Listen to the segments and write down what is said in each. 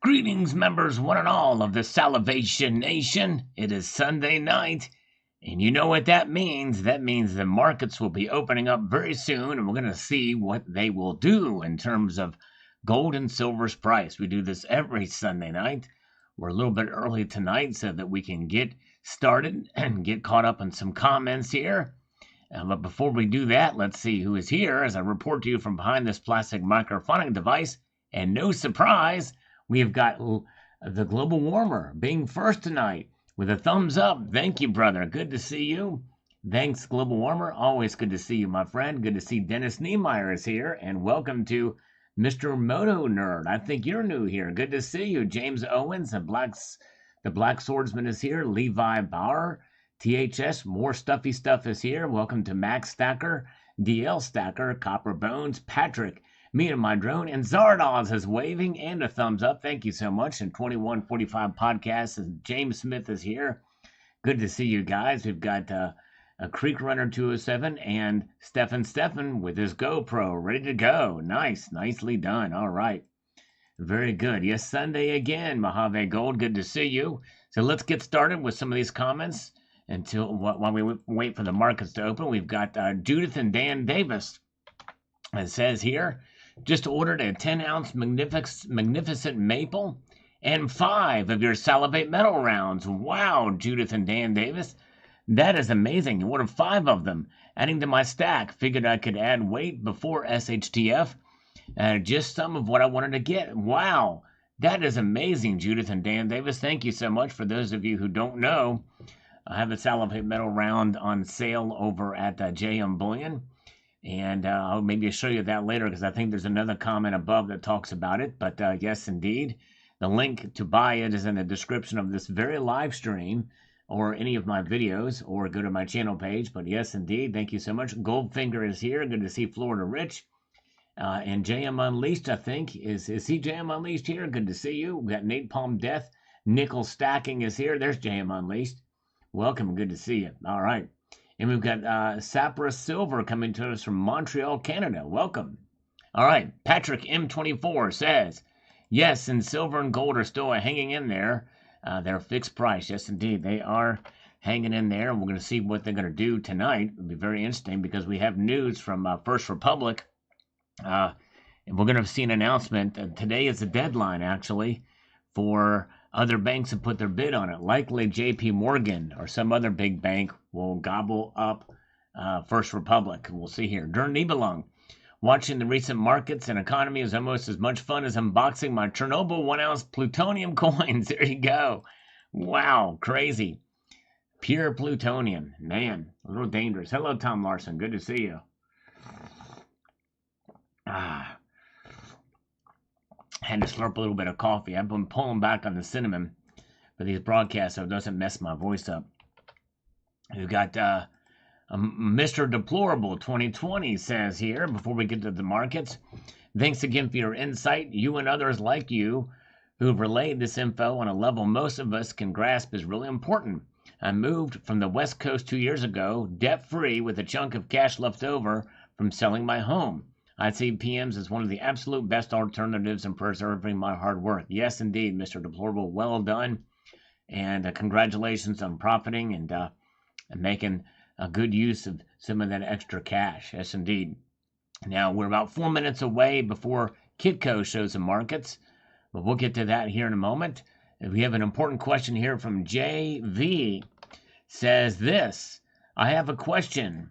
Greetings, members, one and all of the Salivation Nation. It is Sunday night, and you know what that means. That means the markets will be opening up very soon, and we're going to see what they will do in terms of gold and silver's price. We do this every Sunday night. We're a little bit early tonight so that we can get started and get caught up in some comments here. But before we do that, let's see who is here as I report to you from behind this plastic microphonic device. And no surprise, we have got the global warmer being first tonight with a thumbs up. Thank you, brother. Good to see you. Thanks, global warmer. Always good to see you, my friend. Good to see Dennis Niemeyer is here. And welcome to Mr. Moto Nerd. I think you're new here. Good to see you. James Owens, the Black Swordsman is here. Levi Bauer. THS, more stuffy stuff is here. Welcome to Max Stacker, DL Stacker, Copper Bones, Patrick, me and my drone, and Zardoz is waving and a thumbs up. Thank you so much. And 2145 Podcast, and James Smith is here. Good to see you guys. We've got a Creek Runner 207 and Stefan with his GoPro ready to go. Nice, nicely done. All right. Very good. Yes, Sunday again, Mojave Gold. Good to see you. So let's get started with some of these comments. While we wait for the markets to open, we've got Judith and Dan Davis. It says here, just ordered a 10-ounce magnificent maple and 5 of your salivate metal rounds. Wow, Judith and Dan Davis. That is amazing. You ordered 5 of them. Adding to my stack. Figured I could add weight before SHTF. Just some of what I wanted to get. Wow, that is amazing, Judith and Dan Davis. Thank you so much. For those of you who don't know, I have a salivate metal round on sale over at JM Bullion, and I'll maybe show you that later because I think there's another comment above that talks about it. But yes, indeed, the link to buy it is in the description of this very live stream or any of my videos, or go to my channel page. But yes, indeed, thank you so much. Goldfinger is here. Good to see Florida Rich. And JM Unleashed, I think, is he JM Unleashed here? Good to see you. We got Nate Palm Death. Nickel Stacking is here. There's JM Unleashed. Welcome, good to see you. All right. And we've got Sapra Silver coming to us from Montreal, Canada. Welcome. All right. Patrick M24 says, yes, and silver and gold are still hanging in there. They're fixed price. Yes, indeed. They are hanging in there. And we're going to see what they're going to do tonight. It'll be very interesting because we have news from First Republic. And we're going to see an announcement. Today is the deadline, actually, for other banks have put their bid on it. Likely JP Morgan or some other big bank will gobble up First Republic. We'll see here. Dern Nibelung. Watching the recent markets and economy is almost as much fun as unboxing my Chernobyl 1-ounce plutonium coins. There you go. Wow, crazy. Pure plutonium. Man, a little dangerous. Hello, Tom Larson. Good to see you. Had to slurp a little bit of coffee. I've been pulling back on the cinnamon for these broadcasts so it doesn't mess my voice up. We've got Mr. Deplorable 2020 says here, before we get to the markets, thanks again for your insight. You and others like you who've relayed this info on a level most of us can grasp is really important. I moved from the West Coast 2 years ago, debt-free with a chunk of cash left over from selling my home. I see PMs as one of the absolute best alternatives in preserving my hard work. Yes, indeed, Mr. Deplorable. Well done. And congratulations on profiting and making a good use of some of that extra cash. Yes, indeed. Now, we're about 4 minutes away before Kitco shows the markets, but we'll get to that here in a moment. We have an important question here from JV. Says this, I have a question.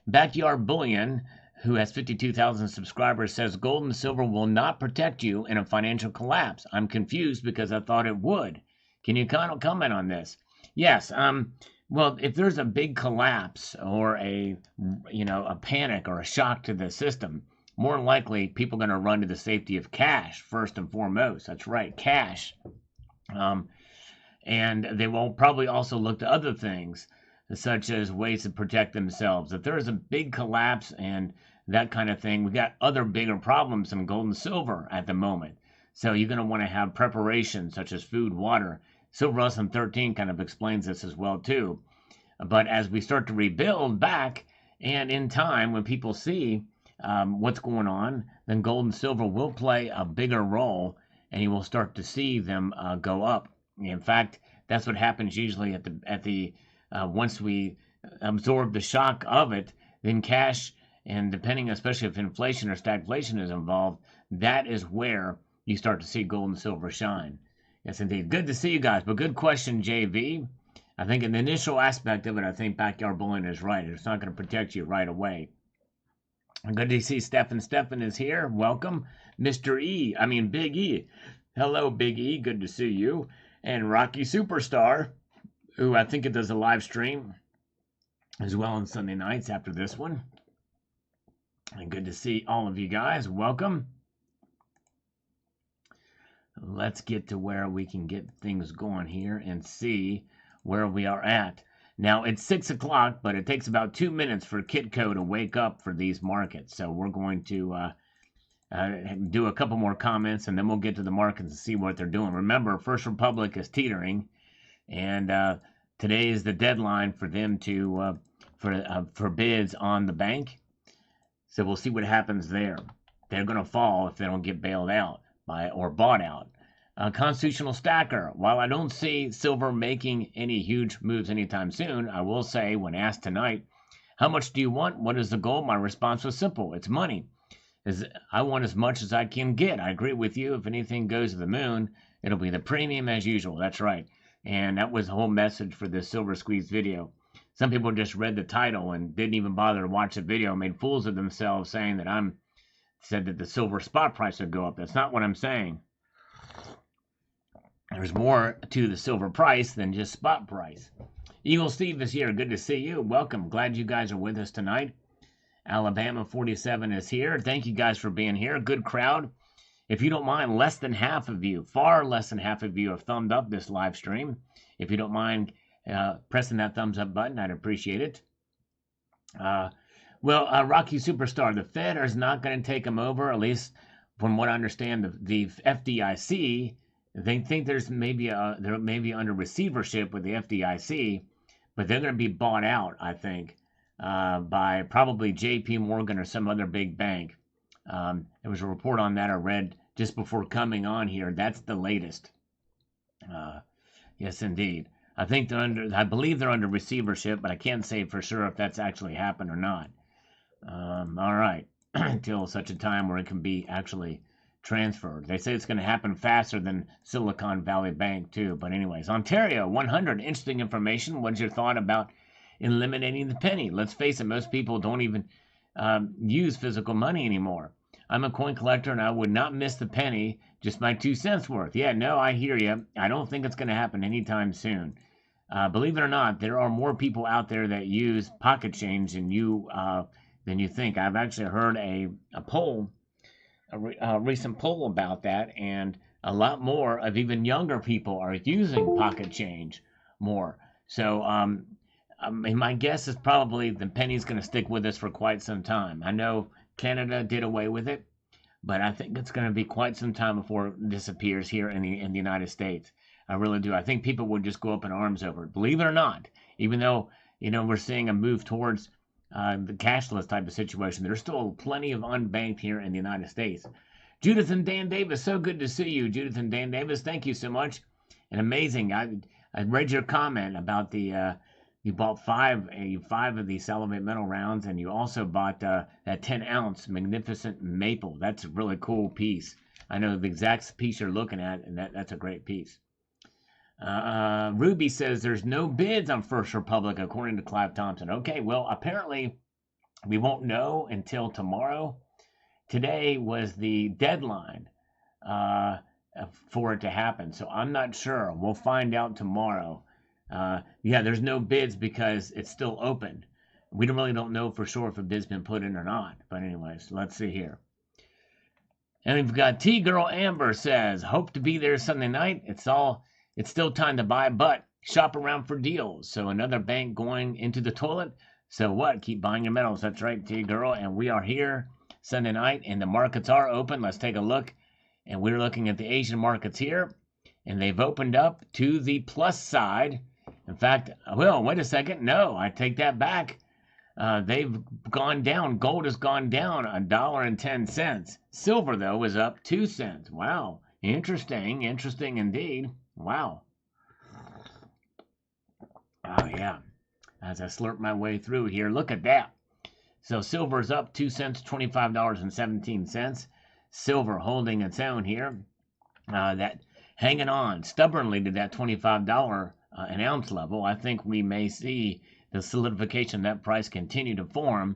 Backyard Bullion, who has 52,000 subscribers, says gold and silver will not protect you in a financial collapse. I'm confused because I thought it would. Can you kind of comment on this? Yes. Well, if there's a big collapse or a panic or a shock to the system, more likely people are going to run to the safety of cash first and foremost. That's right, cash. And they will probably also look to other things, such as ways to protect themselves. If there is a big collapse and that kind of thing, we got other bigger problems than gold and silver at the moment. So you're going to want to have preparation such as food, water. Silver Lesson 13 kind of explains this as well too. But as we start to rebuild back, and in time when people see what's going on, then gold and silver will play a bigger role and you will start to see them go up. In fact, that's what happens usually at the once we absorb the shock of it, then cash, and depending, especially if inflation or stagflation is involved, that is where you start to see gold and silver shine. Yes, indeed. Good to see you guys. But good question, JV. I think in the initial aspect of it, I think backyard bullion is right. It's not going to protect you right away. Good to see Stephen. Stephen is here. Welcome. Mr. E. I mean, Big E. Hello, Big E. Good to see you. And Rocky Superstar, who I think it does a live stream as well on Sunday nights after this one. And good to see all of you guys. Welcome. Let's get to where we can get things going here and see where we are at. Now, it's 6 o'clock, but it takes about 2 minutes for Kitco to wake up for these markets. So we're going to do a couple more comments, and then we'll get to the markets and see what they're doing. Remember, First Republic is teetering, and today is the deadline for them to for bids on the bank. So we'll see what happens there. They're going to fall if they don't get bailed out or bought out. Constitutional Stacker. While I don't see silver making any huge moves anytime soon, I will say, when asked tonight, how much do you want? What is the goal? My response was simple. It's money. I want as much as I can get. I agree with you. If anything goes to the moon, it'll be the premium as usual. That's right. And that was the whole message for this Silver Squeeze video. Some people just read the title and didn't even bother to watch the video, made fools of themselves saying that said that the silver spot price would go up. That's not what I'm saying. There's more to the silver price than just spot price. Eagle Steve is here. Good to see you. Welcome. Glad you guys are with us tonight. Alabama 47 is here. Thank you guys for being here. Good crowd. If you don't mind, less than half of you, far less than half of you have thumbed up this live stream. If you don't mind pressing that thumbs up button, I'd appreciate it. Rocky Superstar, the Fed is not going to take them over, at least from what I understand. The FDIC, they think they're maybe under receivership with the FDIC, but they're going to be bought out, I think, by probably J.P. Morgan or some other big bank. There was a report on that I read just before coming on here. That's the latest. Yes, indeed. I believe they're under receivership, but I can't say for sure if that's actually happened or not. All right, until such a time where it can be actually transferred. They say it's going to happen faster than Silicon Valley Bank too. But anyways, Ontario 100. Interesting information. What's your thought about eliminating the penny? Let's face it, most people don't even use physical money anymore. I'm a coin collector and I would not miss the penny. Just my 2 cents worth. Yeah, no, I hear you. I don't think it's going to happen anytime soon. Believe it or not, there are more people out there that use pocket change than you think. I've actually heard a recent poll about that, and a lot more of even younger people are using pocket change more. So my guess is probably the penny's going to stick with us for quite some time. I know Canada did away with it, but I think it's going to be quite some time before it disappears here in the United States. I really do. I think people would just go up in arms over it. Believe it or not, even though we're seeing a move towards the cashless type of situation, there's still plenty of unbanked here in the United States. Judith and Dan Davis, so good to see you. Judith and Dan Davis, thank you so much. And amazing. I read your comment about the you bought five of these salivate metal rounds, and you also bought that 10-ounce magnificent maple. That's a really cool piece. I know the exact piece you're looking at, and that's a great piece. Ruby says there's no bids on First Republic, according to Clive Thompson. Okay, well, apparently we won't know until tomorrow. Today was the deadline for it to happen, so I'm not sure. We'll find out tomorrow. Yeah, there's no bids because it's still open. We really don't know for sure if a bid's been put in or not. But anyways, let's see here. And we've got T-Girl Amber says, hope to be there Sunday night. It's still time to buy, but shop around for deals. So another bank going into the toilet. So what? Keep buying your metals. That's right, T-Girl. And we are here Sunday night, and the markets are open. Let's take a look. And we're looking at the Asian markets here, and they've opened up to the plus side. In fact, well, wait a second. No, I take that back. They've gone down. Gold has gone down $1.10. Silver, though, is up 2 cents. Wow. Interesting. Interesting indeed. Wow. Oh, yeah. As I slurp my way through here, look at that. So silver's up 2 cents, $25.17. Silver holding its own here. That hanging on stubbornly to that $25 an ounce level. I think we may see the solidification of that price continue to form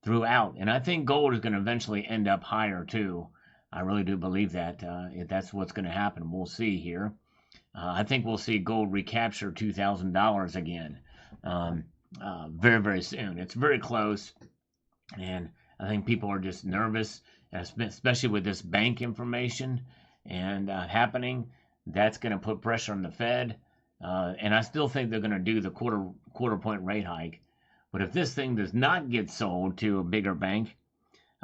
throughout. And I think gold is going to eventually end up higher too. I really do believe that. If that's what's going to happen, we'll see here. I think we'll see gold recapture $2,000 again very, very soon. It's very close. And I think people are just nervous, especially with this bank information and happening. That's going to put pressure on the Fed. And I still think they're going to do the quarter point rate hike. But if this thing does not get sold to a bigger bank,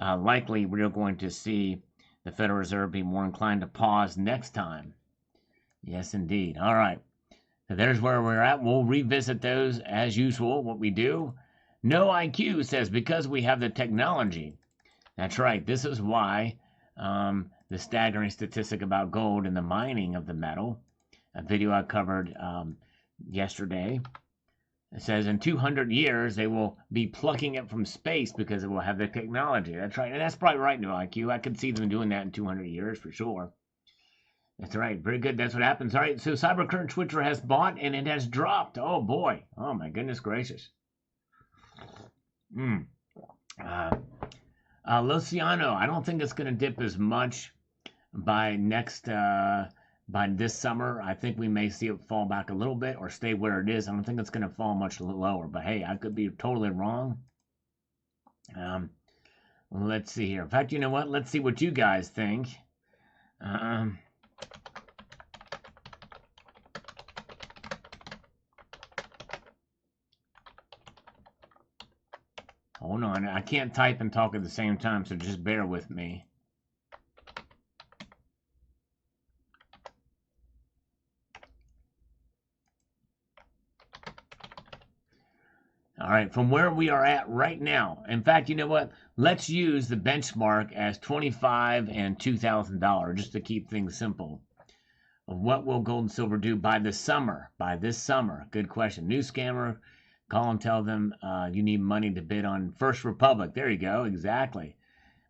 likely we're going to see the Federal Reserve be more inclined to pause next time. Yes, indeed. All right. So there's where we're at. We'll revisit those as usual, what we do. No IQ says because we have the technology. That's right. This is why the staggering statistic about gold and the mining of the metal, a video I covered yesterday, it says in 200 years they will be plucking it from space because it will have the technology. That's right. And that's probably right, No IQ. I could see them doing that in 200 years for sure. That's right. Very good. That's what happens. All right. So Cybercurrent Twitter has bought and it has dropped. Oh, boy. Oh, my goodness gracious. Luciano, I don't think it's going to dip as much by this summer. I think we may see it fall back a little bit or stay where it is. I don't think it's going to fall much lower. But, hey, I could be totally wrong. Let's see here. In fact, you know what? Let's see what you guys think. Hold on, I can't type and talk at the same time, so just bear with me. All right, from where we are at right now. In fact, you know what? Let's use the benchmark as $25 and $2,000 just to keep things simple. What will gold and silver do by this summer? By this summer. Good question. New scammer. Call and tell them you need money to bid on First Republic. There you go. Exactly.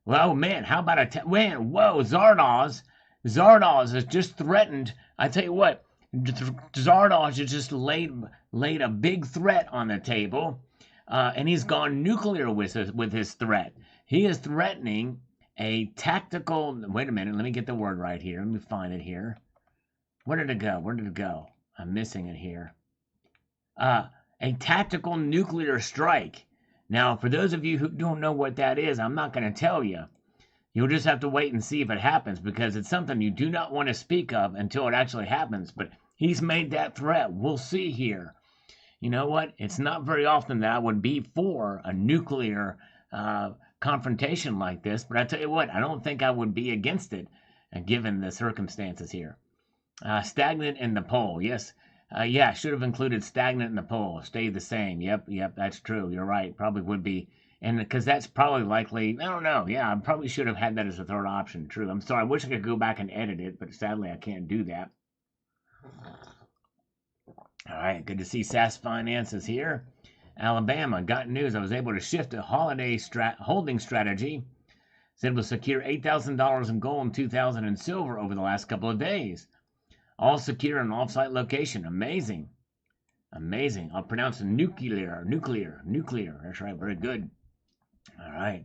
Well, man, how about whoa, Zardoz. Zardoz has just threatened. I tell you what, Zardoz has just laid a big threat on the table, and he's gone nuclear with his threat. He is threatening a tactical. Wait a minute. Let me get the word right here. Let me find it here. Where did it go? Where did it go? I'm missing it here. A tactical nuclear strike. Now, for those of you who don't know what that is, I'm not going to tell you. You'll just have to wait and see if it happens because it's something you do not want to speak of until it actually happens. But he's made that threat. We'll see here. You know what? It's not very often that I would be for a nuclear confrontation like this. But I tell you what, I don't think I would be against it given the circumstances here. Stagnant in the poll. Yes. Yeah, should have included stagnant in the poll. Stay the same. Yep, that's true. You're right. Probably would be. And because that's probably likely, I don't know. Yeah, I probably should have had that as a third option. True. I'm sorry. I wish I could go back and edit it, but sadly I can't do that. All right, good to see SAS Finances here. Alabama, got news. I was able to shift a holiday holding strategy. Said we'll secure $8,000 in gold and $2,000 in silver over the last couple of days. All secure in an off-site location. Amazing. Amazing. I'll pronounce it nuclear. That's right. Very good. All right.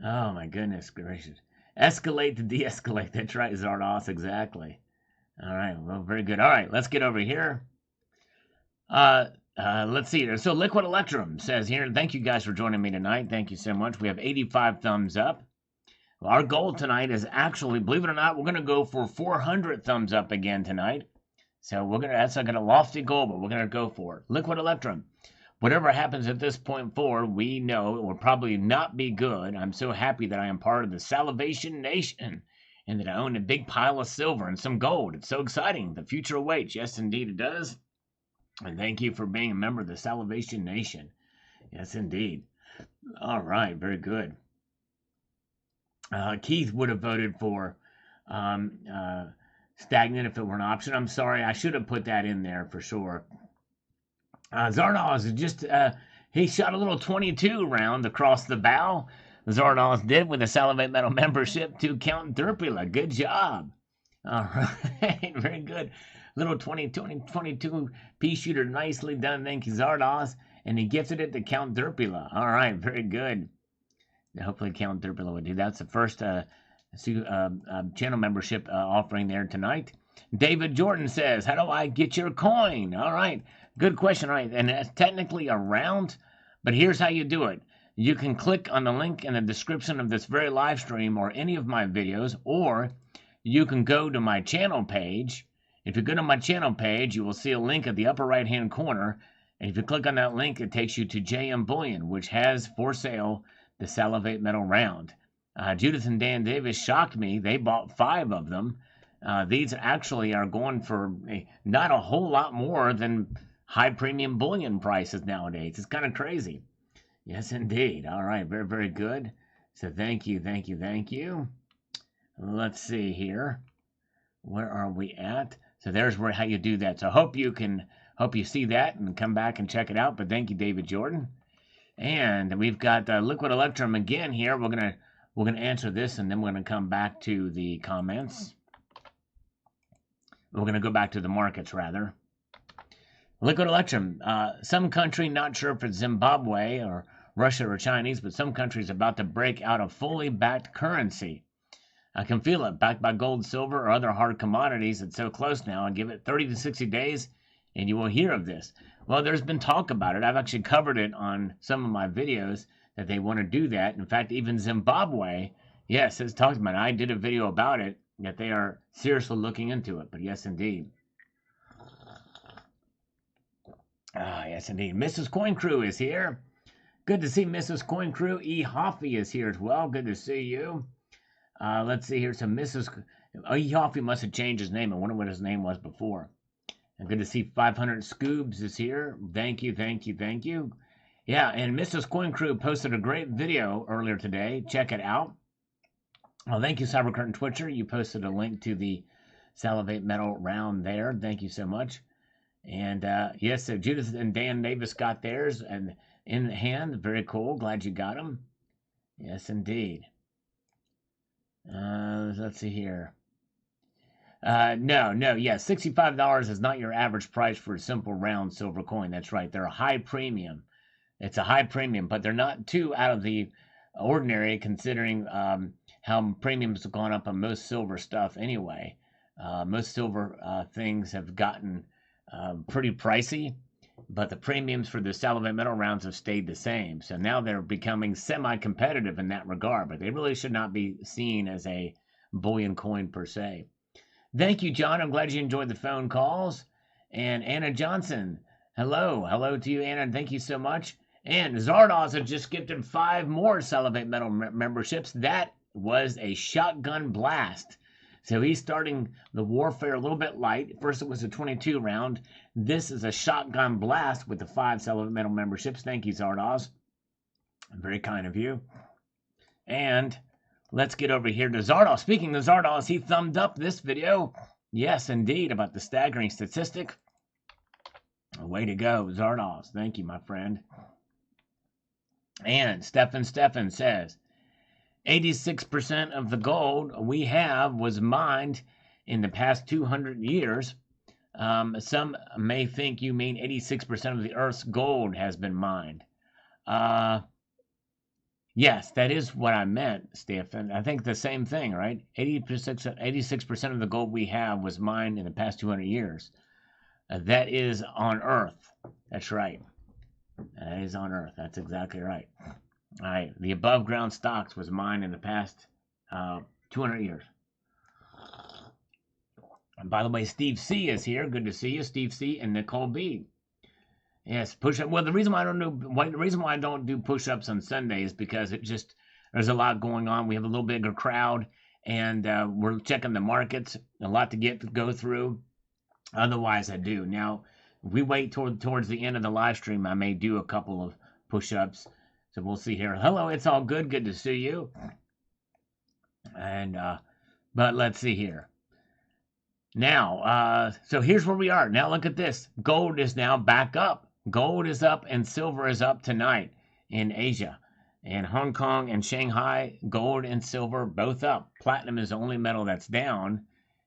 Oh, my goodness gracious. Escalate to de-escalate. That's right, Zardos. Exactly. All right. Well, very good. All right. Let's get over here. Let's see. So Liquid Electrum says here, thank you guys for joining me tonight. Thank you so much. We have 85 thumbs up. Well, our goal tonight is actually, believe it or not, we're going to go for 400 thumbs up again tonight. So that's like a lofty goal, but we're going to go for it. Liquid Electrum. Whatever happens at this point forward, we know it will probably not be good. I'm so happy that I am part of the Salivation Nation and that I own a big pile of silver and some gold. It's so exciting. The future awaits. Yes, indeed it does. And thank you for being a member of the Salivation Nation. Yes, indeed. All right, very good. Keith would have voted for stagnant if it were an option. I'm sorry, I should have put that in there for sure. Zardoz just he shot a little 22 round across the bow. Zardoz did with a Salivate Metal membership to Count Derpula. Good job. All right, very good. Little 22 pea shooter, nicely done. Thank you, Zardoz. And he gifted it to Count Derpula. All right, very good. Hopefully, Count Derpula would do that. That's the first channel membership offering there tonight. David Jordan says, "How do I get your coin?" All right, good question. All right, and that's technically a round, but here's how you do it. You can click on the link in the description of this very live stream or any of my videos, or you can go to my channel page. If you go to my channel page, you will see a link at the upper right-hand corner, and if you click on that link, it takes you to JM Bullion, which has for sale the Salivate Metal round. Judith and Dan Davis shocked me. They bought 5 of them. These actually are going for not a whole lot more than high premium bullion prices nowadays. It's kind of crazy. Yes, indeed. All right, very, very good. So thank you, thank you, thank you. Let's see here. Where are we at? So there's how you do that. So hope you see that and come back and check it out. But thank you, David Jordan. And we've got Liquid Electrum again here. We're gonna answer this, and then we're gonna come back to the comments. We're gonna go back to the markets rather. Liquid Electrum, some country, not sure if it's Zimbabwe or Russia or Chinese, but some country's about to break out a fully backed currency. I can feel it, backed by gold, silver, or other hard commodities. It's so close now. I give it 30 to 60 days, and you will hear of this. Well, there's been talk about it. I've actually covered it on some of my videos that they want to do that. In fact, even Zimbabwe, yes, it's talked about it. I did a video about it, that they are seriously looking into it. But yes, indeed. Yes, indeed. Mrs. Coin Crew is here. Good to see Mrs. Coin Crew. E. Hoffy is here as well. Good to see you. Let's see here. So Mrs. E. Hoffy must have changed his name. I wonder what his name was before. And good to see 500 Scoobs is here. Thank you, thank you, thank you. Yeah, and Mrs. Coin Crew posted a great video earlier today. Check it out. Well, thank you, Cybercurtain Twitcher. You posted a link to the Salivate Metal round there. Thank you so much. And yes, so Judith and Dan Davis got theirs and in hand. Very cool. Glad you got them. Yes, indeed. Let's see here. No, yeah, $65 is not your average price for a simple round silver coin. That's right. They're a high premium. It's a high premium, but they're not too out of the ordinary considering how premiums have gone up on most silver stuff anyway. Most silver things have gotten pretty pricey, but the premiums for the Salivate Metal rounds have stayed the same. So now they're becoming semi-competitive in that regard, but they really should not be seen as a bullion coin per se. Thank you, John. I'm glad you enjoyed the phone calls. And Anna Johnson, hello to you, Anna. Thank you so much. And Zardoz had just gifted 5 more Salivate Metal memberships. That was a shotgun blast. So he's starting the warfare a little bit light. First it was a 22 round. This is a shotgun blast with the 5 Salivate Metal memberships. Thank you, Zardoz. Very kind of you. And let's get over here to Zardoz. Speaking of Zardoz, he thumbed up this video. Yes, indeed, about the staggering statistic. Way to go, Zardoz. Thank you, my friend. And Stefan says, 86% of the gold we have was mined in the past 200 years. Some may think you mean 86% of the Earth's gold has been mined. Yes, that is what I meant, Stefan. I think the same thing, right? 86% of the gold we have was mined in the past 200 years. That is on Earth. That's right. That is on Earth. That's exactly right. All right, the above ground stocks was mined in the past 200 years. And by the way, Steve C is here. Good to see you, Steve C and Nicole B. Yes, push up. Well, the reason why I don't do push-ups on Sunday is because there's a lot going on. We have a little bigger crowd, and we're checking the markets. A lot to go through. Otherwise, I do. Now, if we wait towards the end of the live stream, I may do a couple of push-ups. So we'll see here. Hello, it's all good. Good to see you. And But let's see here. Now, so here's where we are. Now look at this. Gold is now back up. Gold is up and silver is up tonight in Asia. And Hong Kong and Shanghai, gold and silver both up. Platinum is the only metal that's down.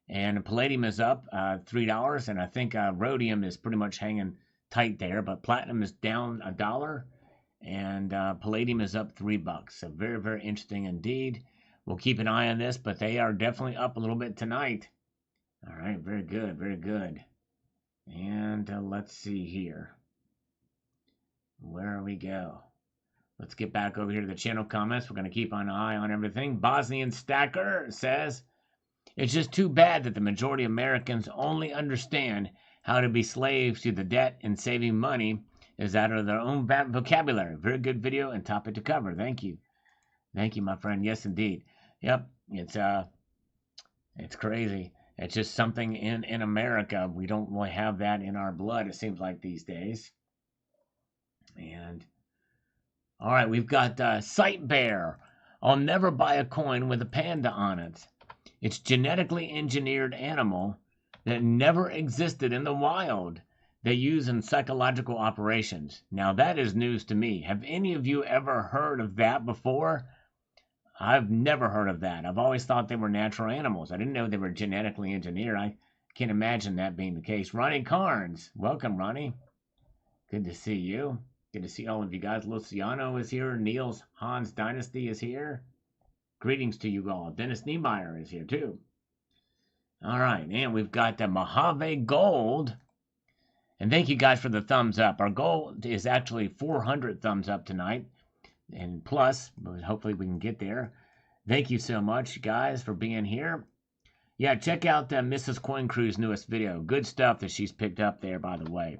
And palladium is up $3. And I think rhodium is pretty much hanging tight there. But platinum is down $1. And palladium is up $3. So very, very interesting indeed. We'll keep an eye on this, but they are definitely up a little bit tonight. All right, very good, very good. And let's see here. Where we go? Let's get back over here to the channel comments. We're going to keep an eye on everything. Bosnian Stacker says, it's just too bad that the majority of Americans only understand how to be slaves to the debt, and saving money is out of their own vocabulary. Very good video and topic to cover. Thank you. Thank you, my friend. Yes, indeed. Yep, it's crazy. It's just something in America. We don't really have that in our blood, it seems like these days. And all right, we've got Sight Bear. I'll never buy a coin with a panda on it. It's genetically engineered animal that never existed in the wild. They use in psychological operations. Now that is news to me. Have any of you ever heard of that before? I've never heard of that. I've always thought they were natural animals. I didn't know they were genetically engineered. I can't imagine that being the case. Ronnie Carnes. Welcome, Ronnie. Good to see you. Good to see all of you guys. Luciano is here. Niels Hans Dynasty is here. Greetings to you all. Dennis Niemeyer is here too. All right, and we've got the Mojave Gold. And thank you guys for the thumbs up. Our goal is actually 400 thumbs up tonight. And plus, but hopefully we can get there. Thank you so much, guys, for being here. Yeah, check out Mrs. Coin Crew's newest video. Good stuff that she's picked up there, by the way.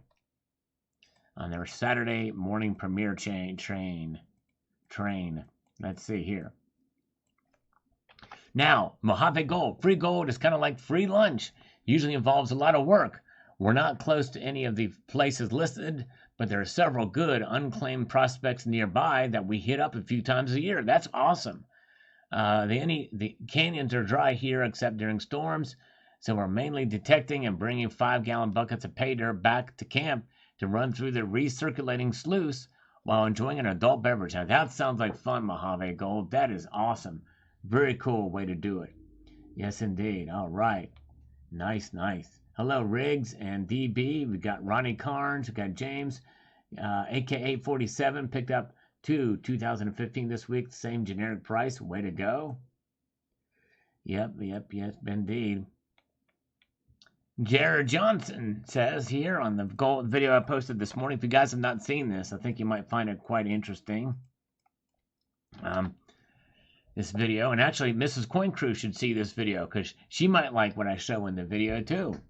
On their Saturday morning premiere train. Let's see here. Now, Mojave Gold. Free gold is kind of like free lunch. Usually involves a lot of work. We're not close to any of the places listed, but there are several good unclaimed prospects nearby that we hit up a few times a year. That's awesome. The canyons are dry here except during storms, so we're mainly detecting and bringing 5-gallon buckets of pay dirt back to camp to run through the recirculating sluice while enjoying an adult beverage. Now that sounds like fun, Mojave Gold. That is awesome. Very cool way to do it. Yes, indeed. All right. Nice, nice. Hello, Riggs and DB. We got Ronnie Carnes. We got James, AK847, picked up 2015 this week. Same generic price. Way to go. Yep, indeed. Jared Johnson says here on the gold video I posted this morning, if you guys have not seen this, I think you might find it quite interesting. This video, and actually Mrs. Coin Crew should see this video because she might like what I show in the video too.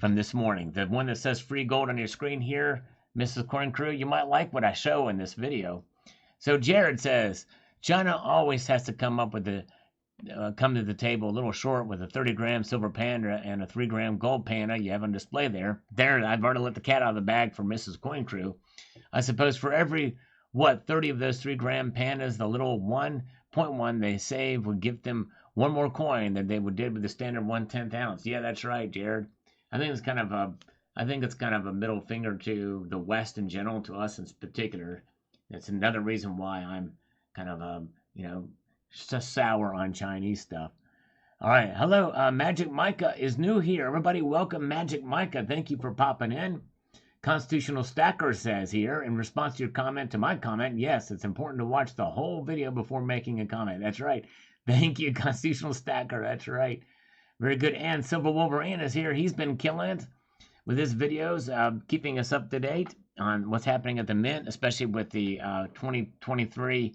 From this morning, the one that says free gold on your screen here, Mrs. Coin Crew, you might like what I show in this video. So Jared says China always has to come up with come to the table a little short with a 30-gram silver panda and a 3-gram gold panda you have on display there. I've already let the cat out of the bag for Mrs. Coin Crew. I suppose for every 30 of those 3-gram pandas, the little 1.1 they save would give them one more coin than they would did with the standard 1/10 ounce. Yeah, that's right, Jared. I think it's kind of a middle finger to the West in general, to us in particular. That's another reason why I'm kind of just sour on Chinese stuff. All right, hello, Magic Micah is new here. Everybody, welcome Magic Micah. Thank you for popping in. Constitutional Stacker says here, in response to your comment to my comment, yes, it's important to watch the whole video before making a comment. That's right. Thank you, Constitutional Stacker. That's right. Very good. And Silver Wolverine is here. He's been killing it with his videos, keeping us up to date on what's happening at the Mint, especially with the 2023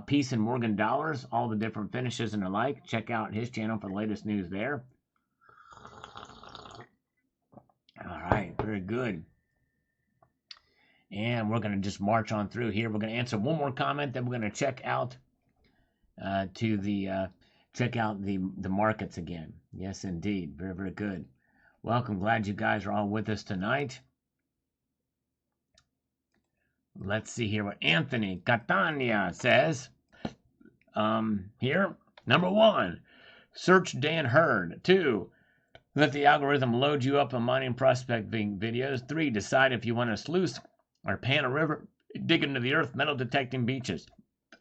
Peace and Morgan dollars, all the different finishes and the like. Check out his channel for the latest news there. All right. Very good. And we're going to just march on through here. We're going to answer one more comment, then we're going to check out the markets again. Yes, indeed. Very, very good. Welcome. Glad you guys are all with us tonight. Let's see here what Anthony Catania says. Here, number one, Search Dan Hurd. 2. Let the algorithm load you up on mining prospecting videos. 3. Decide if you want to sluice or pan a river, dig into the earth, metal detecting beaches,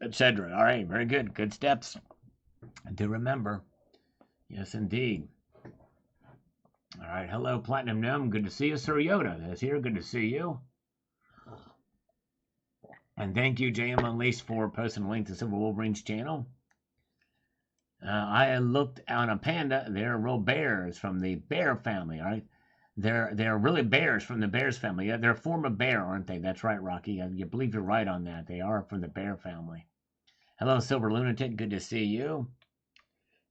etc. All right, very good. Good steps. Do remember. Yes, indeed. All right, hello, Platinum Gnome. Good to see you. Sir Yoda is here. Good to see you. And thank you, JM Unleashed, for posting a link to Silver Wolverine's channel. I looked on a panda. They're real bears from the bear family, all right? They're really bears from the bears family. Yeah, they're a form of bear, aren't they? That's right, Rocky. You believe you're right on that. They are from the bear family. Hello, Silver Lunatic. Good to see you.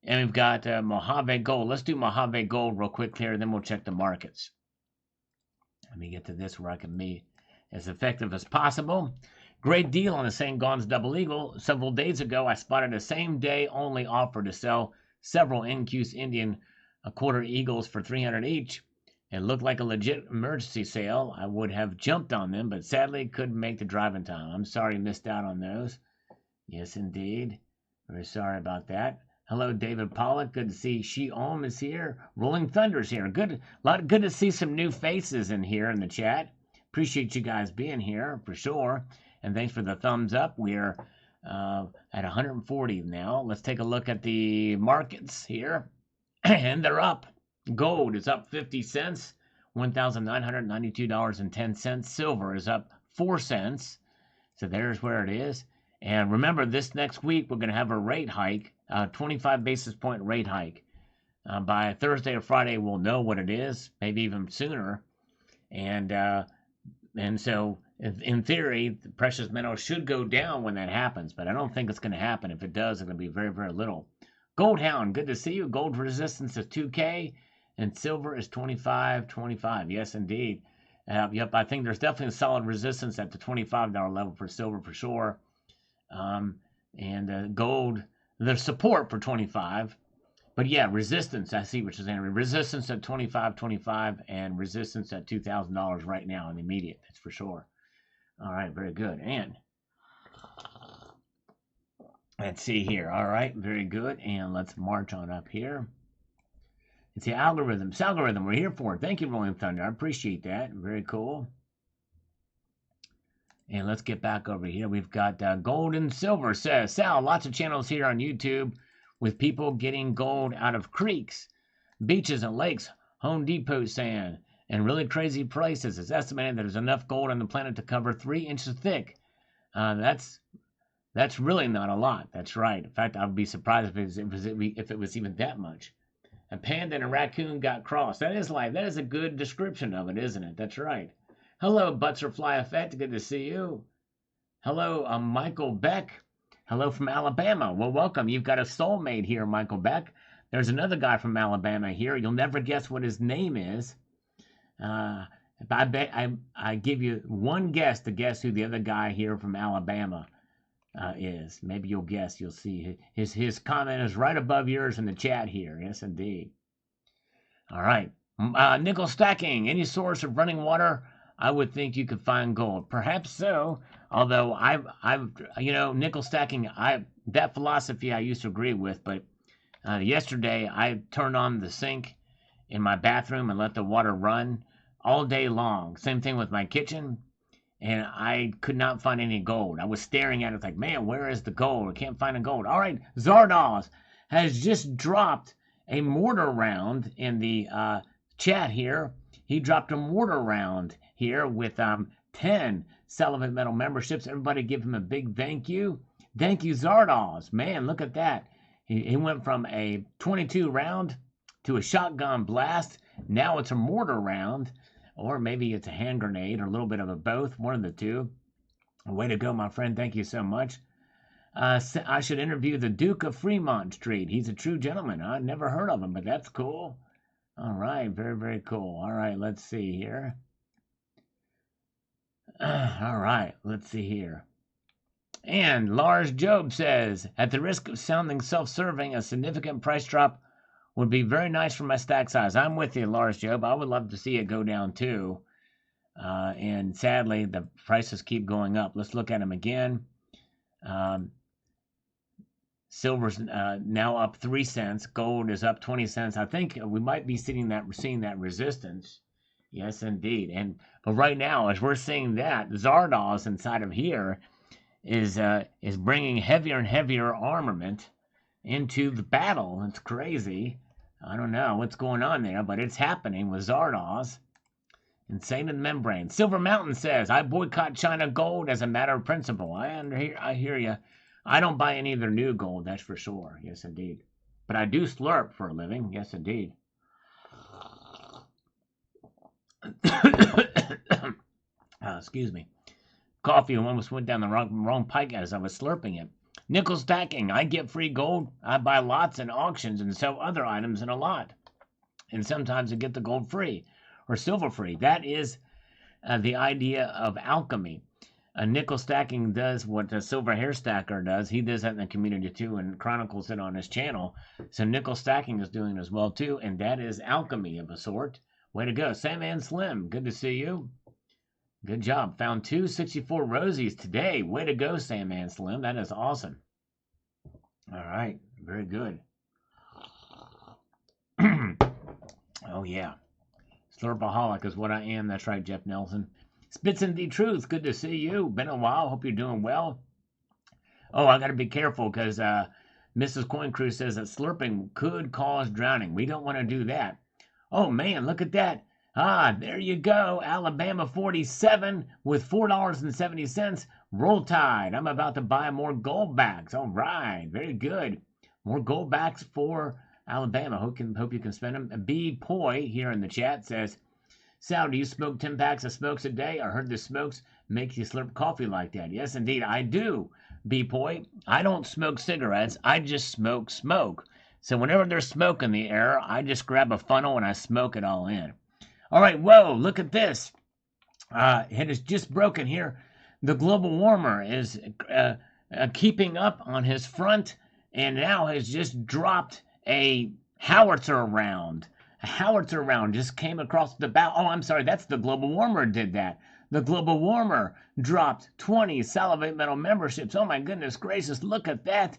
And we've got Mojave Gold. Let's do Mojave Gold real quick here, then we'll check the markets. Let me get to this where I can be as effective as possible. Great deal on the St. Gaudens Double Eagle. Several days ago, I spotted a same-day only offer to sell several NQ's Indian quarter eagles for $300 each. It looked like a legit emergency sale. I would have jumped on them, but sadly couldn't make the driving time. I'm sorry you missed out on those. Yes, indeed. Very sorry about that. Hello, David Pollock. Good to see She-Om is here. Rolling Thunder's here. Good to see some new faces in here in the chat. Appreciate you guys being here for sure. And thanks for the thumbs up. We're at 140 now. Let's take a look at the markets here. And they're up. Gold is up 50 cents, $1,992.10. Silver is up 4 cents. So there's where it is. And remember, this next week, we're going to have a rate hike, 25 basis point rate hike. By Thursday or Friday, we'll know what it is, maybe even sooner. And so, in theory, the precious metals should go down when that happens, but I don't think it's going to happen. If it does, it's going to be very, very little. Goldhound, good to see you. Gold resistance is 2K, and silver is 25.25. Yes, indeed. Yep, I think there's definitely a solid resistance at the $25 level for silver for sure. And gold, there's support for 25. But yeah, resistance, I see what you're saying. Resistance at $25.25 and resistance at $2,000 right now in the immediate. That's for sure. All right, very good. And let's see here. All right, very good. And let's march on up here. It's the algorithm. It's algorithm. We're here for it. Thank you, Rolling Thunder. I appreciate that. Very cool. And let's get back over here. We've got gold and silver. Says Sal, lots of channels here on YouTube with people getting gold out of creeks, beaches, and lakes, Home Depot sand, and really crazy prices. It's estimated that there's enough gold on the planet to cover 3 inches thick. That's really not a lot. That's right. In fact, I would be surprised if it was even that much. A panda and a raccoon got crossed. That is life. That is a good description of it, isn't it? That's right. Hello, Butterfly Effect. Good to see you. Hello, Michael Beck. Hello from Alabama. Well, welcome. You've got a soulmate here, Michael Beck. There's another guy from Alabama here. You'll never guess what his name is. If I give you one guess to guess who the other guy here from Alabama is. Maybe you'll guess. You'll see his comment is right above yours in the chat here. Yes, indeed. All right. Nickel stacking. Any source of running water, I would think you could find gold. Perhaps so. Although I've nickel stacking, that philosophy I used to agree with, but yesterday I turned on the sink in my bathroom and let the water run all day long. Same thing with my kitchen, and I could not find any gold. I was staring at it like, man, where is the gold? I can't find the gold. All right, Zardoz has just dropped a mortar round in the chat here. He dropped a mortar round here with 10 Salivate Metal memberships. Everybody give him a big thank you. Thank you, Zardoz. Man, look at that. He went from a 22 round to a shotgun blast. Now it's a mortar round, or maybe it's a hand grenade, or a little bit of a both, one of the two. Way to go, my friend. Thank you so much. I should interview the Duke of Fremont Street. He's a true gentleman. I've never heard of him, but that's cool. All right, very, very cool. All right, let's see here. All right, let's see here. And Lars Job says, at the risk of sounding self-serving, a significant price drop would be very nice for my stack size. I'm with you, Lars Job. I would love to see it go down too. And sadly, the prices keep going up. Let's look at them again. Silver's now up 3 cents. Gold is up 20 cents. I think we might be seeing that resistance. Yes, indeed. But right now, as we're seeing that, Zardoz inside of here is bringing heavier and heavier armament into the battle. It's crazy. I don't know what's going on there, but it's happening with Zardoz. Insane in the membrane. Silver Mountain says, I boycott China gold as a matter of principle. I hear you. I don't buy any of their new gold, that's for sure. Yes, indeed. But I do slurp for a living. Yes, indeed. Excuse me. Coffee almost went down the wrong pike as I was slurping it. Nickel stacking. I get free gold. I buy lots in auctions and sell other items in a lot. And sometimes I get the gold free or silver free. That is the idea of alchemy. Nickel stacking does what a silver hair stacker does. He does that in the community too and chronicles it on his channel. So nickel stacking is doing as well too, and that is alchemy of a sort. Way to go. Sandman Slim, good to see you. Good job. Found 264 rosies today. Way to go, Sandman Slim. That is awesome. All right. Very good. Oh, yeah. Slurpaholic is what I am. That's right, Jeff Nelson. Spits and the Truth, good to see you. Been a while. Hope you're doing well. Oh, I got to be careful because Mrs. Coin Crew says that slurping could cause drowning. We don't want to do that. Oh, man, look at that. Ah, there you go. Alabama 47 with $4.70. Roll Tide. I'm about to buy more gold backs. All right, very good. More gold backs for Alabama. Hope you can spend them. B. Poi here in the chat says, Sal, do you smoke 10 packs of smokes a day? I heard the smokes make you slurp coffee like that. Yes, indeed, I do, B-Boy. I don't smoke cigarettes. I just smoke smoke. So whenever there's smoke in the air, I just grab a funnel and I smoke it all in. All right, whoa, look at this. It is just broken here. The global warmer is keeping up on his front and now has just dropped a howitzer round. A howitzer round just came across the bow. Oh, I'm sorry, that's the global warmer did that. The global warmer dropped 20 Salivate Metal memberships. Oh my goodness gracious, look at that.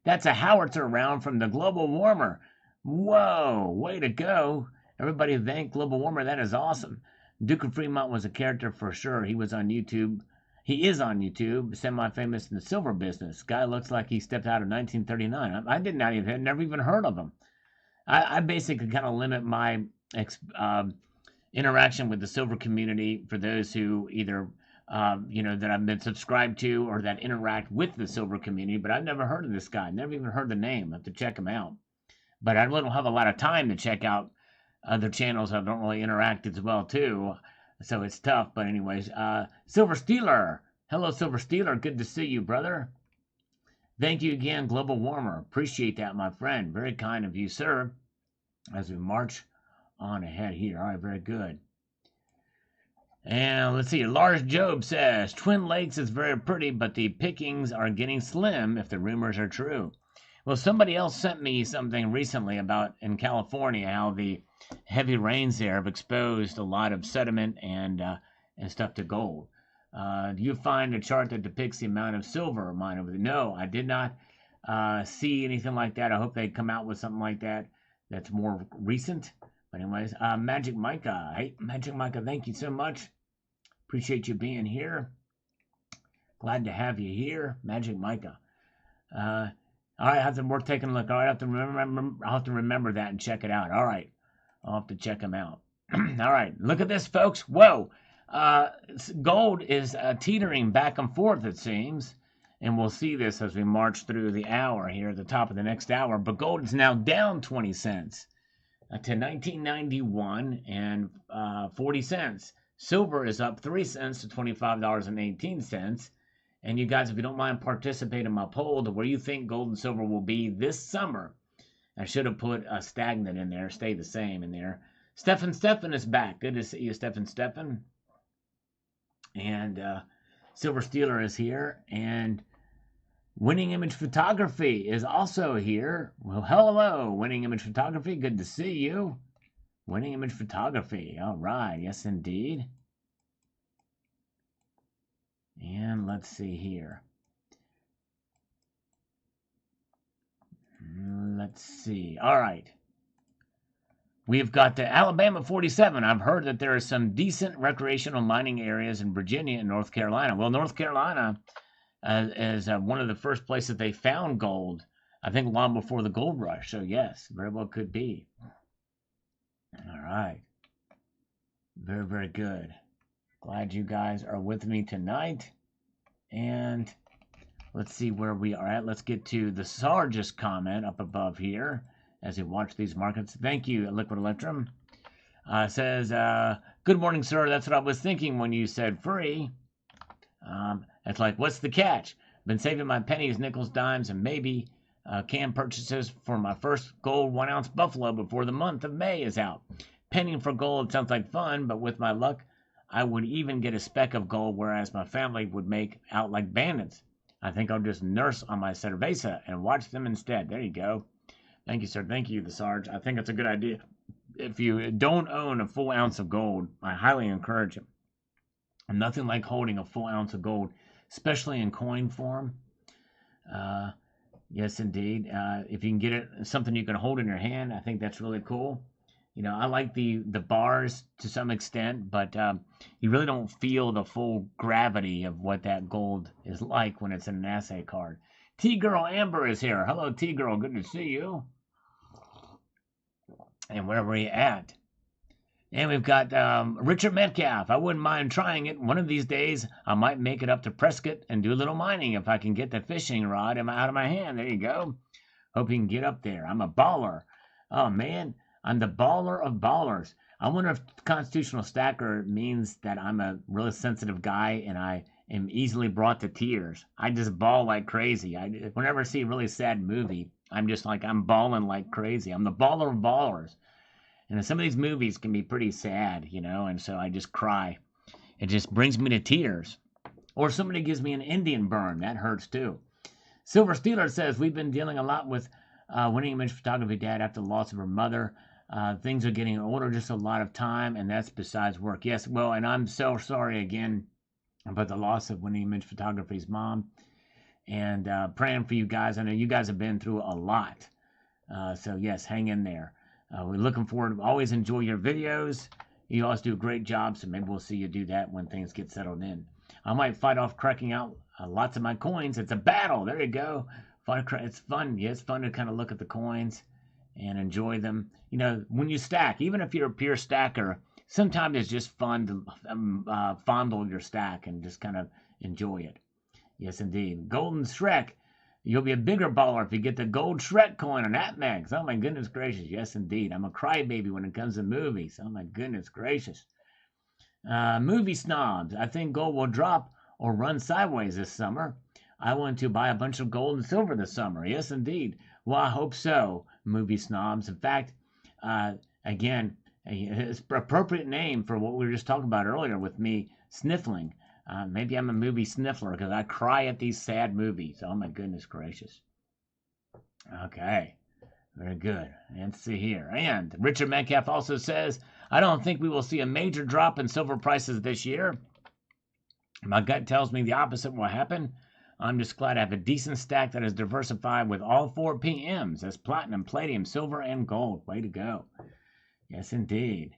That's a howitzer round from the global warmer. Whoa, way to go. Everybody thank global warmer. That is awesome. Duke of Fremont was a character for sure. He was on YouTube. He is on YouTube, semi-famous in the silver business. Guy looks like he stepped out of 1939. I did not even, never even heard of him. I basically kind of limit my interaction with the silver community for those who either, that I've been subscribed to or that interact with the silver community. But I've never heard of this guy. Never even heard the name. I have to check him out. But I don't have a lot of time to check out other channels I don't really interact as well too. So it's tough. But anyways, Silver Stealer. Hello, Silver Stealer. Good to see you, brother. Thank you again, Global Warmer. Appreciate that, my friend. Very kind of you, sir. As we march on ahead here. All right, very good. And let's see. Lars Job says, Twin Lakes is very pretty, but the pickings are getting slim if the rumors are true. Well, somebody else sent me something recently about in California how the heavy rains there have exposed a lot of sediment and stuff to gold. Do you find a chart that depicts the amount of silver mined over there? No, I did not see anything like that. I hope they come out with something like that that's more recent. But anyways, Magic Micah. Hey, Magic Micah, thank you so much. Appreciate you being here. Glad to have you here, Magic Micah. All right, we're taking a look. All right, I'll have to remember that and check it out. All right, I'll have to check them out. All right, look at this, folks. Whoa, gold is teetering back and forth, it seems. And we'll see this as we march through the hour here at the top of the next hour. But gold is now down 20 cents to 1991 and 40 cents. Silver is up 3 cents to $25.18. And you guys, if you don't mind participating in my poll to where you think gold and silver will be this summer, I should have put a stagnant in there, stay the same in there. Stefan is back. Good to see you, Stefan. And Silver Stealer is here. And Winning Image Photography is also here. Well, hello, Winning Image Photography. Good to see you. Winning Image Photography. All right. Yes, indeed. And let's see here. Let's see. All right. We've got the Alabama 47. I've heard that there are some decent recreational mining areas in Virginia and North Carolina. Well, North Carolina is one of the first places they found gold, I think long before the gold rush. So, yes, very well could be. All right. Very, very good. Glad you guys are with me tonight. And let's see where we are at. Let's get to the Sarge's comment up above here as we watch these markets. Thank you, Liquid Electrum. Says, good morning, sir. That's what I was thinking when you said free. It's like, what's the catch? Been saving my pennies, nickels, dimes, and maybe can purchases for my first gold 1 ounce buffalo before the month of May is out. Penning for gold sounds like fun, but with my luck, I would even get a speck of gold, whereas my family would make out like bandits. I think I'll just nurse on my cerveza and watch them instead. There you go. Thank you, sir. Thank you, the Sarge. I think it's a good idea. If you don't own a full ounce of gold, I highly encourage it. Nothing like holding a full ounce of gold, especially in coin form. Yes, indeed. If you can get it, something you can hold in your hand, I think that's really cool. You know, I like the bars to some extent, but you really don't feel the full gravity of what that gold is like when it's in an assay card. T-Girl Amber is here. Hello, T-Girl. Good to see you. And where are we at? And we've got Richard Metcalf. I wouldn't mind trying it. One of these days, I might make it up to Prescott and do a little mining if I can get the fishing rod out of my hand. There you go. Hope you can get up there. I'm a baller. Oh, man. I'm the baller of ballers. I wonder if constitutional stacker means that I'm a really sensitive guy and I am easily brought to tears. I just bawl like crazy. Whenever I see a really sad movie, I'm bawling like crazy. I'm the baller of ballers. And some of these movies can be pretty sad, you know, and so I just cry. It just brings me to tears. Or somebody gives me an Indian burn. That hurts too. Silver Steeler says, we've been dealing a lot with winning image photography dad after the loss of her mother. Things are getting older, just a lot of time, and that's besides work. Yes, well, and I'm so sorry again about the loss of winning image photography's mom. And praying for you guys. I know you guys have been through a lot. So, yes, hang in there. We're looking forward to always enjoy your videos. You always do a great job, so maybe we'll see you do that when things get settled in. I might fight off cracking out lots of my coins. It's a battle. There you go. It's fun. Yeah, it's fun to kind of look at the coins and enjoy them. You know, when you stack, even if you're a pure stacker, sometimes it's just fun to fondle your stack and just kind of enjoy it. Yes, indeed. Golden Shrek. You'll be a bigger baller if you get the gold Shrek coin on AppMax. Oh, my goodness gracious. Yes, indeed. I'm a crybaby when it comes to movies. Oh, my goodness gracious. Movie snobs. I think gold will drop or run sideways this summer. I want to buy a bunch of gold and silver this summer. Yes, indeed. Well, I hope so, movie snobs. In fact, again, it's an appropriate name for what we were just talking about earlier with me sniffling. Maybe I'm a movie sniffler because I cry at these sad movies. Oh, my goodness gracious. Okay. Very good. Let's see here. And Richard Metcalf also says, I don't think we will see a major drop in silver prices this year. My gut tells me the opposite will happen. I'm just glad I have a decent stack that is diversified with all 4 PMs. That's platinum, palladium, silver, and gold. Way to go. Yes, indeed.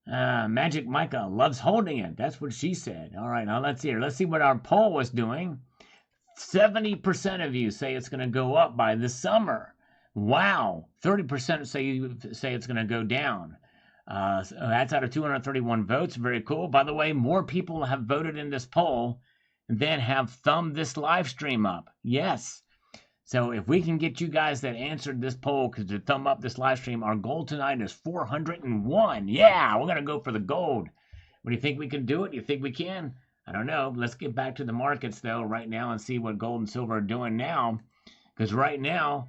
Magic Micah loves holding it. That's what she said. All right, now let's see here. Let's see what our poll was doing. 70% of you say it's going to go up by this summer. Wow. 30% say it's going to go down. So that's out of 231 votes. Very cool. By the way, more people have voted in this poll than have thumbed this live stream up. Yes. So if we can get you guys that answered this poll to thumb up this live stream, our goal tonight is 401. Yeah, we're going to go for the gold. What do you think we can do it? Do you think we can? I don't know. Let's get back to the markets, though, right now and see what gold and silver are doing now. Because right now,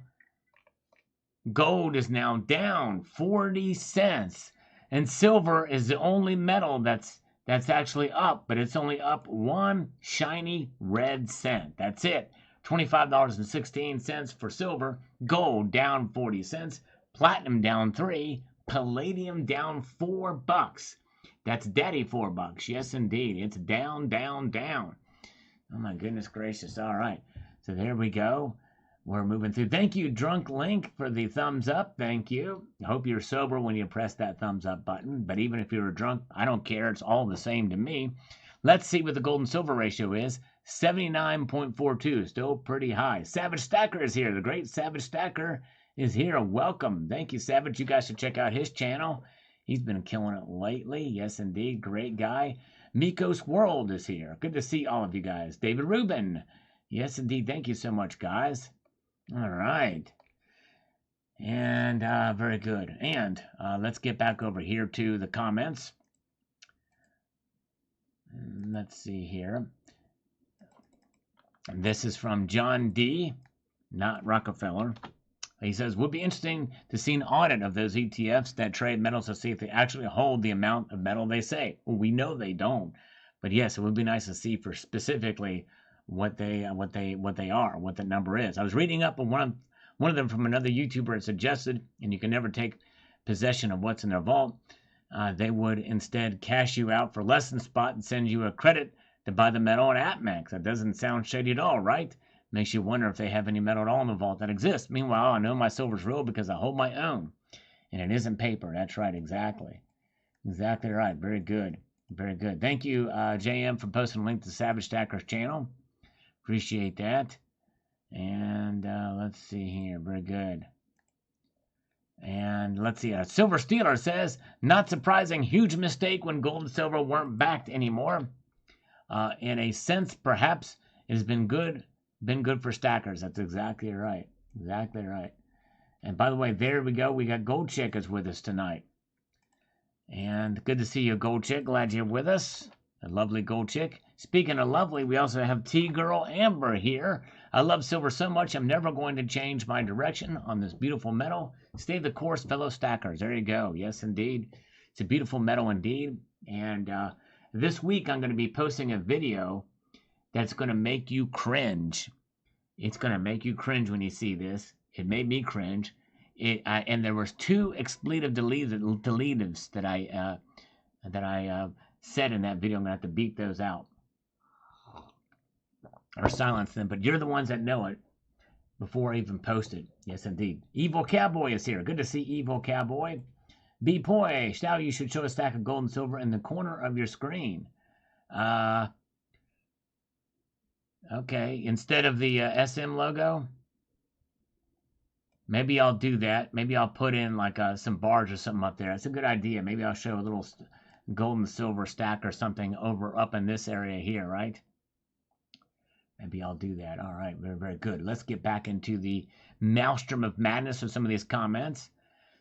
gold is now down 40 cents. And silver is the only metal that's actually up, but it's only up 1 shiny red cent. That's it. $25.16 for silver, gold down 40 cents, platinum down 3, palladium down $4. That's daddy $4. Yes, indeed. It's down, down, down. Oh, my goodness gracious. All right. So there we go. we're moving through. Thank you, Drunk Link, for the thumbs up. Thank you. I hope you're sober when you press that thumbs up button. But even if you're drunk, I don't care. It's all the same to me. Let's see what the gold and silver ratio is. 79.42. Still pretty high. Savage Stacker is here. The great Savage Stacker is here. Welcome. Thank you, Savage. You guys should check out his channel. He's been killing it lately. Yes, indeed. Great guy. Miko's World is here. Good to see all of you guys. David Rubin. Yes, indeed. Thank you so much, guys. All right. And very good. And let's get back over here to the comments. Let's see here. This is from John D., not Rockefeller. He says, would be interesting to see an audit of those ETFs that trade metals to see if they actually hold the amount of metal they say. Well, we know they don't. But yes, it would be nice to see for specifically what they are, what the number is. I was reading up on one of them from another YouTuber. It suggested, and you can never take possession of what's in their vault. They would instead cash you out for less than spot and send you a credit to buy the metal at AppMax. That doesn't sound shady at all, right? Makes you wonder if they have any metal at all in the vault that exists. Meanwhile, I know my silver's real because I hold my own. And it isn't paper. That's right, exactly. Exactly right. Very good. Very good. Thank you, JM, for posting a link to Savage Stacker's channel. Appreciate that. And let's see here. Very good. And let's see. Silver Stealer says, not surprising, huge mistake when gold and silver weren't backed anymore. In a sense, perhaps it has been good for stackers. That's exactly right. Exactly right. And by the way, there we go. We got Gold Chick is with us tonight. And good to see you, Gold Chick. Glad you're with us. A lovely Gold Chick. Speaking of lovely, we also have T-Girl Amber here. I love silver so much, I'm never going to change my direction on this beautiful metal. Stay the course, fellow stackers. There you go. Yes, indeed. It's a beautiful metal indeed. And this week, I'm going to be posting a video that's going to make you cringe. It's going to make you cringe when you see this. It made me cringe. And there was 2 expletive deletives that I said in that video. I'm going to have to beep those out or silence them. But you're the ones that know it before I even post it. Yes, indeed. Evil Cowboy is here. Good to see Evil Cowboy. B-Poy, Style, you should show a stack of gold and silver in the corner of your screen. Okay, instead of the SM logo. Maybe I'll do that. Maybe I'll put in like some bars or something up there. That's a good idea. Maybe I'll show a little gold and silver stack or something up in this area here, right? Maybe I'll do that. All right, very, very good. Let's get back into the maelstrom of madness of some of these comments.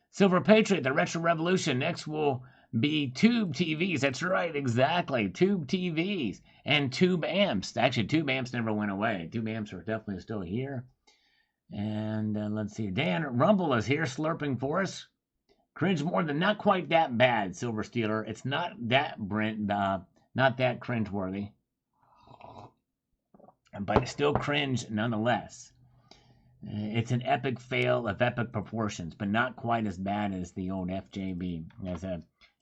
Silver Patriot, the Retro Revolution. Next will be Tube TVs. That's right, exactly. Tube TVs and Tube Amps. Actually, Tube Amps never went away. Tube Amps are definitely still here. And let's see. Dan Rumble is here slurping for us. Cringe more than not quite that bad, Silver Stealer. It's not that not that cringeworthy. But it's still cringe nonetheless. It's an epic fail of epic proportions, but not quite as bad as the old FJB,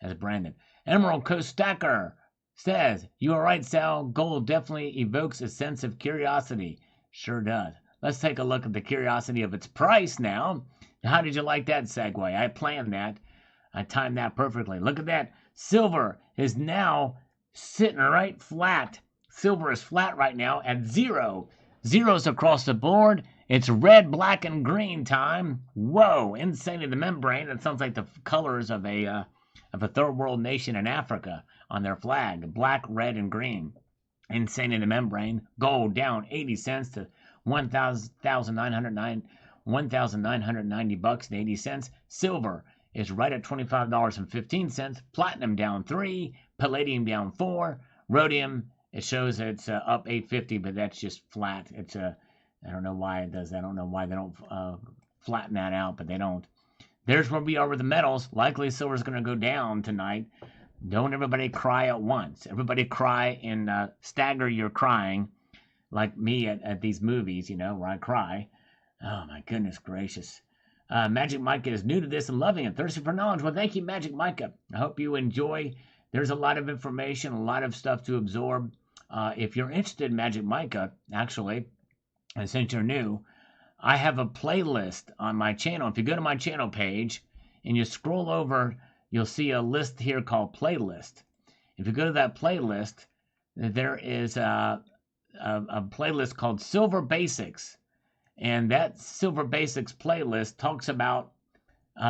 as Brandon. Emerald Coast Stacker says, you are right, Sal. Gold definitely evokes a sense of curiosity. Sure does. Let's take a look at the curiosity of its price now. How did you like that segue? I planned that. I timed that perfectly. Look at that. Silver is now sitting right flat. Silver is flat right now at 0. Zeros across the board. It's red, black, and green time. Whoa, insane in the membrane. That sounds like the colors of a third world nation in Africa on their flag. Black, red, and green. Insane in the membrane. Gold down 80 cents to $1,990.80. Silver is right at $25.15. Platinum down 3. Palladium down 4. Rhodium, it shows it's up 850, but that's just flat. It's I don't know why it does that. I don't know why they don't flatten that out, but they don't. There's where we are with the metals. Likely silver's going to go down tonight. Don't everybody cry at once. Everybody cry and stagger your crying, like me at these movies, you know, where I cry. Oh, my goodness gracious. Magic Micah is new to this and loving it. Thirsty for knowledge. Well, thank you, Magic Micah. I hope you enjoy. There's a lot of information, a lot of stuff to absorb. If you're interested in Magic Micah, actually, and since you're new, I have a playlist on my channel. If you go to my channel page and you scroll over, you'll see a list here called playlist. If you go to that playlist, there is a playlist called Silver Basics. And that Silver Basics playlist talks about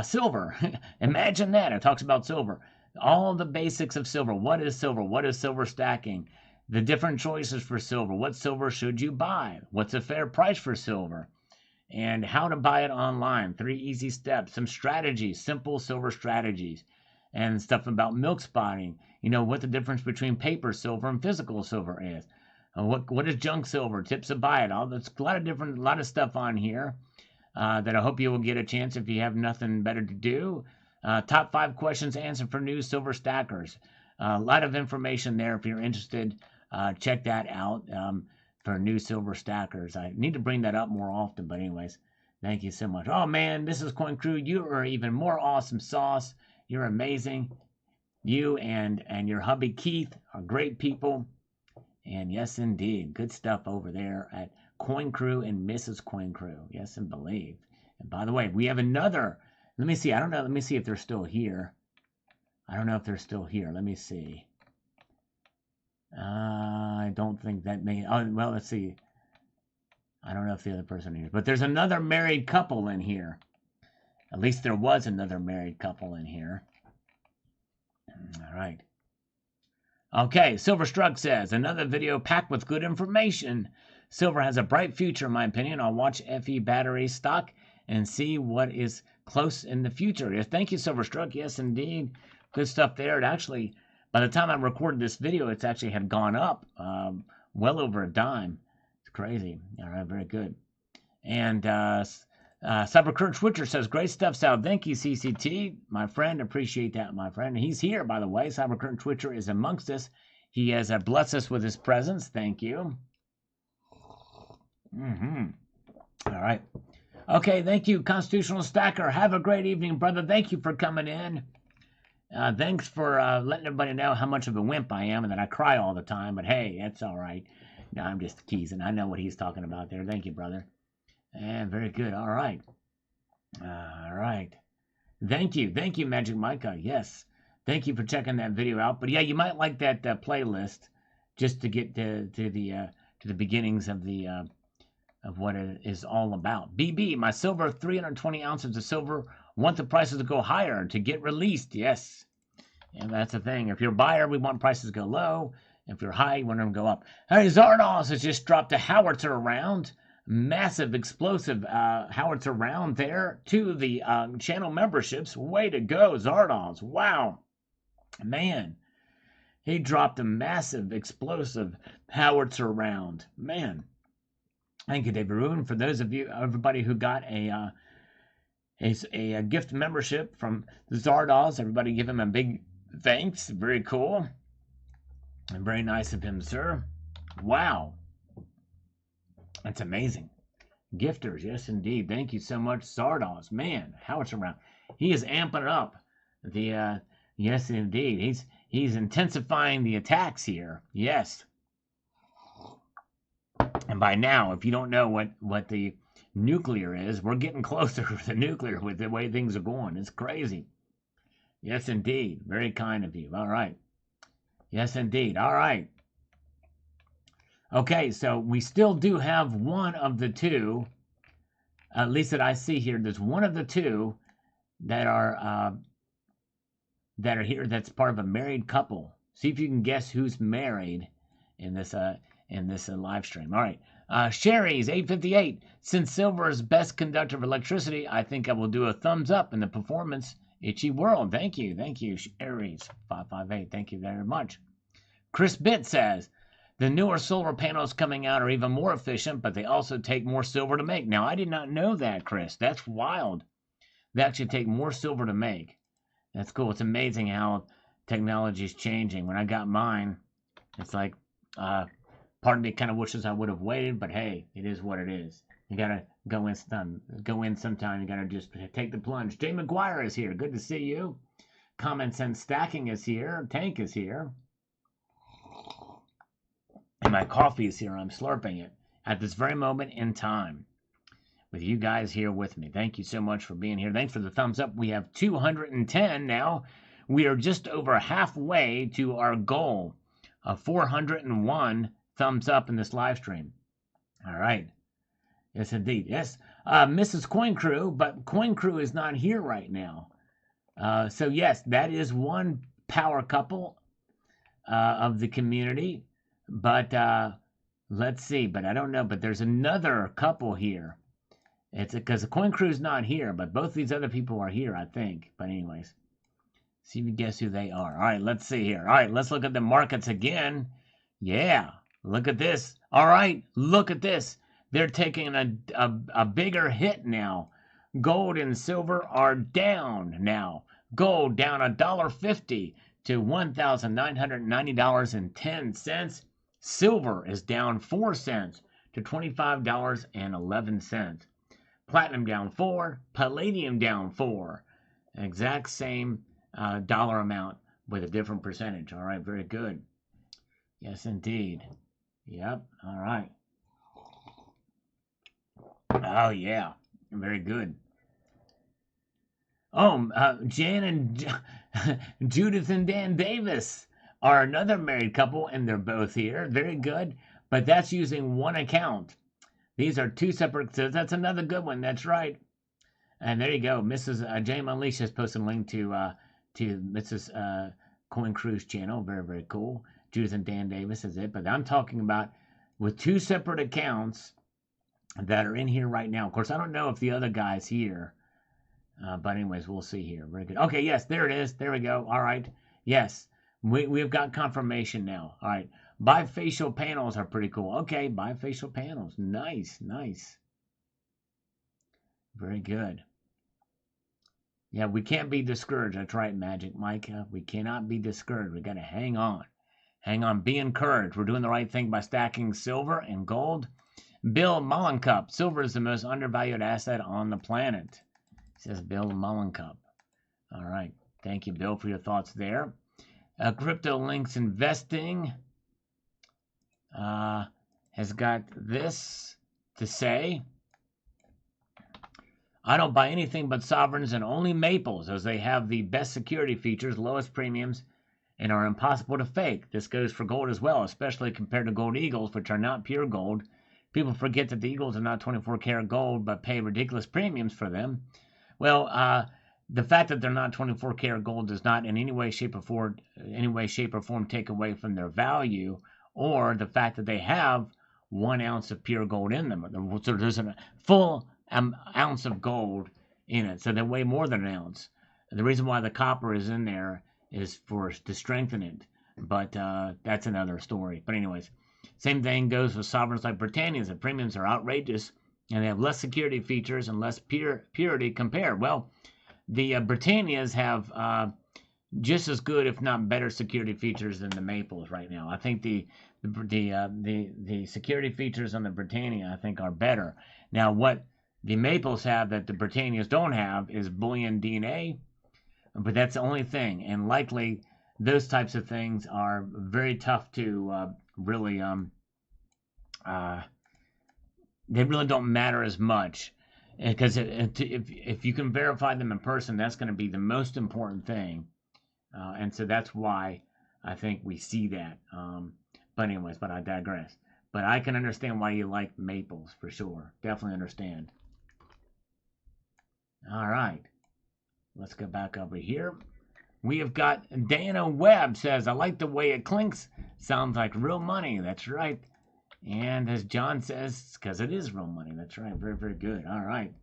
silver. Imagine that. It talks about silver. All the basics of silver. What is silver? What is silver stacking? The different choices for silver. What silver should you buy? What's a fair price for silver? And how to buy it online. 3 easy steps. Some strategies, simple silver strategies. And stuff about milk spotting. You know, what the difference between paper silver and physical silver is. What is junk silver? Tips to buy it. There's a lot of stuff on here that I hope you will get a chance if you have nothing better to do. Top 5 questions answered for new silver stackers. A lot of information there if you're interested. Check that out for new silver stackers. I need to bring that up more often, but anyways, thank you so much. Oh man, this is Coin Crew. You are even more awesome sauce. You're amazing. You and your hubby Keith are great people. And yes, indeed, good stuff over there at Coin Crew and Mrs. Coin Crew. Yes, and believe. And by the way, we have another. Let me see. I don't know. Let me see if they're still here. I don't know if they're still here. Let me see. I don't think that may. Oh, well, let's see. I don't know if the other person is. But there's another married couple in here. At least there was another married couple in here. All right. Okay, Silverstruck says, another video packed with good information. Silver has a bright future, in my opinion. I'll watch FE battery stock and see what is close in the future. Yes, thank you, Silverstruck. Yes, indeed. Good stuff there. It actually, by the time I recorded this video, it's actually had gone up well over a dime. It's crazy. All right, very good. And Cybercurge Switcher says, great stuff, Sal. Thank you, CCT. My friend, appreciate that, my friend. He's here, by the way. Cybercurge Switcher is amongst us. He has blessed us with his presence. Thank you. All right. Okay, thank you, Constitutional Stacker. Have a great evening, brother. Thank you for coming in. Thanks for letting everybody know how much of a wimp I am and that I cry all the time. But hey, that's all right. No, I'm just teasing. I know what he's talking about there. Thank you, brother. And very good. All right. All right. Thank you. Thank you, Magic Micah. Yes. Thank you for checking that video out. But yeah, you might like that playlist just to get to the beginnings of the of what it is all about. BB, my silver, 320 ounces of silver. Want the prices to go higher to get released. Yes. And that's the thing. If you're a buyer, we want prices to go low. If you're high, you want them to go up. Hey, Zardos has just dropped a howitzer round. Massive explosive howitzer round there to the channel memberships. Way to go, Zardos. Wow. Man. He dropped a massive explosive howitzer round. Man. Thank you, David Rubin. For those of you, everybody who got a gift membership from the Zardos, everybody give him a big thanks. Very cool. And very nice of him, sir. Wow. That's amazing. Gifters, yes, indeed. Thank you so much, Zardos. Man, how it's around. He is amping it up. Yes, indeed. He's intensifying the attacks here. Yes. And by now, if you don't know what the nuclear is, we're getting closer to the nuclear with the way things are going. It's crazy. Yes, indeed. Very kind of you. All right. Yes, indeed. All right. Okay, so we still do have one of the two, at least that I see here. There's one of the two that are here that's part of a married couple. See if you can guess who's married in this live stream. All right, Sherry's 858. Since silver is best conductor of electricity, I think I will do a thumbs up in the performance. Itchy World. Thank you, Sherry's 558. Thank you very much. Chris Bitt says, the newer solar panels coming out are even more efficient, but they also take more silver to make. Now, I did not know that, Chris. That's wild. They actually take more silver to make. That's cool. It's amazing how technology is changing. When I got mine, it's like, part of me kind of wishes I would have waited, but hey, it is what it is. You got to go in sometime. You got to just take the plunge. Jay McGuire is here. Good to see you. Common Sense Stacking is here. Tank is here. And my coffee is here. I'm slurping it at this very moment in time. with you guys here with me. Thank you so much for being here. Thanks for the thumbs up. We have 210 now. We are just over halfway to our goal of 401 thumbs up in this live stream. All right. Yes, indeed. Yes, Mrs. Coin Crew, but Coin Crew is not here right now. So, yes, that is one power couple of the community. But let's see. But I don't know. But there's another couple here. It's because the Coin Crew's not here, but both these other people are here, I think. But anyways, see if you guess who they are. All right, let's see here. All right, let's look at the markets again. Yeah, look at this. All right, look at this. They're taking a bigger hit now. Gold and silver are down now. Gold down $1.50 to $1,990.10. Silver is down 4 cents to $25.11. Platinum down 4, palladium down 4. Exact same dollar amount with a different percentage. All right, very good. Yes, indeed. Yep, all right. Oh, yeah, very good. Oh, Jan and Judith and Dan Davis are another married couple, and they're both here. Very good, but that's using one account. These are two separate, so that's another good one. That's right. And there you go. Mrs. Jane Unleashed has posted a link to Mrs. Coin Crew's channel. Very, very cool. Judith and Dan Davis is it. But I'm talking about with two separate accounts that are in here right now. Of course, I don't know if the other guy's here. But anyways, we'll see here. Very good. Okay, yes, there it is. There we go. All right. Yes, we've got confirmation now. All right. Bifacial panels are pretty cool. Okay, bifacial panels. Nice, nice. Very good. Yeah, we can't be discouraged. That's right, Magic Mike. We cannot be discouraged. We got to hang on. Hang on. Be encouraged. We're doing the right thing by stacking silver and gold. Bill Mullencup. Silver is the most undervalued asset on the planet, says Bill Mullencup. All right. Thank you, Bill, for your thoughts there. Crypto Links Investing has got this to say. I don't buy anything but sovereigns and only maples, as they have the best security features, lowest premiums, and are impossible to fake. This goes for gold as well, especially compared to gold eagles, which are not pure gold. People forget that the eagles are not 24 karat gold, but pay ridiculous premiums for them. Well, the fact that they're not 24 karat gold does not in any way, shape, or form take away from their value, or the fact that they have 1 ounce of pure gold in them. So there's a full ounce of gold in it, so they weigh more than an ounce. And the reason why the copper is in there is to strengthen it, but that's another story. But anyways, same thing goes with sovereigns like Britannia's. The premiums are outrageous, and they have less security features and less purity compared. Well, the Britannias have just as good, if not better, security features than the Maples right now. I think the security features on the Britannia, I think, are better. Now, what the Maples have that the Britannias don't have is bullion DNA, but that's the only thing. And likely, those types of things are very tough to really they really don't matter as much, because if you can verify them in person, that's going to be the most important thing, and so that's why I think we see that. But anyways, but I digress. But I can understand why you like maples for sure. Definitely understand. All right, let's go back over here. We have got Dana Webb says, I like the way it clinks. Sounds like real money. That's right. And as John says, because it is real money. That's right. Very, very good. All right.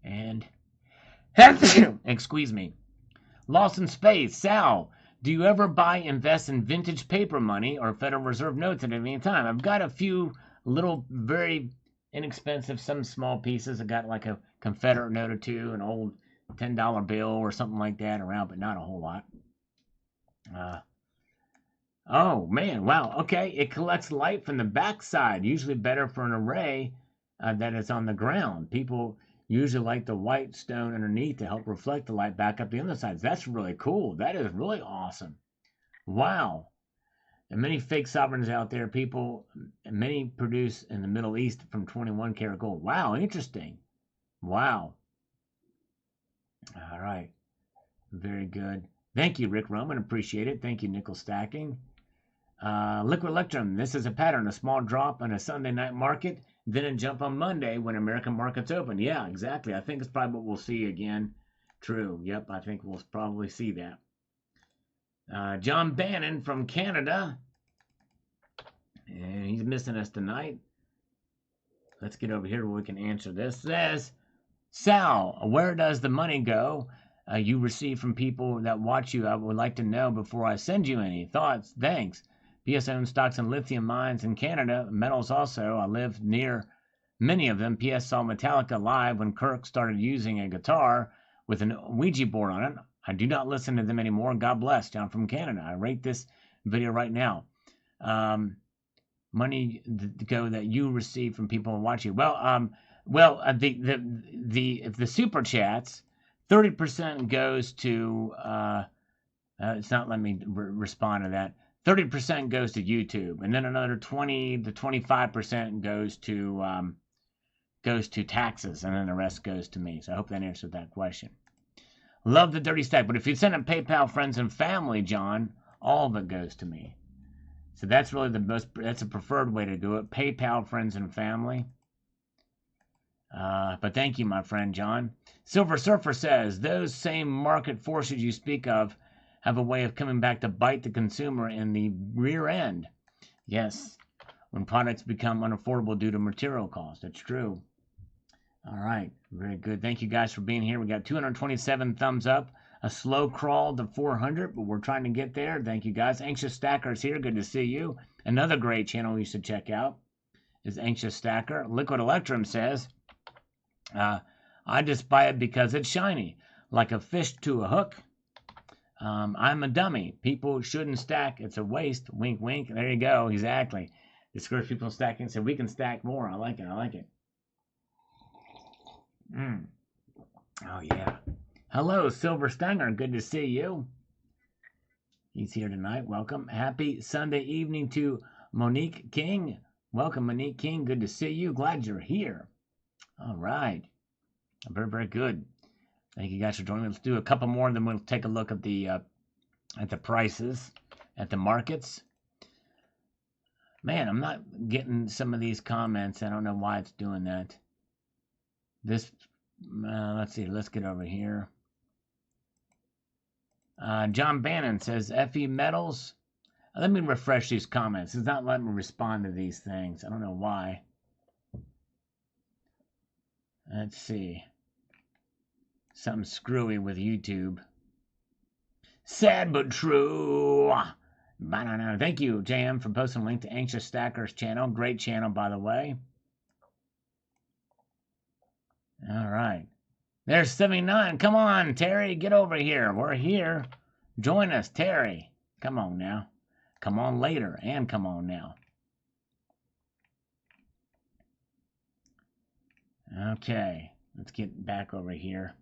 And, excuse me. Lost in Space. Sal, do you ever invest in vintage paper money or Federal Reserve notes at any time? I've got a few little, very inexpensive, some small pieces. I got like a Confederate note or two, an old $10 bill or something like that around, but not a whole lot. Oh, man, wow, okay. It collects light from the backside, usually better for an array that is on the ground. People usually like the white stone underneath to help reflect the light back up the undersides. That's really cool. That is really awesome. Wow. And many fake sovereigns out there, people, many produce in the Middle East from 21 karat gold. Wow, interesting. Wow. All right. Very good. Thank you, Rick Roman. Appreciate it. Thank you, Nickel Stacking. Liquid Electrum. This is a pattern, a small drop on a Sunday night market, then a jump on Monday when American markets open. Yeah, exactly. I think it's probably what we'll see again. True. Yep, I think we'll probably see that. John Bannon from Canada. And he's missing us tonight. Let's get over here where we can answer this. Says, Sal, where does the money go you receive from people that watch you? I would like to know before I send you any. Thoughts? Thanks. PS owns stocks in lithium mines in Canada. Metals also. I live near many of them. PS saw Metallica live when Kirk started using a guitar with an Ouija board on it. I do not listen to them anymore. God bless. John from Canada. I rate this video right now. Money go that you receive from people watching. Well, the super chats, 30% goes to. It's not letting me respond to that. 30% goes to YouTube, and then another 20 to 25% goes to taxes, and then the rest goes to me. So I hope that answered that question. Love the dirty stack, but if you send it PayPal, friends, and family, John, all of it goes to me. So that's really that's a preferred way to do it. PayPal, friends, and family. But thank you, my friend, John. Silver Surfer says, those same market forces you speak of have a way of coming back to bite the consumer in the rear end. Yes, when products become unaffordable due to material costs. That's true. All right, very good. Thank you guys for being here. We got 227 thumbs up. A slow crawl to 400, but we're trying to get there. Thank you, guys. Anxious Stacker's here. Good to see you. Another great channel you should check out is Anxious Stacker. Liquid Electrum says, I just buy it because it's shiny, like a fish to a hook. I'm a dummy. People shouldn't stack. It's a waste. Wink, wink. There you go. Exactly. Discourage people stacking. So we can stack more. I like it. I like it. Oh, yeah. Hello, Silver Stanger. Good to see you. He's here tonight. Welcome. Happy Sunday evening to Monique King. Welcome, Monique King. Good to see you. Glad you're here. All right. Very, very good. Thank you guys for joining me. Let's do a couple more, and then we'll take a look at the prices, at the markets. Man, I'm not getting some of these comments. I don't know why it's doing that. This, let's see. Let's get over here. John Bannon says, FE Metals. Let me refresh these comments. It's not letting me respond to these things. I don't know why. Let's see. Something screwy with YouTube. Sad but true. Thank you, JM, for posting a link to Anxious Stacker's channel. Great channel, by the way. All right. There's 79. Come on, Terry. Get over here. We're here. Join us, Terry. Come on now. Come on later. And come on now. Okay. Let's get back over here.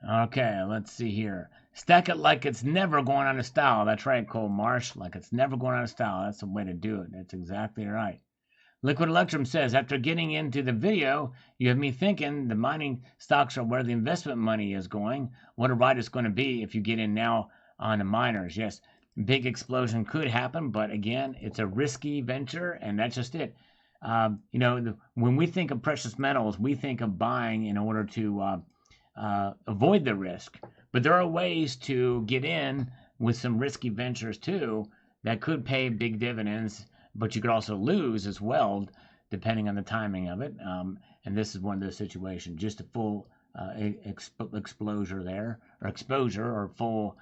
Okay, let's see here. Stack it like it's never going out of style. That's right, Cole Marsh. Like it's never going out of style. That's the way to do it. That's exactly right. Liquid Electrum says, after getting into the video, you have me thinking the mining stocks are where the investment money is going. What a ride it's going to be if you get in now on the miners. Yes, big explosion could happen, but again, it's a risky venture, and that's just it. When we think of precious metals, we think of buying in order to avoid the risk. But there are ways to get in with some risky ventures too that could pay big dividends, but you could also lose as well, depending on the timing of it. And this is one of those situations, just a full exposure there, or exposure, or full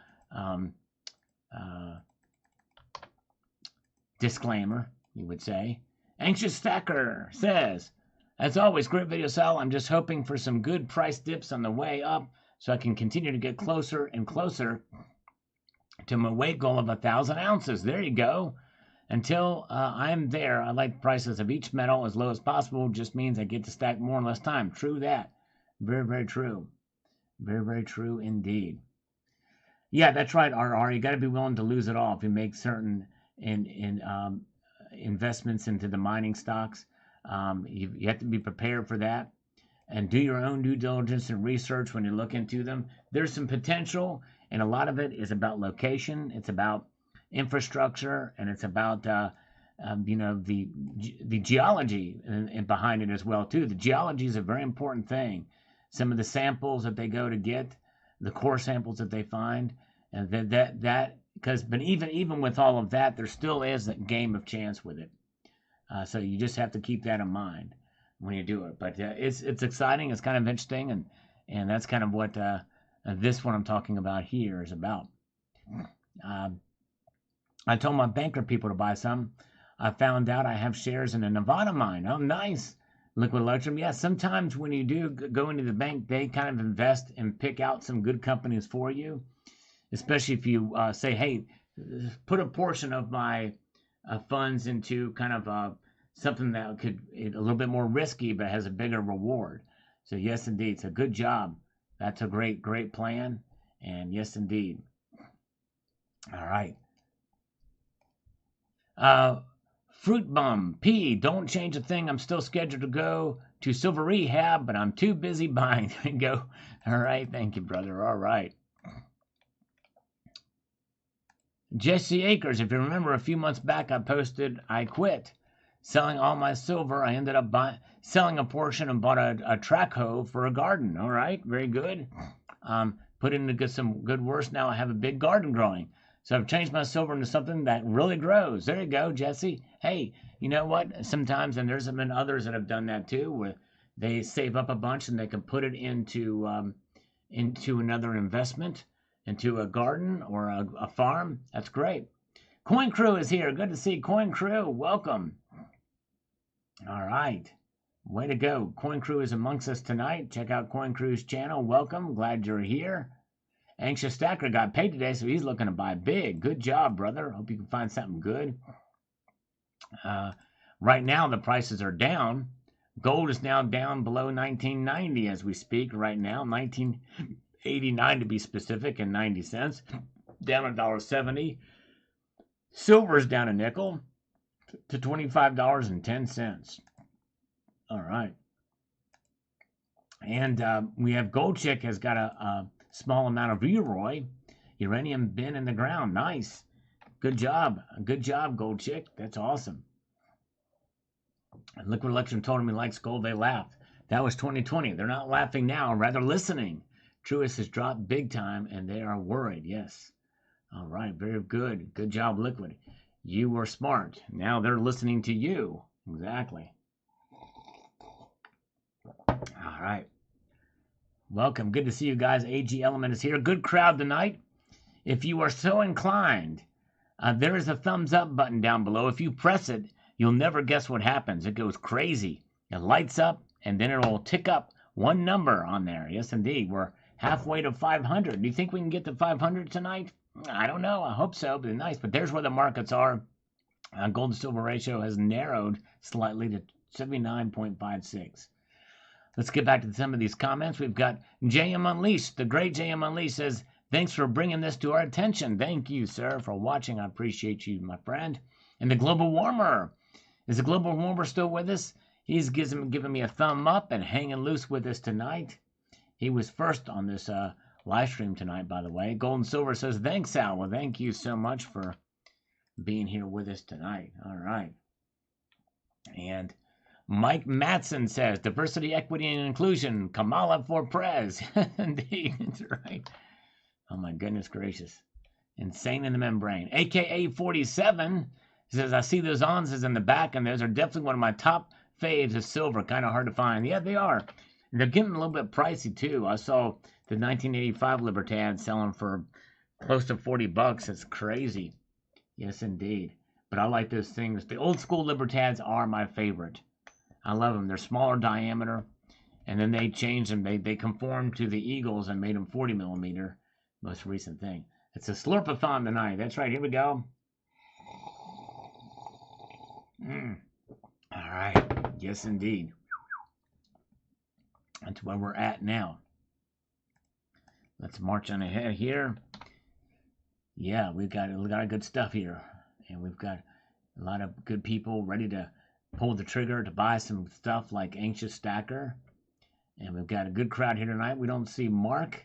disclaimer, you would say. Anxious Stacker says, as always, great video, Sal. I'm just hoping for some good price dips on the way up so I can continue to get closer and closer to my weight goal of 1,000 ounces. There you go. Until I'm there, I like prices of each metal as low as possible. Just means I get to stack more in less time. True that. Very, very true. Very, very true indeed. Yeah, that's right, RR. You got to be willing to lose it all if you make certain in investments into the mining stocks. You have to be prepared for that and do your own due diligence and research when you look into them. There's some potential, and a lot of it is about location. It's about infrastructure, and it's about the geology and behind it as well too. The geology is a very important thing. Some of the samples that they go to get, the core samples that they find, and that because but even with all of that, there still is a game of chance with it. So you just have to keep that in mind when you do it. But it's exciting. It's kind of interesting, and that's kind of what this one I'm talking about here is about. I told my banker people to buy some. I found out I have shares in a Nevada mine. Oh, nice. Liquid Electrum. Yeah, sometimes when you do go into the bank, they kind of invest and pick out some good companies for you, especially if you say, hey, put a portion of my funds into kind of something that could a little bit more risky but has a bigger reward. So yes, indeed, it's a good job. That's a great plan. And yes, indeed. All right. Fruit Bum P, don't change a thing. I'm still scheduled to go to Silver Rehab, but I'm too busy buying. Go. All right, thank you, brother. All right. Jesse Akers, if you remember, a few months back I posted I quit selling all my silver. I ended up selling a portion and bought a track hoe for a garden. All right, very good. Put in some good work. Now I have a big garden growing. So I've changed my silver into something that really grows. There you go, Jesse. Hey, you know what? Sometimes, and there's been others that have done that too, where they save up a bunch and they can put it into another investment, into a garden or a farm. That's great. Coin Crew is here. Good to see Coin Crew. Welcome. All right. Way to go. Coin Crew is amongst us tonight. Check out Coin Crew's channel. Welcome. Glad you're here. Anxious Stacker got paid today, so he's looking to buy big. Good job, brother. Hope you can find something good. Right now, the prices are down. Gold is now down below 1990 as we speak right now. 1989 to be specific, and 90 cents. Down $1.70. Silver's down a nickel to $25.10. All right. And we have Gold Chick has got a small amount of Leroy. Uranium bin in the ground. Nice. Good job. Good job, Gold Chick. That's awesome. And Liquid Electrum told him he likes gold. They laughed. That was 2020. They're not laughing now, rather listening. Truist has dropped big time, and they are worried. Yes. All right. Very good. Good job, Liquid. You were smart. Now they're listening to you. Exactly. All right. Welcome. Good to see you guys. AG Element is here. Good crowd tonight. If you are so inclined, there is a thumbs up button down below. If you press it, you'll never guess what happens. It goes crazy. It lights up, and then it will tick up one number on there. Yes, indeed. We're halfway to 500. Do you think we can get to 500 tonight? I don't know. I hope so. But nice. But there's where the markets are. Gold to silver ratio has narrowed slightly to 79.56. Let's get back to some of these comments. We've got JM Unleashed. The great JM Unleashed says, thanks for bringing this to our attention. Thank you, sir, for watching. I appreciate you, my friend. And the Global Warmer. Is the Global Warmer still with us? He's giving me a thumb up and hanging loose with us tonight. He was first on this live stream tonight, by the way. Gold and Silver says, thanks, Sal. Well, thank you so much for being here with us tonight. All right. And Mike Matson says, diversity, equity, and inclusion. Kamala for Prez. Indeed, that's right. Oh, my goodness gracious. Insane in the membrane. AKA 47 says, I see those onzas in the back, and those are definitely one of my top faves of silver. Kind of hard to find. Yeah, they are. And they're getting a little bit pricey, too. I saw the 1985 Libertad selling for close to $40. It's crazy. Yes, indeed. But I like those things. The old school Libertads are my favorite. I love them. They're smaller diameter, and then they changed them. They conformed to the Eagles and made them 40 millimeter. Most recent thing. It's a slurpathon tonight. That's right. Here we go. All right. Yes, indeed. That's where we're at now. Let's march on ahead here. Yeah, we've got a lot of good stuff here, and we've got a lot of good people ready to pull the trigger to buy some stuff like Anxious Stacker, and we've got a good crowd here tonight. We don't see Mark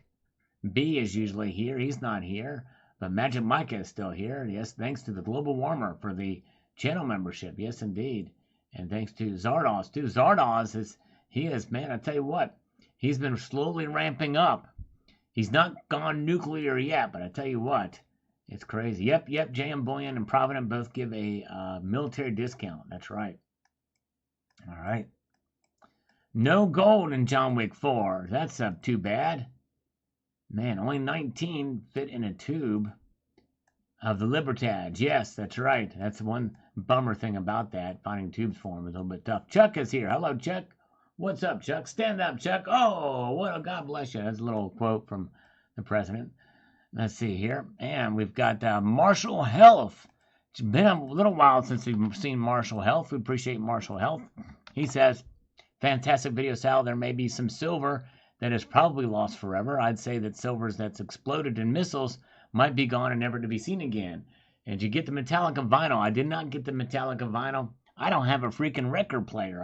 B is usually here. He's not here, but Magic Micah is still here. Yes, thanks to the Global Warmer for the channel membership. Yes, indeed, and thanks to Zardoz too. Zardoz is man. I tell you what, he's been slowly ramping up. He's not gone nuclear yet, but I tell you what, it's crazy. Yep. JM Bullion and Provident both give a military discount. That's right. All right. No gold in John Wick 4. That's too bad. Man, only 19 fit in a tube of the Libertad. Yes, that's right. That's one bummer thing about that. Finding tubes for him is a little bit tough. Chuck is here. Hello, Chuck. What's up, Chuck? Stand up, Chuck. Oh, what a God bless you. That's a little quote from the president. Let's see here. And we've got Marshall Health. It's been a little while since we've seen Marshall Health. We appreciate Marshall Health. He says, fantastic video, Sal. There may be some silver that is probably lost forever. I'd say that silver that's exploded in missiles might be gone and never to be seen again. And you get the Metallica vinyl. I did not get the Metallica vinyl. I don't have a freaking record player.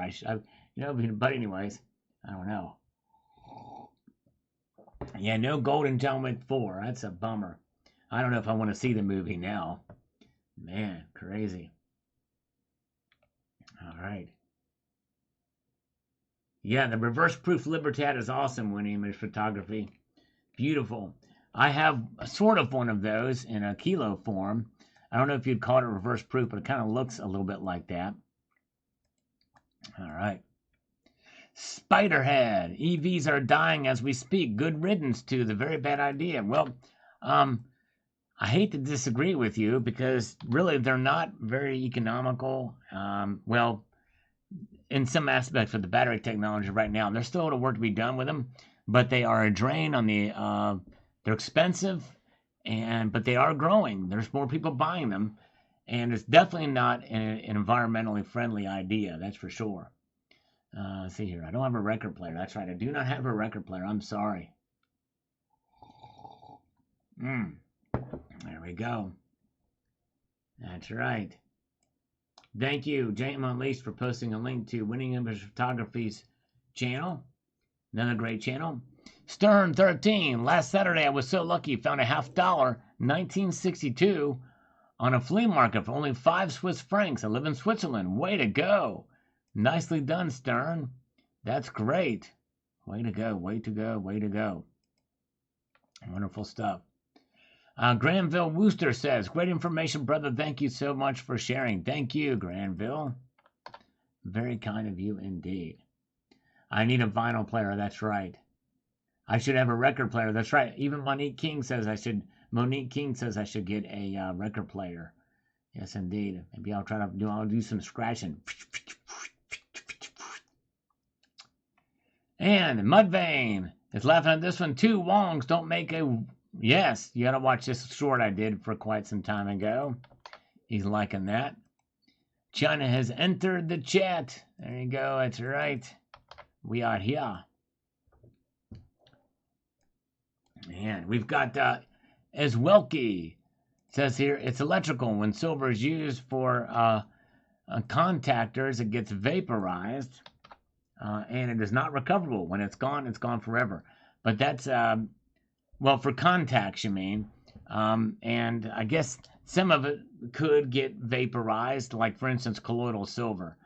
But anyways, I don't know. Yeah, no gold in John Wick 4. That's a bummer. I don't know if I want to see the movie now. Man, crazy. All right. Yeah, the reverse proof Libertad is awesome when image photography. Beautiful. I have sort of one of those in a kilo form. I don't know if you'd call it a reverse proof, but it kind of looks a little bit like that. All right. Spiderhead. EVs are dying as we speak. Good riddance to the very bad idea. Well, I hate to disagree with you because really they're not very economical. Well, in some aspects of the battery technology right now, there's still a lot of work to be done with them, but they are a drain on the, they're expensive, but they are growing. There's more people buying them, and it's definitely not an environmentally friendly idea, that's for sure. Let's see here. I don't have a record player. That's right. I do not have a record player. I'm sorry. There we go. That's right. Thank you, JM Unleashed, for posting a link to Winning Image Photography's channel. Another great channel. Stern 13. Last Saturday, I was so lucky. Found a $50, 1962 on a flea market for only 5 Swiss francs. I live in Switzerland. Way to go. Nicely done, Stern. That's great. Way to go, way to go, way to go. Wonderful stuff. Granville Wooster says, great information, brother. Thank you so much for sharing. Thank you, Granville. Very kind of you indeed. I need a vinyl player. That's right. I should have a record player. That's right. Even Monique King says I should get a record player. Yes, indeed. Maybe I'll do some scratching. And Mudvayne is laughing at this one. 2 Wongs don't make a... Yes, you gotta watch this short I did for quite some time ago. He's liking that. China has entered the chat. There you go. That's right. We are here. And we've got as Welke says here, it's electrical. When silver is used for contactors, it gets vaporized. And it is not recoverable. When it's gone forever. But that's, well, for contacts, you mean. And I guess some of it could get vaporized, like, for instance, colloidal silver.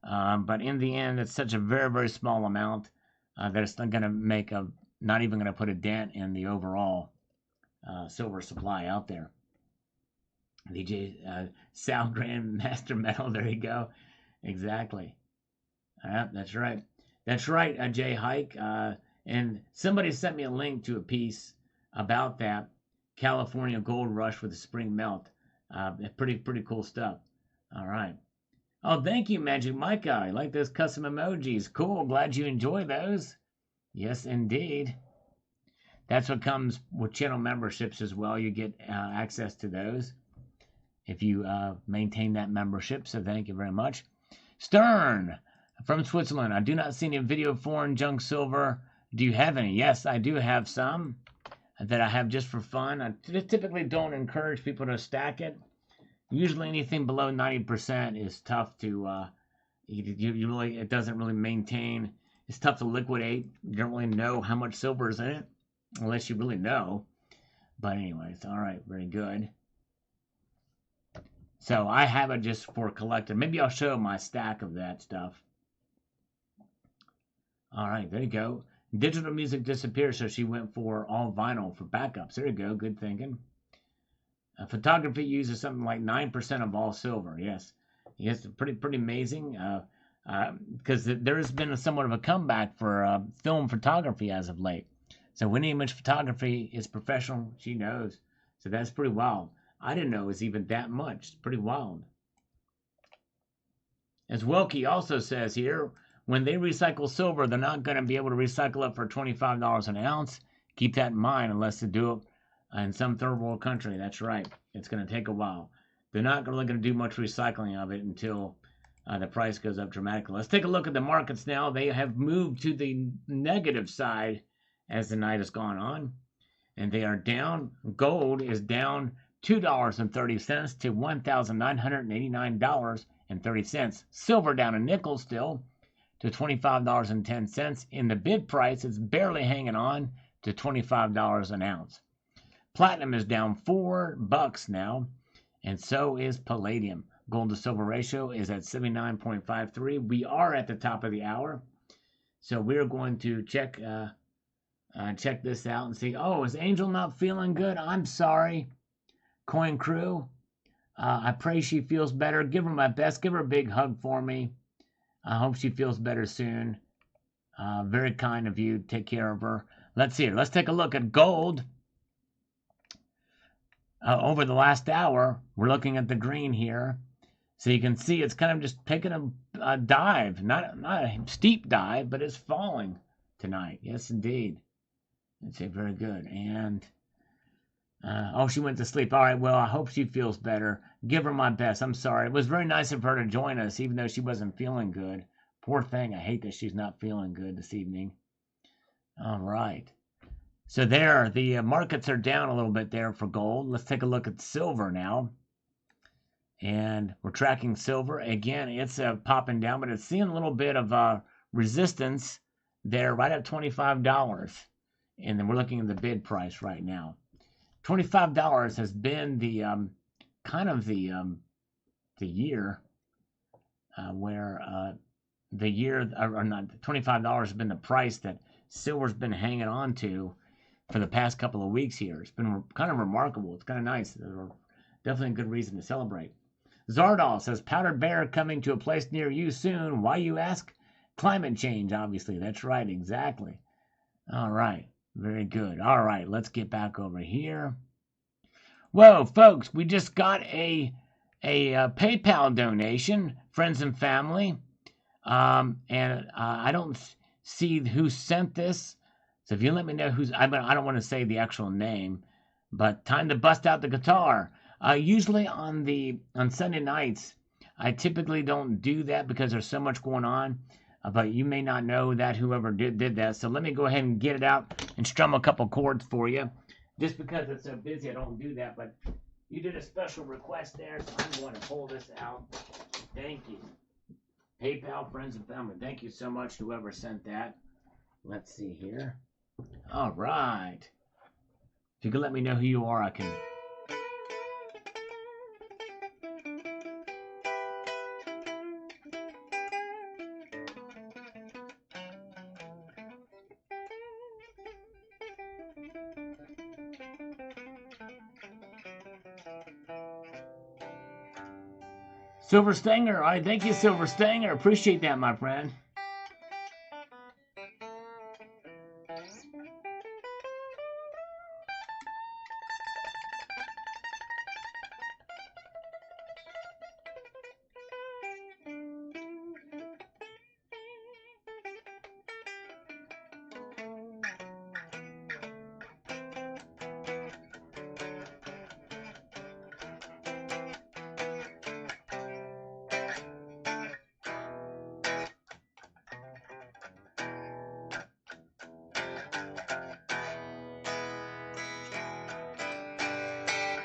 But in the end, it's such a very, very small amount that it's not going to make not even going to put a dent in the overall silver supply out there. DJ Sal Grand Master Metal, there you go. Exactly. That's right. That's right, Jay Hike. And somebody sent me a link to a piece about that California gold rush with the spring melt. Pretty cool stuff. All right. Oh, thank you, Magic Micah. I like those custom emojis. Cool. Glad you enjoy those. Yes, indeed. That's what comes with channel memberships as well. You get access to those if you maintain that membership. So thank you very much. Stern from Switzerland. I do not see any video of foreign junk silver. Do you have any? Yes, I do have some. that I have just for fun. I typically don't encourage people to stack it. Usually anything below 90% is tough to, you really, it doesn't really maintain. It's tough to liquidate. You don't really know how much silver is in it unless you really know. But anyways, all right, very good. So I have it just for collector. Maybe I'll show my stack of that stuff. All right, there you go. Digital music disappeared, so she went for all vinyl for backups. There you go. Good thinking. Photography uses something like 9% of all silver. Yes, yes, pretty amazing. Because there has been somewhat of a comeback for film photography as of late. So when image photography is professional, she knows. So that's pretty wild. I didn't know it was even that much. It's pretty wild. As Welke also says here, when they recycle silver, they're not going to be able to recycle it for $25 an ounce. Keep that in mind unless they do it in some third world country. That's right. It's going to take a while. They're not really going to do much recycling of it until the price goes up dramatically. Let's take a look at the markets now. They have moved to the negative side as the night has gone on, and they are down. Gold is down $2.30 to $1,989.30. Silver down a nickel still to $25.10. In the bid price, it's barely hanging on to $25 an ounce. Platinum is down $4 now, and so is palladium. Gold to silver ratio is at 79.53. We are at the top of the hour, so we're going to check this out and see. Oh, is Angel not feeling good? I'm sorry, Coin Crew. I pray she feels better. Give her my best. Give her a big hug for me. I hope she feels better soon. Very kind of you. Take care of her. Let's see. Let's take a look at gold. Over the last hour, we're looking at the green here. So you can see it's kind of just taking a dive. Not a steep dive, but it's falling tonight. Yes, indeed. Let's say very good. And, oh, she went to sleep. All right, well, I hope she feels better. Give her my best. I'm sorry. It was very nice of her to join us, even though she wasn't feeling good. Poor thing. I hate that she's not feeling good this evening. All right. So there, the markets are down a little bit there for gold. Let's take a look at silver now. And we're tracking silver. Again, it's popping down, but it's seeing a little bit of resistance there right at $25. And then we're looking at the bid price right now. $25 has been the kind of the year where the year, or not, $25 has been the price that silver's been hanging on to for the past couple of weeks here. It's been kind of remarkable. It's kind of nice. Definitely a good reason to celebrate. Zardal says, Powdered Bear coming to a place near you soon. Why, you ask? Climate change, obviously. That's right, exactly. All right, very good. All right, let's get back over here. Whoa, folks, we just got a PayPal donation, friends and family. And I don't see who sent this. So if you let me know who's, I don't want to say the actual name, but time to bust out the guitar. Usually on Sunday nights, I typically don't do that because there's so much going on. But you may not know that whoever did that. So let me go ahead and get it out and strum a couple chords for you. Just because it's so busy, I don't do that. But you did a special request there, so I'm going to pull this out. Thank you. PayPal, friends and family. Thank you so much, whoever sent that. Let's see here. All right. If you can let me know who you are, I can. Silver Stanger. All right, thank you, Silver Stanger. Appreciate that, my friend.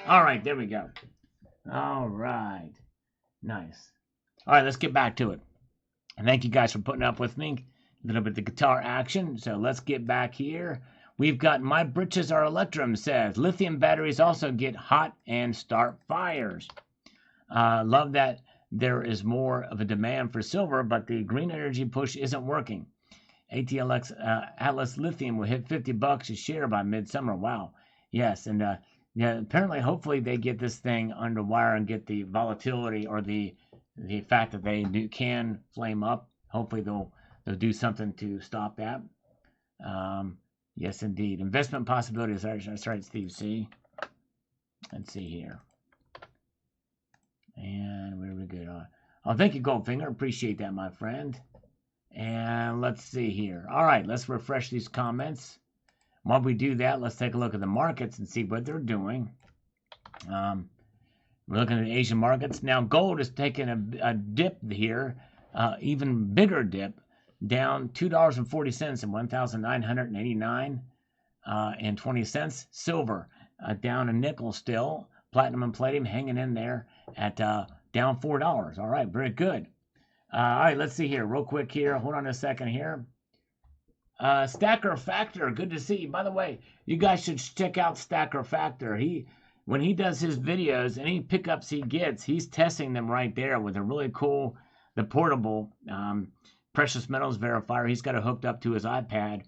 All right, there we go. All right. Nice. All right, let's get back to it. And thank you guys for putting up with me. A little bit of the guitar action. So let's get back here. We've got My Britches Are Electrum says lithium batteries also get hot and start fires. Love that there is more of a demand for silver, but the green energy push isn't working. ATLX Atlas Lithium will hit $50 a share by midsummer. Wow. Yes, and yeah, apparently, hopefully, they get this thing under wire and get the volatility or the fact that they can flame up. Hopefully, they'll do something to stop that. Yes, indeed. Investment possibilities. That's right, Steve. See. Let's see here. And where we good? Oh, thank you, Goldfinger. Appreciate that, my friend. And let's see here. All right, let's refresh these comments. While we do that, let's take a look at the markets and see what they're doing. We're looking at the Asian markets. Now, gold is taking a dip here, even bigger dip, down $2.40 and 1,989 and 20 cents. Silver down a nickel still. Platinum and palladium hanging in there at down $4. All right, very good. All right, let's see here real quick here. Hold on a second here. Stacker Factor, good to see you. By the way, you guys should check out Stacker Factor. When he does his videos, any pickups he gets, he's testing them right there with a really cool, the portable precious metals verifier. He's got it hooked up to his iPad.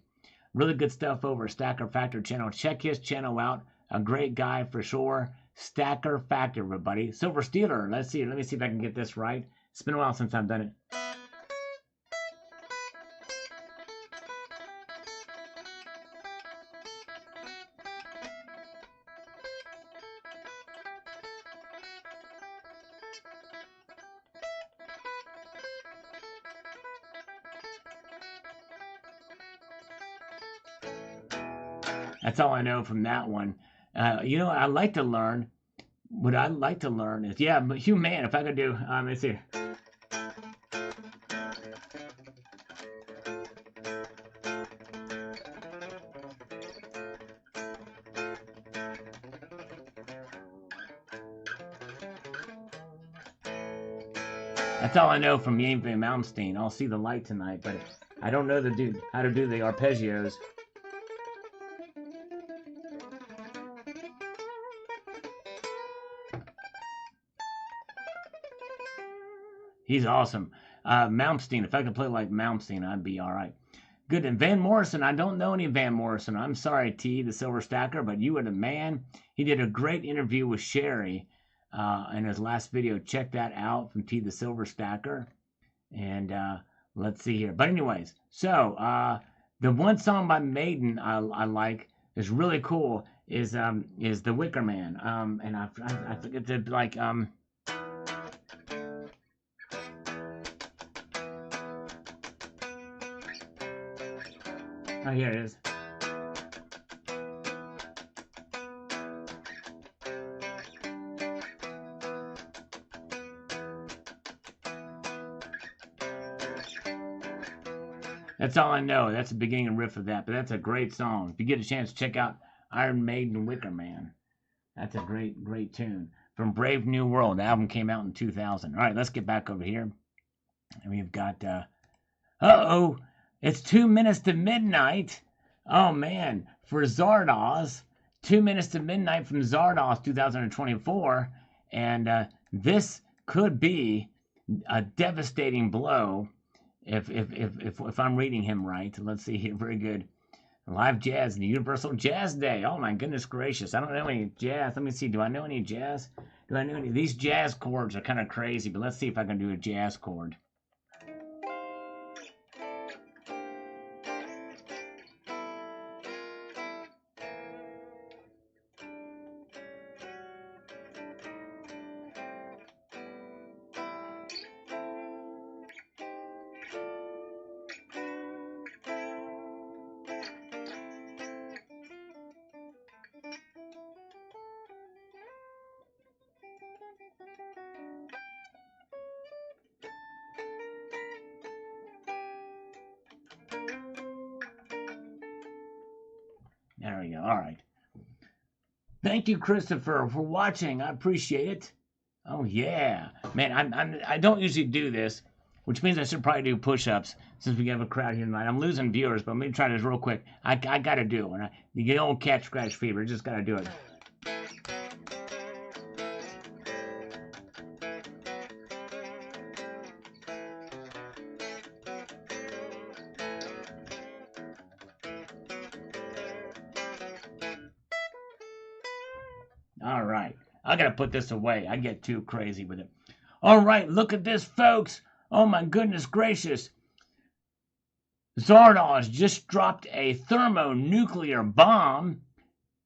Really good stuff over Stacker Factor channel. Check his channel out. A great guy for sure. Stacker Factor, everybody. Silver Stealer. Let's see. Let me see if I can get this right. It's been a while since I've done it. That's all I know from that one. You know, I like to learn. What I'd like to learn is, yeah, but human, if I could do, let's see. That's all I know from Yame Van Malmsteen. I'll see the light tonight, but I don't know how to do the arpeggios. He's awesome. Malmsteen, if I could play like Malmsteen, I'd be all right. Good. And Van Morrison, I don't know any Van Morrison. I'm sorry, T, the Silver Stacker, but you are the man. He did a great interview with Sherry in his last video. Check that out from T, the Silver Stacker. And let's see here. But anyways, so the one song by Maiden I like is really cool is The Wicker Man. And I forget to like oh, here it is. That's all I know. That's the beginning riff of that, but that's a great song. If you get a chance, check out Iron Maiden Wicker Man. That's a great, great tune. From Brave New World. The album came out in 2000. All right, let's get back over here. And we've got, uh-oh, it's 2 minutes to midnight. Oh, man, for Zardoz. 2 minutes to midnight from Zardoz 2024. And this could be a devastating blow if I'm reading him right. Let's see here. Very good. Live jazz, the Universal Jazz Day. Oh my goodness gracious. I don't know any jazz. Let me see. Do I know any jazz? Do I know any? These jazz chords are kind of crazy, but let's see if I can do a jazz chord. There we go. All right. Thank you, Christopher, for watching. I appreciate it. Oh yeah, man. I don't usually do this, which means I should probably do push-ups since we have a crowd here tonight. I'm losing viewers, but let me try this real quick. I gotta do it. When you get old cat scratch fever, just gotta do it. All right. I got to put this away. I get too crazy with it. All right. Look at this, folks. Oh, my goodness gracious. Zardoz just dropped a thermonuclear bomb.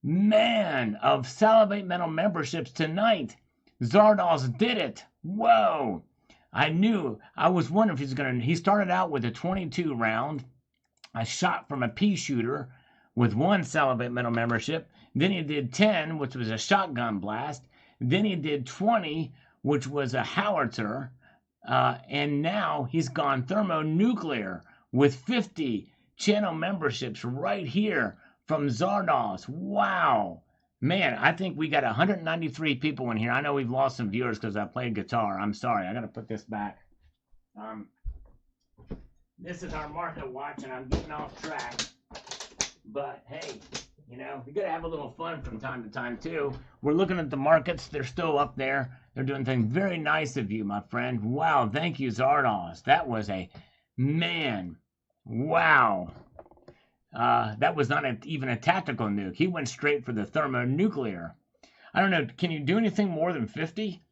Man, of Salivate Metal memberships tonight. Zardoz did it. Whoa. I was wondering if he's going to. He started out with a 22 round, a shot from a pea shooter with one Salivate Metal membership. Then he did 10, which was a shotgun blast. Then he did 20, which was a howitzer. And now he's gone thermonuclear with 50 channel memberships right here from Zardoz. Wow. Man, I think we got 193 people in here. I know we've lost some viewers because I played guitar. I'm sorry. I got to put this back. This is our market watch, and I'm getting off track. But, hey, you know, you got to have a little fun from time to time, too. We're looking at the markets. They're still up there. They're doing things very nice of you, my friend. Wow, thank you, Zardoz. That was a, man, wow. That was not even a tactical nuke. He went straight for the thermonuclear. I don't know, can you do anything more than 50?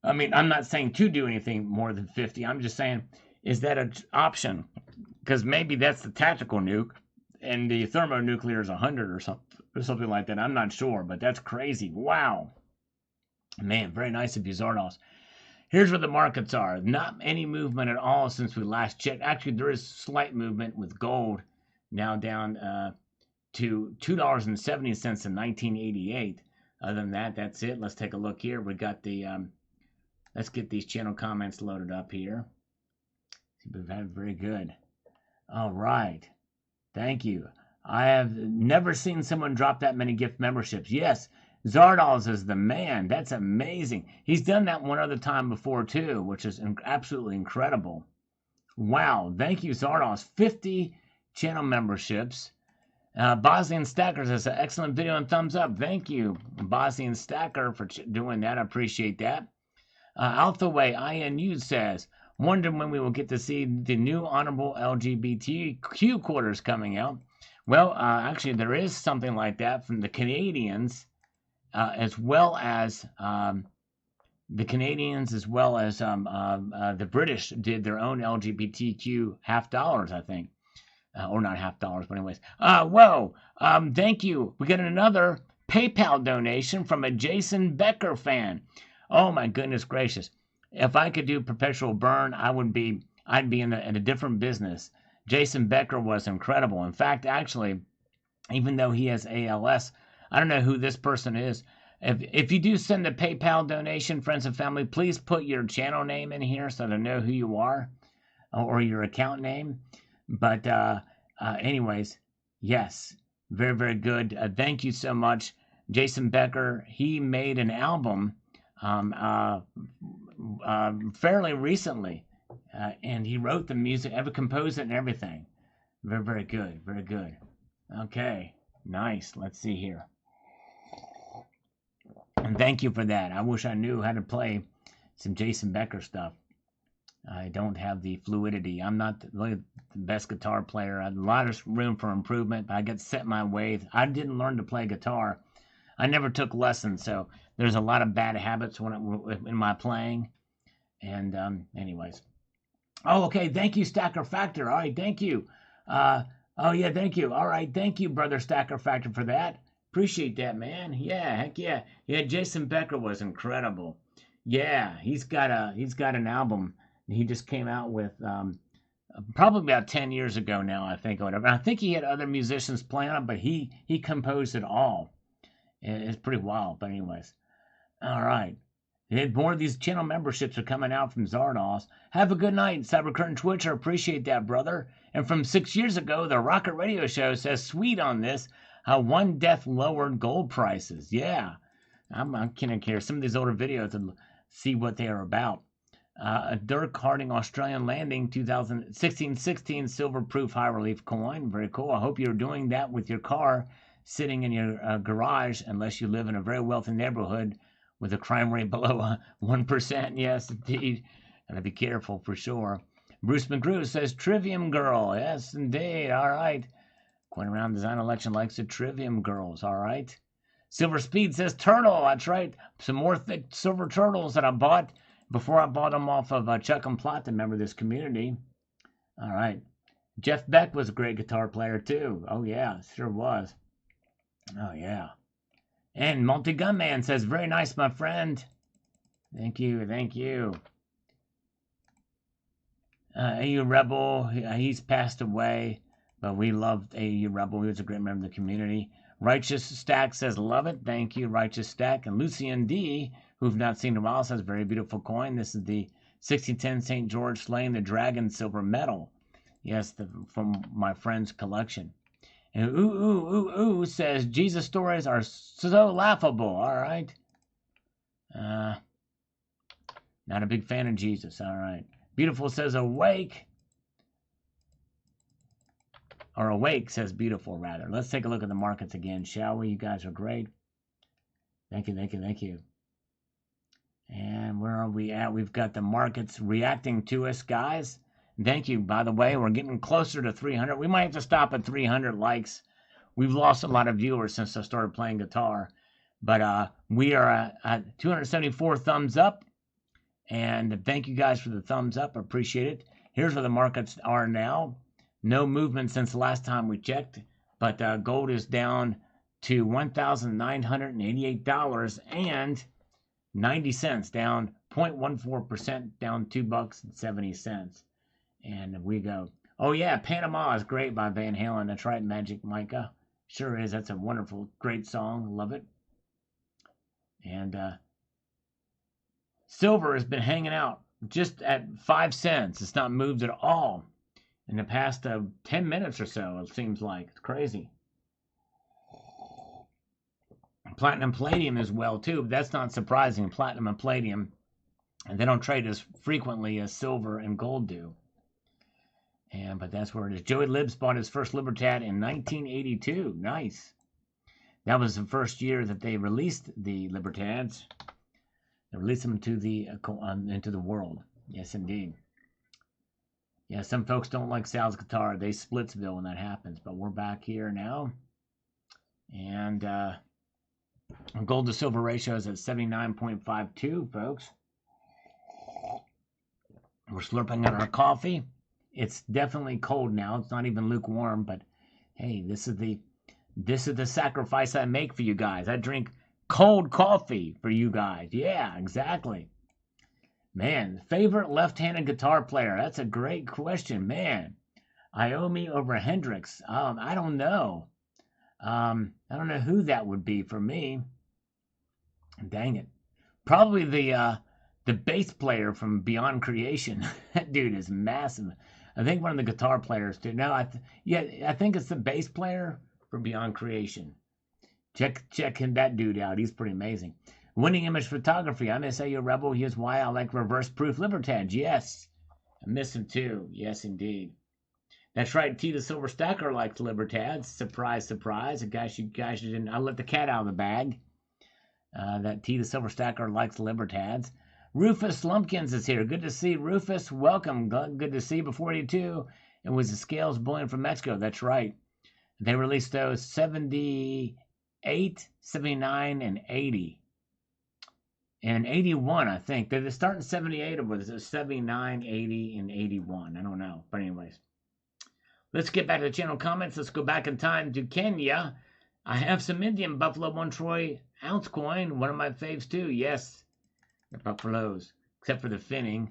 I mean, I'm not saying to do anything more than 50. I'm just saying, is that an option? Because maybe that's the tactical nuke, and the thermonuclear is 100 or something like that. I'm not sure, but that's crazy. Wow. Man, very nice of you, Zardoz. Here's where the markets are. Not any movement at all since we last checked. Actually, there is slight movement with gold now down to $2.70 in 1988. Other than that, that's it. Let's take a look here. We got the, let's get these channel comments loaded up here. We've had very good. All right. Thank you. I have never seen someone drop that many gift memberships. Yes, Zardoz is the man. That's amazing. He's done that one other time before, too, which is absolutely incredible. Wow. Thank you, Zardoz. 50 channel memberships. Bosnian Stacker says, an excellent video and thumbs up. Thank you, Bosnian Stacker, for doing that. I appreciate that. Althaway INU says, wonder when we will get to see the new honorable LGBTQ quarters coming out. Well, actually, there is something like that from the Canadians, as well as the British did their own LGBTQ $50, I think. Or not $50, but anyways. Whoa. Thank you. We got another PayPal donation from a Jason Becker fan. Oh, my goodness gracious. If I could do perpetual burn, I'd be in a different business. Jason Becker was incredible. In fact, actually, even though he has ALS, I don't know who this person is. If you do send a PayPal donation, friends and family, please put your channel name in here so I know who you are, or your account name. But anyways, yes, very, very good. Thank you so much, Jason Becker. He made an album fairly recently, and he wrote the music, ever composed it and everything. Very, very good, very good. Okay, nice. Let's see here. And thank you for that. I wish I knew how to play some Jason Becker stuff. I don't have the fluidity. I'm not the best guitar player. I have a lot of room for improvement, but I get set my ways. I didn't learn to play guitar. I never took lessons, so there's a lot of bad habits in my playing. And anyways. Oh, okay. Thank you, Stacker Factor. All right, thank you. Oh, yeah, thank you. All right, thank you, Brother Stacker Factor, for that. Appreciate that, man. Yeah, heck yeah. Yeah, Jason Becker was incredible. Yeah, he's got an album he just came out with probably about 10 years ago now, I think, or whatever. I think he had other musicians playing on it, but he composed it all. It's pretty wild, but anyways. All right. More of these channel memberships are coming out from Zardoz. Have a good night, Cyber Curtain Twitcher. Appreciate that, brother. And from 6 years ago, the Rocket Radio Show says, sweet on this. One death lowered gold prices. Yeah, I can't care. Some of these older videos and see what they are about. A Dirk Harding Australian Landing 2016 silver proof high relief coin. Very cool. I hope you're doing that with your car sitting in your garage, unless you live in a very wealthy neighborhood with a crime rate below 1%. Yes, indeed. Gotta be careful for sure. Bruce McGrew says Trivium Girl. Yes, indeed. All right. Going around design election likes the Trivium Girls. All right. Silver Speed says Turtle. That's right. Some more thick silver turtles that I bought before I bought them off of Chuck and Plot, the member of this community. All right. Jeff Beck was a great guitar player too. Oh yeah, sure was. Oh yeah. And Multi Gunman says, very nice, my friend. Thank you, thank you. AU Rebel, he's passed away, but we loved AU Rebel. He was a great member of the community. Righteous Stack says, love it. Thank you, Righteous Stack. And Lucian D, who've not seen in a while, says, very beautiful coin. This is the 1610 St. George slaying the dragon silver medal. Yes, from my friend's collection. And ooh says, Jesus stories are so laughable. All right. Not a big fan of Jesus. All right. Beautiful says awake. Or awake says beautiful, rather. Let's take a look at the markets again, shall we? You guys are great. Thank you, thank you, thank you. And where are we at? We've got the markets reacting to us, guys. Thank you. By the way, we're getting closer to 300. We might have to stop at 300 likes. We've lost a lot of viewers since I started playing guitar. But we are at 274 thumbs up. And thank you guys for the thumbs up. I appreciate it. Here's where the markets are now. No movement since the last time we checked. But gold is down to $1,988.90, down 0.14%, down $2.70. And we go. Oh yeah, Panama is great by Van Halen. That's right, Magic Micah. Sure is. That's a wonderful, great song. Love it. And silver has been hanging out just at 5 cents. It's not moved at all in the past 10 minutes or so, it seems like. It's crazy. Platinum Palladium as well, too. But that's not surprising. Platinum and Palladium, and they don't trade as frequently as silver and gold do. But that's where it is. Joey Libs bought his first Libertad in 1982. Nice. That was the first year that they released the Libertads. They released them into the world. Yes, indeed. Yeah, some folks don't like Sal's guitar. They Splitsville when that happens. But we're back here now. And gold to silver ratio is at 79.52, folks. We're slurping on our coffee. It's definitely cold now. It's not even lukewarm, but hey, this is the sacrifice I make for you guys. I drink cold coffee for you guys. Yeah, exactly. Man, favorite left-handed guitar player? That's a great question, man. Iommi over Hendrix? I don't know. I don't know who that would be for me. Dang it. Probably the bass player from Beyond Creation. That dude is massive. I think one of the guitar players too. No, I think it's the bass player from Beyond Creation. Check that dude out. He's pretty amazing. Winning Image Photography. I miss AU Rebel. Here's why I like reverse proof Libertads. Yes. I miss him too. Yes, indeed. That's right. T the Silver Stacker likes Libertads. Surprise, surprise. You guys didn't. I let the cat out of the bag. That T the Silver Stacker likes Libertads. Rufus Lumpkins is here. Good to see Rufus. Welcome. Good to see you before you too. It was the Scales Bullion from Mexico. That's right. They released those 78, 79, and 80. And 81, I think. Did they start in 78 or was it 79, 80, and 81? I don't know. But anyways. Let's get back to the channel comments. Let's go back in time to Kenya. I have some Indian Buffalo 1 Troy ounce coin. One of my faves too. Yes. The Buffaloes. Except for the finning.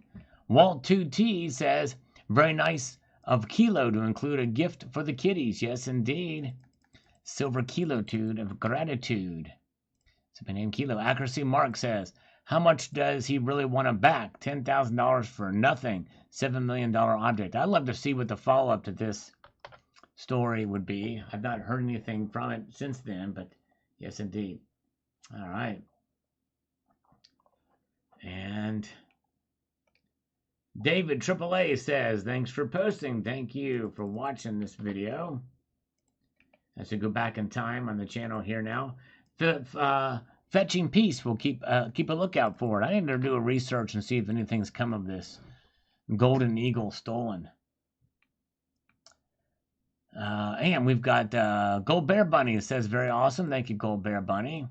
Walt 2T says, very nice of Kilo to include a gift for the kiddies. Yes, indeed. Silver Kilotude of gratitude. It's my name Kilo. Accuracy Mark says, how much does he really want to back? $10,000 for nothing. $7 million object. I'd love to see what the follow-up to this story would be. I've not heard anything from it since then, but yes, indeed. All right. And David AAA says, thanks for posting. Thank you for watching this video. As we go back in time on the channel here now. Fetching Peace, we'll keep a lookout for it. I need to do a research and see if anything's come of this. Golden Eagle stolen. And we've got Gold Bear Bunny. It says, very awesome. Thank you, Gold Bear Bunny.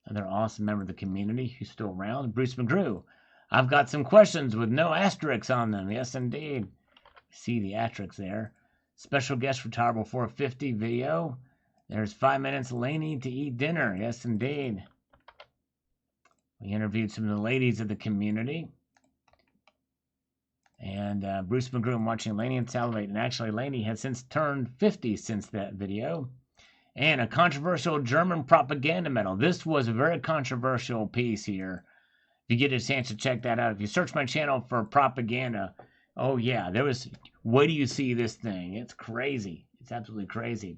Another awesome member of the community who's still around. Bruce McGrew. I've got some questions with no asterisks on them. Yes, indeed. See the asterisks there. Special guest retireable 450 video. There's 5 minutes Laney to eat dinner. Yes, indeed. We interviewed some of the ladies of the community. And Bruce McGrew watching Laney and Salivate. And actually, Laney has since turned 50 since that video. And a controversial German propaganda medal. This was a very controversial piece here. If you get a chance to check that out. If you search my channel for propaganda, oh yeah, there was, wait do you see this thing? It's crazy. It's absolutely crazy.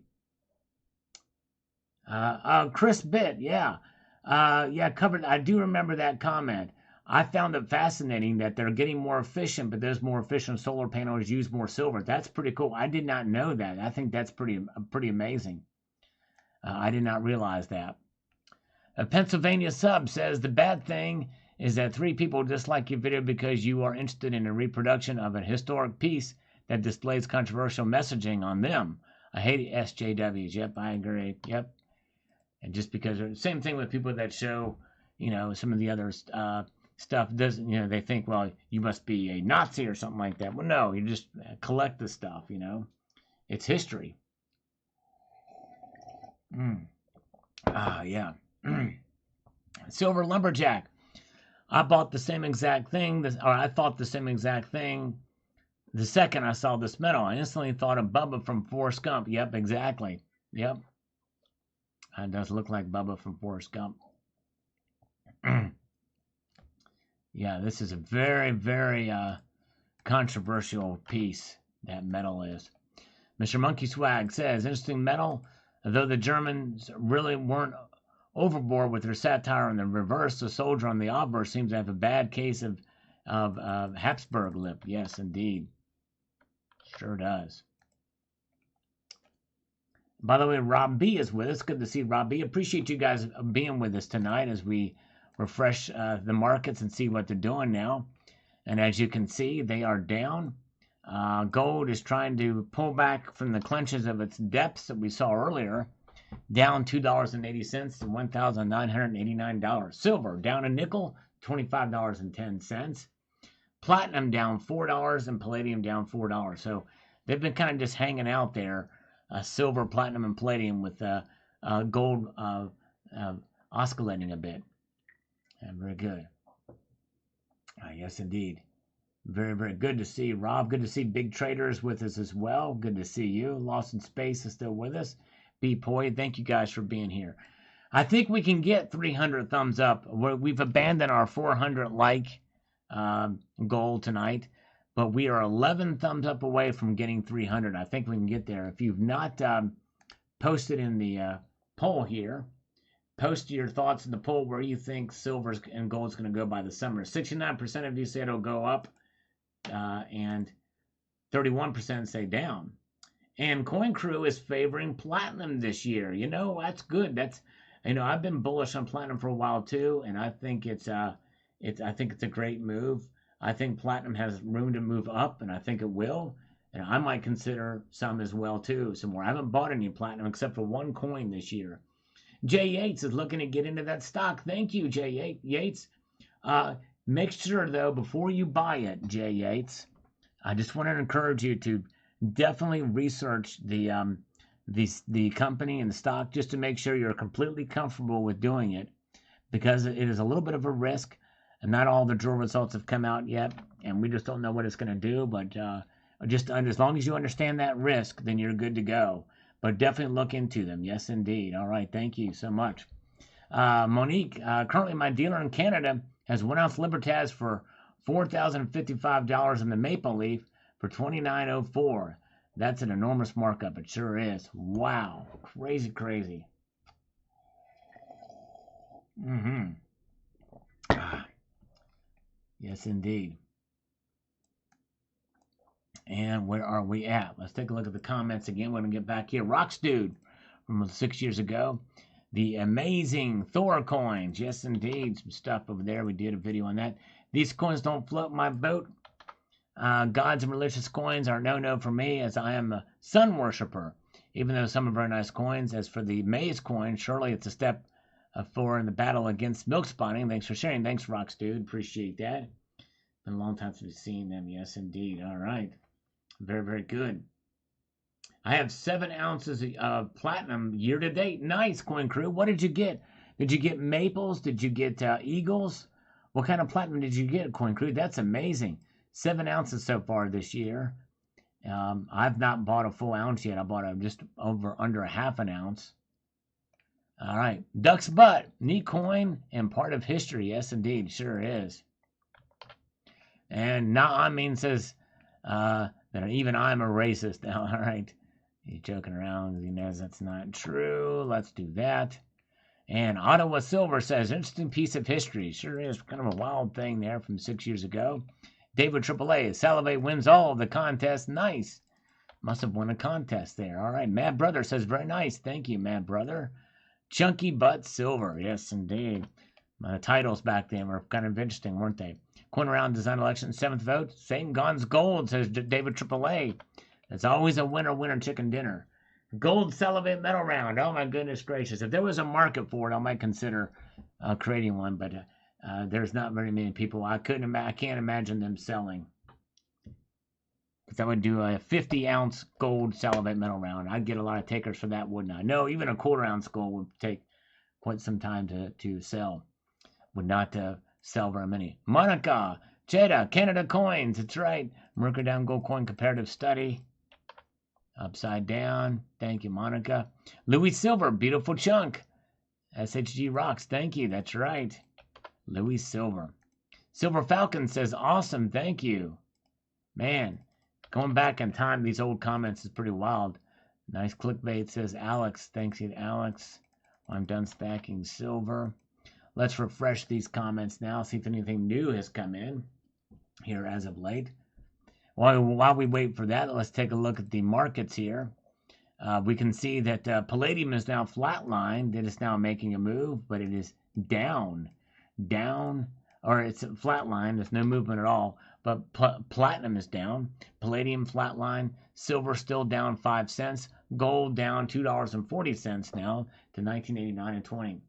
Chris Bitt, yeah. Yeah, covered. I do remember that comment. I found it fascinating that they're getting more efficient, but those more efficient solar panels use more silver. That's pretty cool. I did not know that. I think that's pretty amazing. I did not realize that. A Pennsylvania sub says, the bad thing is that 3 people dislike your video because you are interested in a reproduction of a historic piece that displays controversial messaging on them. I hate SJWs. Yep, I agree. Yep. And just because, same thing with people that show, you know, some of the other stuff doesn't, you know, they think, well, you must be a Nazi or something like that. Well, no, you just collect the stuff, you know. It's history. Yeah. Silver Lumberjack. I bought the same exact thing, or I thought the same exact thing the second I saw this medal. I instantly thought of Bubba from Forrest Gump. Yep, exactly. Yep. It does look like Bubba from Forrest Gump. Yeah, this is a very, very controversial piece, that medal is. Mr. Monkey Swag says, interesting medal, though the Germans really weren't overboard with their satire on the reverse, the soldier on the obverse seems to have a bad case of Habsburg lip. Yes, indeed. Sure does. By the way, Rob B is with us. Good to see Rob B. Appreciate you guys being with us tonight as we refresh the markets and see what they're doing now. And as you can see, they are down. Gold is trying to pull back from the clenches of its depths that we saw earlier. Down $2.80 to $1,989. Silver down a nickel, $25.10. Platinum down $4 and palladium down $4. So they've been kind of just hanging out there. Silver, platinum, and palladium with gold oscillating a bit. And very good. Yes, indeed. Very, very good to see Rob. Good to see Big Traders with us as well. Good to see you. Lost in Space is still with us. B. Poi, thank you guys for being here. I think we can get 300 thumbs up. We've abandoned our 400 like goal tonight, but we are 11 thumbs up away from getting 300. I think we can get there. If you've not posted in the poll here, post your thoughts in the poll where you think silver and gold is going to go by the summer. 69% of you say it'll go up, and 31% say down. And Coin Crew is favoring platinum this year. You know, that's good. That's, you know, I've been bullish on platinum for a while too, and I think it's a great move. I think platinum has room to move up, and I think it will. And I might consider some as well too. Some more. I haven't bought any platinum except for one coin this year. Jay Yates is looking to get into that stock. Thank you, Jay Yates. Make sure though, before you buy it, Jay Yates, I just want to encourage you to definitely research the company and the stock just to make sure you're completely comfortable with doing it, because it is a little bit of a risk, and not all the drill results have come out yet, and we just don't know what it's going to do. But just as long as you understand that risk, then you're good to go. But definitely look into them. Yes, indeed. All right. Thank you so much. Monique, currently my dealer in Canada has 1 ounce Libertas for $4,055 in the Maple Leaf for $29.04. That's an enormous markup. It sure is. Wow. Crazy, crazy. Mm-hmm. Ah, yes, indeed. And where are we at? Let's take a look at the comments again. We're going to get back here. Rocks Dude from 6 years ago. The amazing Thor coins. Yes, indeed. Some stuff over there. We did a video on that. These coins don't float my boat. Gods and religious coins are no for me, as I am a sun worshiper. Even though some are very nice coins. As for the maize coin, surely it's a step forward in the battle against milk spotting. Thanks for sharing. Thanks, Rocks Dude. Appreciate that. Been a long time since we've seen them. Yes, indeed. All right. Very, very good. I have 7 ounces of platinum year to date. Nice, Coin Crew. What did you get? Did you get maples? Did you get eagles? What kind of platinum did you get, Coin Crew? That's amazing. 7 ounces so far this year. I've not bought a full ounce yet. I bought just under a half an ounce. All right. Duck's Butt. Neat coin and part of history. Yes, indeed. Sure is. And Naamin says that even I'm a racist now. All right. He's joking around. He knows that's not true. Let's do that. And Ottawa Silver says, interesting piece of history. Sure is kind of a wild thing there from 6 years ago. David AAA, Salivate wins all of the contests. Nice. Must have won a contest there. All right. Mad Brother says, very nice. Thank you, Mad Brother. Chunky Butt Silver. Yes, indeed. My titles back then were kind of interesting, weren't they? Coin Round Design Election, 7th vote. Same Guns Gold, says David AAA. It's always a winner chicken dinner. Gold Salivate Metal Round. Oh, my goodness gracious. If there was a market for it, I might consider creating one, but there's not very many people. I can't imagine them selling. Because I would do a 50-ounce gold Salivate Metal Round. I'd get a lot of takers for that, wouldn't I? No, even a quarter-ounce gold would take quite some time to sell. Would not sell very many. Monica, Cheddar, Canada Coins. That's right. Merker Down Gold Coin Comparative Study. Upside down. Thank you, Monica. Louis Silver, beautiful chunk. SHG Rocks. Thank you. That's right. Louis Silver. Silver Falcon says, awesome. Thank you. Man, going back in time, these old comments is pretty wild. Nice clickbait, says Alex. Thanks you, Alex. I'm done stacking silver. Let's refresh these comments now, see if anything new has come in here as of late. While we wait for that, let's take a look at the markets here. We can see that palladium is now flatlined. It is now making a move, but it is down, or it's flatlined. There's no movement at all. But platinum is down. Palladium flatline. Silver still down 5 cents. Gold down $2.40 now to $19.89.20.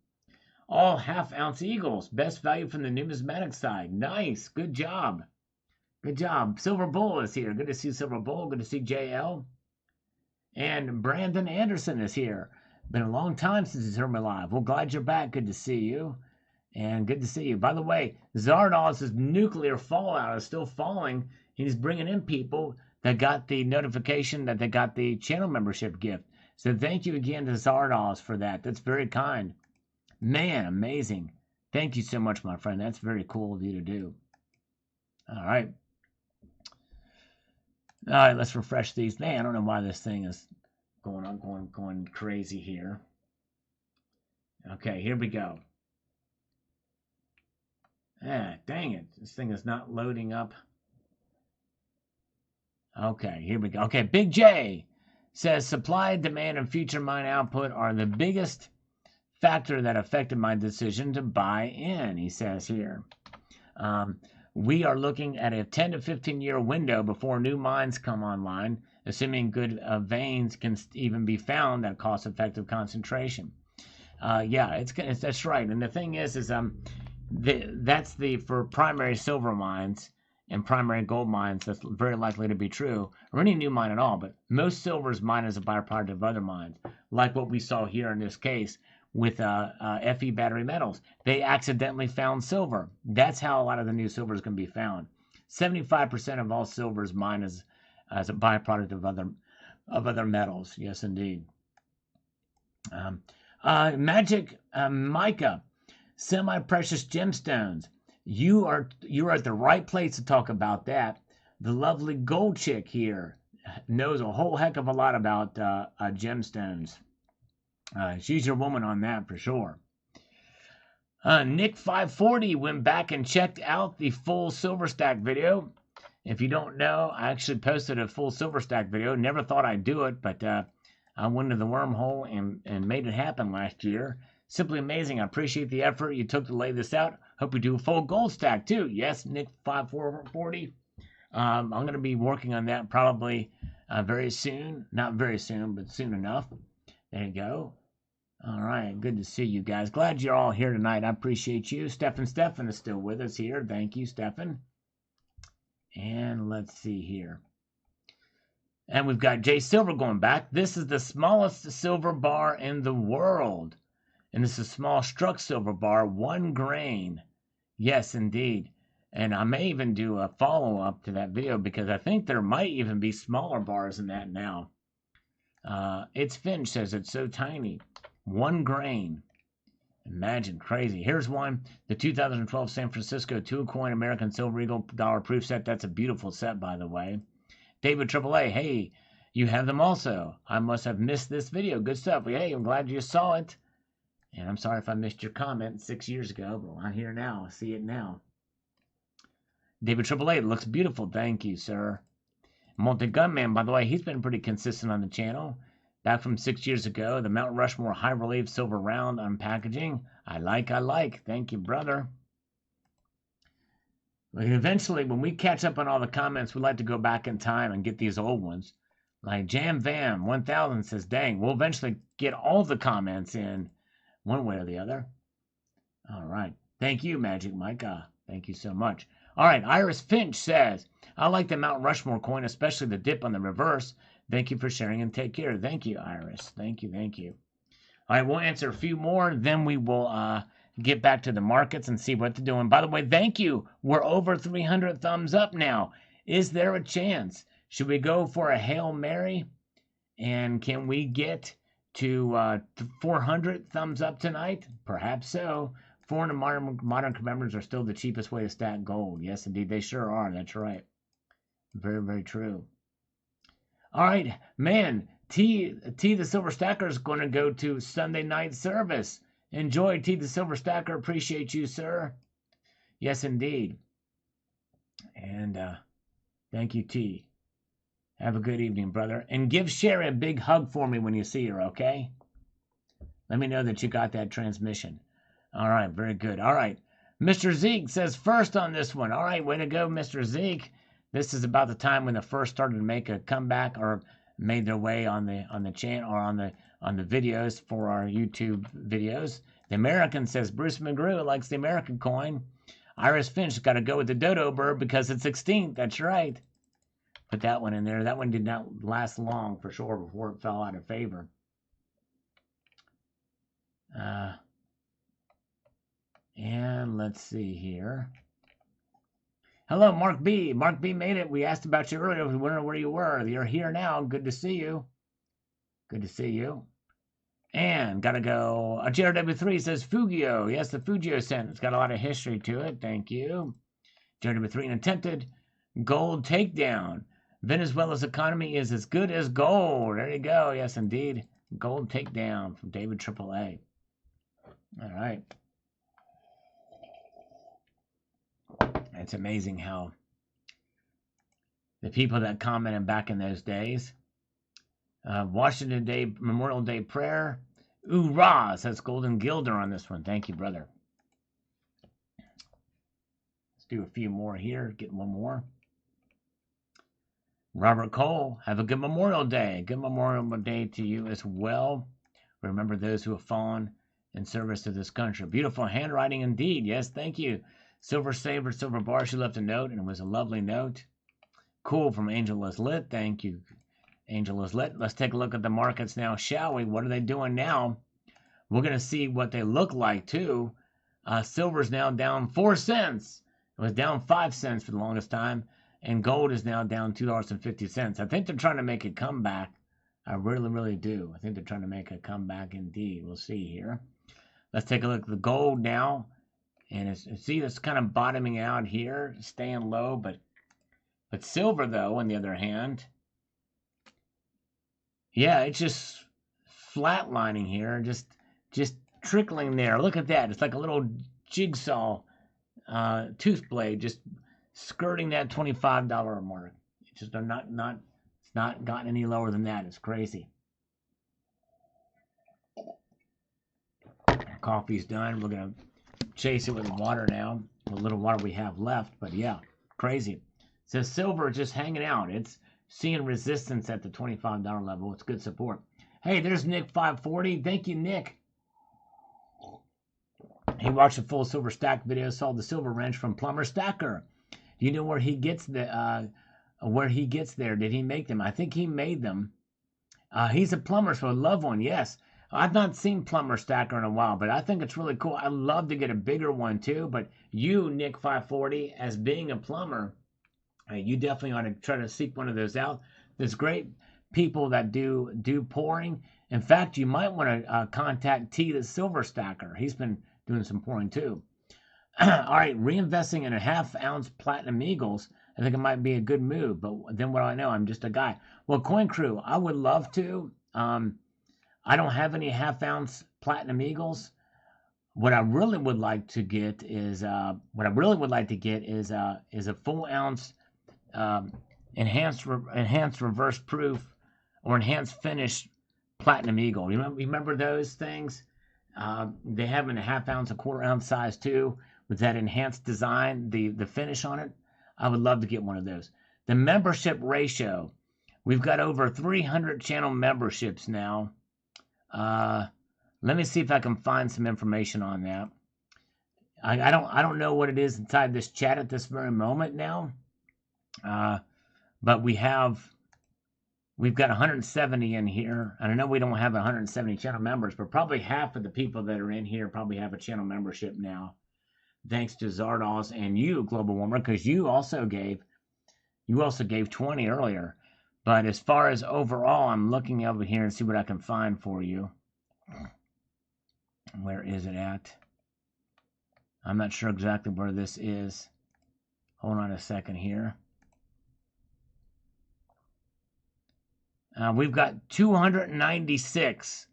All half-ounce eagles. Best value from the numismatic side. Nice. Good job. Good job. Silver Bull is here. Good to see Silver Bull. Good to see JL. And Brandon Anderson is here. Been a long time since he's heard me live. Well, glad you're back. Good to see you. And good to see you. By the way, Zardoz' nuclear fallout is still falling. He's bringing in people that got the notification that they got the channel membership gift. So thank you again to Zardoz for that. That's very kind. Man, amazing. Thank you so much, my friend. That's very cool of you to do. All right. All right, let's refresh these. Man, I don't know why this thing is going crazy here. Okay, here we go. Dang it. This thing is not loading up. Okay, here we go. Okay, Big J says supply, demand, and future mine output are the biggest factor that affected my decision to buy in, he says here. We are looking at a 10 to 15 year window before new mines come online, assuming good veins can even be found at cost-effective concentration. Yeah, that's right. And the thing is that's for primary silver mines and primary gold mines. That's very likely to be true, or any new mine at all. But most silver is mined as a byproduct of other mines, like what we saw here in this case with Fe battery metals. They accidentally found silver. That's how a lot of the new silver is going to be found. 75% of all silver is mined as a byproduct of other metals. Yes, indeed. Magic mica, semi-precious gemstones. You're at the right place to talk about that. The lovely gold chick here knows a whole heck of a lot about gemstones. She's your woman on that for sure. Nick540 went back and checked out the full silver stack video. If you don't know, I actually posted a full silver stack video. Never thought I'd do it, but I went into the wormhole and made it happen last year. Simply amazing. I appreciate the effort you took to lay this out. Hope you do a full gold stack too. Yes, Nick540. I'm going to be working on that probably very soon. Not very soon, but soon enough. There you go. All right, good to see you guys. Glad you're all here tonight. I appreciate you. Stefan is still with us here. Thank you, Stefan. And let's see here. And we've got Jay Silver going back. This is the smallest silver bar in the world. And this is a small struck silver bar, 1 grain. Yes, indeed. And I may even do a follow-up to that video because I think there might even be smaller bars than that now. It's Finch says it's so tiny. 1 grain. Imagine, crazy. Here's one. The 2012 San Francisco 2-coin American Silver Eagle dollar proof set. That's a beautiful set, by the way. David AAA, hey, you have them also. I must have missed this video. Good stuff. Hey, I'm glad you saw it. And I'm sorry if I missed your comment 6 years ago, but I'm here now. I see it now. David AAA, it looks beautiful. Thank you, sir. Multi Gunman, by the way, he's been pretty consistent on the channel. Back from 6 years ago, the Mount Rushmore High Relief Silver Round unpackaging. I like. Thank you, brother. Eventually, when we catch up on all the comments, we'd like to go back in time and get these old ones. Like Jam Vam 1000 says, dang, we'll eventually get all the comments in one way or the other. All right. Thank you, Magic Mike. Thank you so much. All right. Iris Finch says, I like the Mount Rushmore coin, especially the dip on the reverse. Thank you for sharing and take care. Thank you, Iris. Thank you. All right, we'll answer a few more. Then we will get back to the markets and see what to do. And by the way, thank you. We're over 300 thumbs up now. Is there a chance? Should we go for a Hail Mary? And can we get to 400 thumbs up tonight? Perhaps so. Foreign and modern commemoratives are still the cheapest way to stack gold. Yes, indeed, they sure are. That's right. Very, very true. All right, man, T the Silver Stacker is going to go to Sunday night service. Enjoy, T the Silver Stacker. Appreciate you, sir. Yes, indeed. And thank you, T. Have a good evening, brother. And give Sherry a big hug for me when you see her, okay? Let me know that you got that transmission. All right, very good. All right, Mr. Zeke says first on this one. All right, way to go, Mr. Zeke. This is about the time when they first started to make a comeback or made their way on the channel or on the videos for our YouTube videos. The American says Bruce McGrew likes the American coin. Iris Finch got to go with the dodo bird because it's extinct. That's right. Put that one in there. That one did not last long for sure before it fell out of favor. And let's see here. Hello, Mark B. Mark B made it. We asked about you earlier. We wondered where you were. You're here now. Good to see you. Good to see you. And gotta go. JRW3 says Fugio. Yes, the Fugio scent. It's got a lot of history to it. Thank you. JRW3 attempted gold takedown. Venezuela's economy is as good as gold. There you go. Yes, indeed. Gold takedown from David AAA. All right. It's amazing how the people that commented back in those days. Washington Day, Memorial Day prayer. Oorah, says Golden Gilder on this one. Thank you, brother. Let's do a few more here. Get one more. Robert Cole, have a good Memorial Day. Good Memorial Day to you as well. Remember those who have fallen in service to this country. Beautiful handwriting indeed. Yes, thank you. Silver Saber, Silver Bar, she left a note, and it was a lovely note. Cool from Angel is Lit. Thank you, Angel is Lit. Let's take a look at the markets now, shall we? What are they doing now? We're going to see what they look like, too. Silver's now down 4 cents. It was down 5 cents for the longest time, and gold is now down $2.50. I think they're trying to make a comeback. I really, really do. I think they're trying to make a comeback indeed. We'll see here. Let's take a look at the gold now. And it's kind of bottoming out here, staying low, but silver, though, on the other hand, Yeah, it's just flatlining here, just trickling there. Look at that. It's like a little jigsaw tooth blade just skirting that $25 mark. It's just it's not gotten any lower than that. It's crazy. Coffee's done. We're gonna chase it with water now. The little water we have left, but yeah, crazy. So silver just hanging out. It's seeing resistance at the $25 level. It's good support. Hey, there's Nick 540. Thank you, Nick. He watched the full silver stack video, saw the silver wrench from Plumber Stacker. Do you know where he gets there? Did he make them? I think he made them. He's a plumber, so I love one. Yes. I've not seen Plumber Stacker in a while, but I think it's really cool. I'd love to get a bigger one too, but you, Nick 540, as being a plumber, you definitely ought to try to seek one of those out. There's great people that do pouring. In fact, you might want to contact T the Silver Stacker. He's been doing some pouring too. All right, reinvesting in a half-ounce platinum eagles. I think it might be a good move, but then what do I know? I'm just a guy. Well, Coin Crew, I would love to. I don't have any half-ounce platinum eagles. What I really would like to get is a full ounce enhanced reverse proof or enhanced finish platinum eagle. You remember those things? They have in a half ounce, a quarter ounce size too, with that enhanced design, the finish on it. I would love to get one of those. The membership ratio, we've got over 300 channel memberships now. Let me see if I can find some information on that. I don't know what it is inside this chat at this very moment now. But we've got 170 in here. And I know we don't have 170 channel members, but probably half of the people that are in here probably have a channel membership now. Thanks to Zardos and you, Global Warmer, because you also gave 20 earlier. But as far as overall, I'm looking over here and see what I can find for you. Where is it at? I'm not sure exactly where this is. Hold on a second here. We've got 296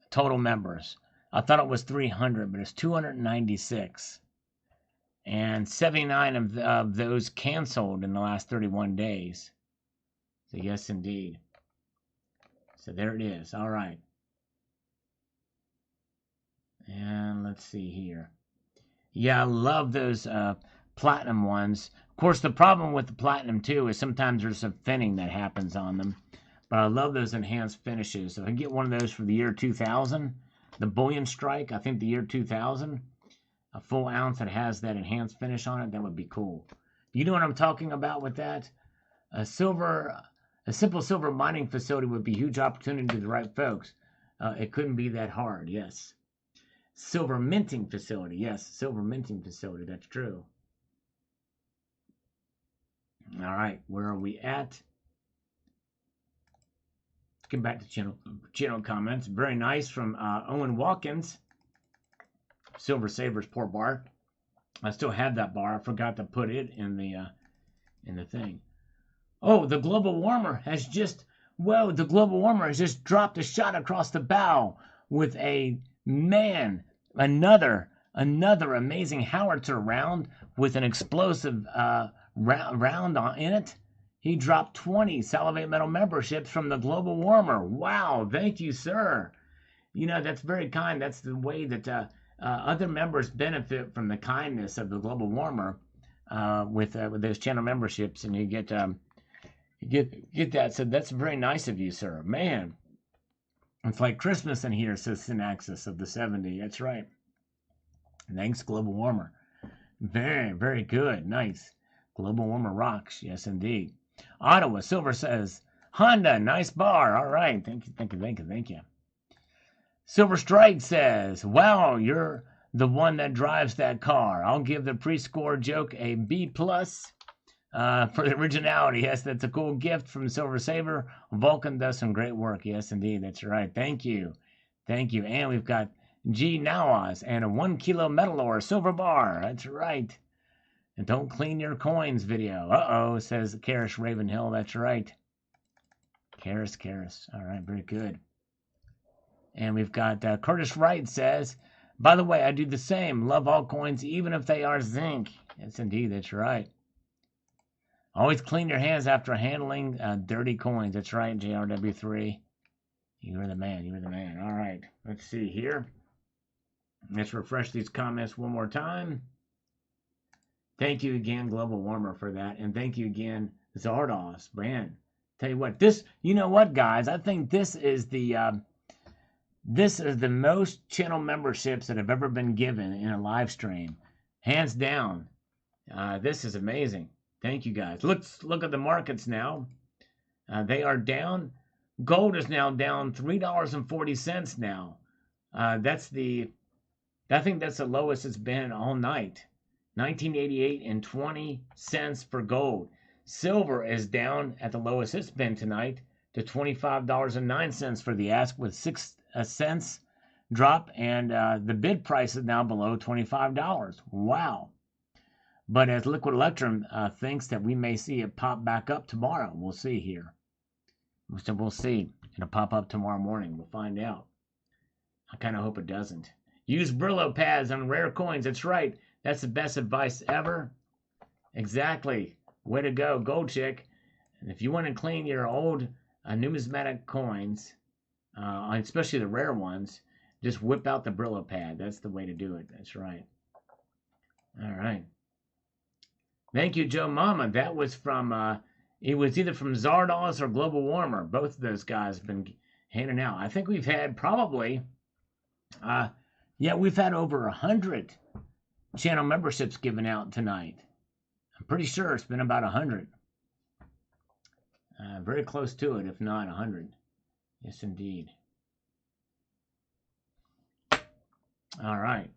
total members. I thought it was 300, but it's 296. And 79 of those canceled in the last 31 days. So yes, indeed. So there it is. All right. And let's see here. Yeah, I love those platinum ones. Of course, the problem with the platinum too is sometimes there's some thinning that happens on them. But I love those enhanced finishes. So if I can get one of those for the year 2000, the Bullion Strike, I think the year 2000, a full ounce that has that enhanced finish on it, that would be cool. You know what I'm talking about with that? A simple silver mining facility would be a huge opportunity to the right folks. It couldn't be that hard, yes. Silver minting facility, yes, silver minting facility, that's true. All right, where are we at? Let's get back to channel comments. Very nice from Owen Watkins. Silver Savers pour bar. I still have that bar. I forgot to put it in the thing. Oh, the global warmer has just dropped a shot across the bow with another amazing howitzer round with an explosive round in it. He dropped 20 Salivate Metal memberships from the global warmer. Wow, thank you, sir. You know, that's very kind. That's the way that other members benefit from the kindness of the global warmer with those channel memberships, and you get that. So that's very nice of you, sir. Man, it's like Christmas in here, says Synaxis of the 70. That's right. Thanks, global warmer. Very, very good. Nice. Global warmer rocks. Yes, indeed. Ottawa Silver says, Honda, nice bar. All right. Thank you. Silver Strike says, wow, you're the one that drives that car. I'll give the pre-score joke a B+ for the originality. Yes, that's a cool gift from Silver Saver. Vulcan does some great work. Yes, indeed. That's right. Thank you. And we've got G Nawas and a 1 kilo metal ore silver bar. That's right. And don't clean your coins video. Uh-oh, says Karish Ravenhill. That's right. Karis. All right, very good. And we've got Curtis Wright says, by the way, I do the same. Love altcoins, even if they are zinc. Yes, indeed, that's right. Always clean your hands after handling dirty coins. That's right, JRW3. You're the man. You're the man. All right, let's see here. Let's refresh these comments one more time. Thank you again, Global Warmer, for that. And thank you again, Zardos. Man, tell you what, you know what, guys? I think this is the most channel memberships that have ever been given in a live stream. Hands down. This is amazing. Thank you, guys. Let's look at the markets now. They are down. Gold is now down $3.40 now. I think that's the lowest it's been all night. 1988 and 20 cents for gold. Silver is down at the lowest it's been tonight to $25.09 for the ask, with 6 cents drop, and the bid price is now below $25. Wow. But as Liquid Electrum thinks that we may see it pop back up tomorrow. We'll see here. So we'll see. It'll pop up tomorrow morning. We'll find out. I kind of hope it doesn't. Use Brillo pads on rare coins. That's right. That's the best advice ever. Exactly. Way to go, Gold Chick. And if you want to clean your old numismatic coins, especially the rare ones, just whip out the Brillo pad. That's the way to do it. That's right. All right. Thank you, Joe Mama. That was from, it was either from Zardos or Global Warmer. Both of those guys have been handing out. I think we've had probably, we've had over 100 channel memberships given out tonight. I'm pretty sure it's been about 100. Very close to it, if not 100. Yes, indeed. All right.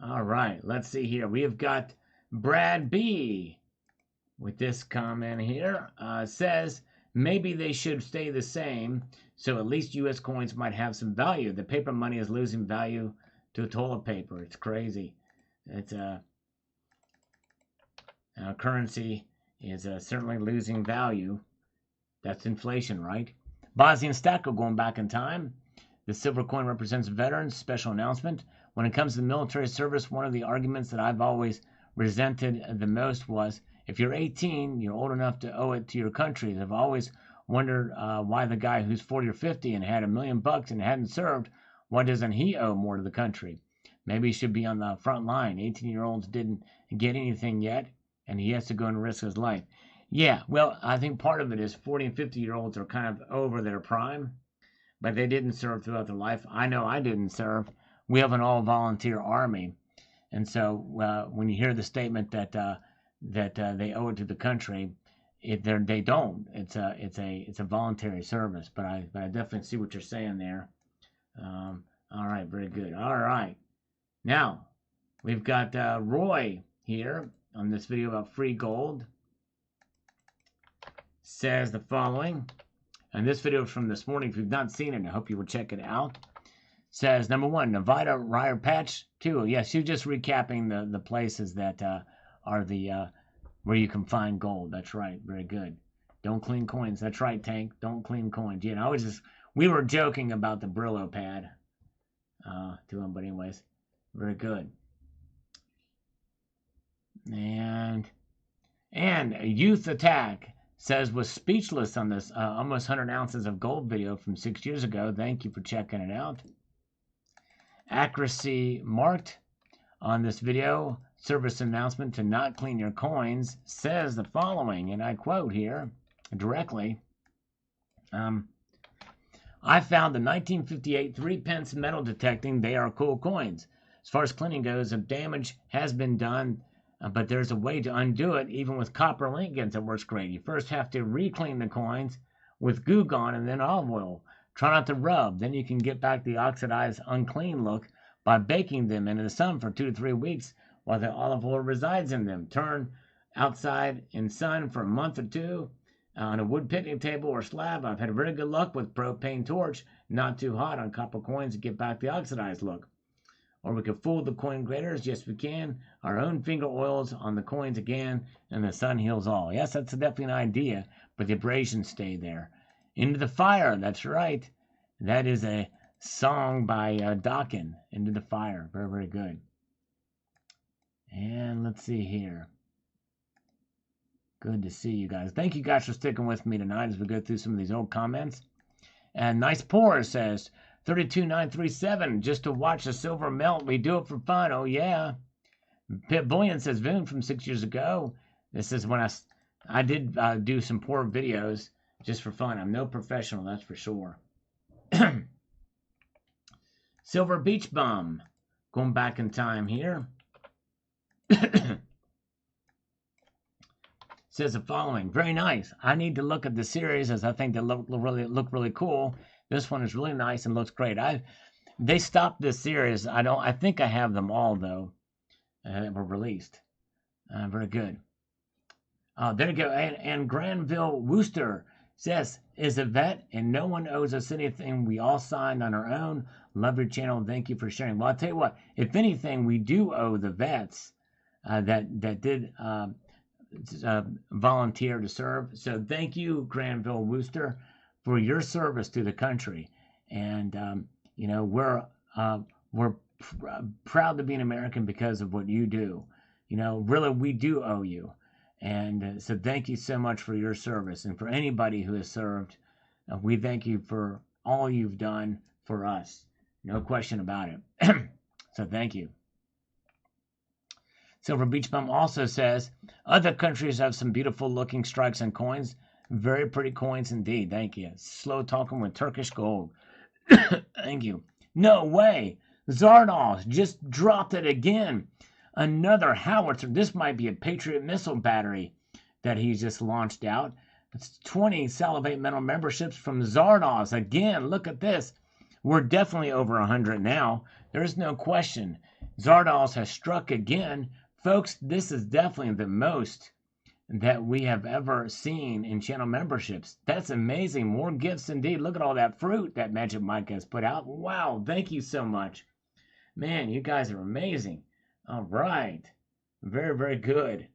All right. Let's see here. We have got Brad B. with this comment here. Says, maybe they should stay the same, so at least U.S. coins might have some value. The paper money is losing value to toilet paper. It's crazy. It's currency is certainly losing value. That's inflation, right? Bosnian Stacko going back in time. The silver coin represents veterans. Special announcement. When it comes to the military service, one of the arguments that I've always resented the most was, if you're 18, you're old enough to owe it to your country. I've always wondered why the guy who's 40 or 50 and had $1 million and hadn't served, why doesn't he owe more to the country? Maybe he should be on the front line. 18-year-olds didn't get anything yet, and he has to go and risk his life. Yeah, well, I think part of it is 40 and 50-year-olds are kind of over their prime, but they didn't serve throughout their life. I know I didn't serve. We have an all-volunteer army, and so when you hear the statement that they owe it to the country, they don't. It's a voluntary service. But I definitely see what you're saying there. All right, very good. All right, now we've got Roy here on this video about free gold. Says the following, and this video is from this morning. If you've not seen it, I hope you will check it out. Says, number 1, Nevada Ryer Patch 2. Yes, you're just recapping the places that are the where you can find gold. That's right. Very good. Don't clean coins. That's right, Tank. Don't clean coins. You know, we were joking about the Brillo pad to him, but anyways, very good. And Youth Attack says, was speechless on this almost 100 ounces of gold video from 6 years ago. Thank you for checking it out. Accuracy Marked on this video, service announcement to not clean your coins, says the following, and I quote here directly. I found the 1958 3-pence metal detecting. They are cool coins. As far as cleaning goes, if damage has been done, but there's a way to undo it, even with copper linkings. It works great. You first have to re-clean the coins with Goo Gone and then olive oil. Try not to rub. Then you can get back the oxidized, unclean look by baking them in the sun for 2 to 3 weeks while the olive oil resides in them. Turn outside in sun for a month or 2 on a wood picnic table or slab. I've had very good luck with propane torch, not too hot on copper coins to get back the oxidized look. Or we can fool the coin graders. Yes, we can. Our own finger oils on the coins again, and the sun heals all. Yes, that's definitely an idea. but the abrasions stay there. Into the Fire, that's right. That is a song by Dokken. Into the Fire, very, very good. And let's see here. Good to see you guys. Thank you guys for sticking with me tonight as we go through some of these old comments. And Nice Pour says, 32937, just to watch the silver melt. We do it for fun. Oh, yeah. Pip Bullion says, Voon from 6 years ago. This is when I did do some pour videos just for fun. I'm no professional, that's for sure. Silver Beach Bum. Going back in time here. Says the following. Very nice. I need to look at the series as I think they look really cool. This one is really nice and looks great. They stopped this series. I think I have them all though. That were released. Very good. There you go. And Granville Wooster says, is a vet and no one owes us anything. We all signed on our own. Love your channel. Thank you for sharing. Well, I'll tell you what, if anything, we do owe the vets that did volunteer to serve. So thank you, Granville Wooster, for your service to the country. And, you know, we're proud to be an American because of what you do. You know, really, we do owe you. And so thank you so much for your service. And for anybody who has served, we thank you for all you've done for us. No question about it. So thank you. Silver Beach Bum also says, other countries have some beautiful looking strikes and coins. Very pretty coins indeed. Thank you. Slow talking with Turkish gold. Thank you. No way. Zardos just dropped it again. Another howitzer. This might be a Patriot missile battery that he's just launched out. It's 20 Salivate Metal memberships from Zardos. Again, look at this. We're definitely over 100 now. There's no question. Zardos has struck again. Folks, this is definitely the most that we have ever seen in channel memberships. That's amazing. More gifts indeed. Look at all that fruit that Magic Mike has put out. Wow, thank you so much. Man, you guys are amazing. All right. Very, very good.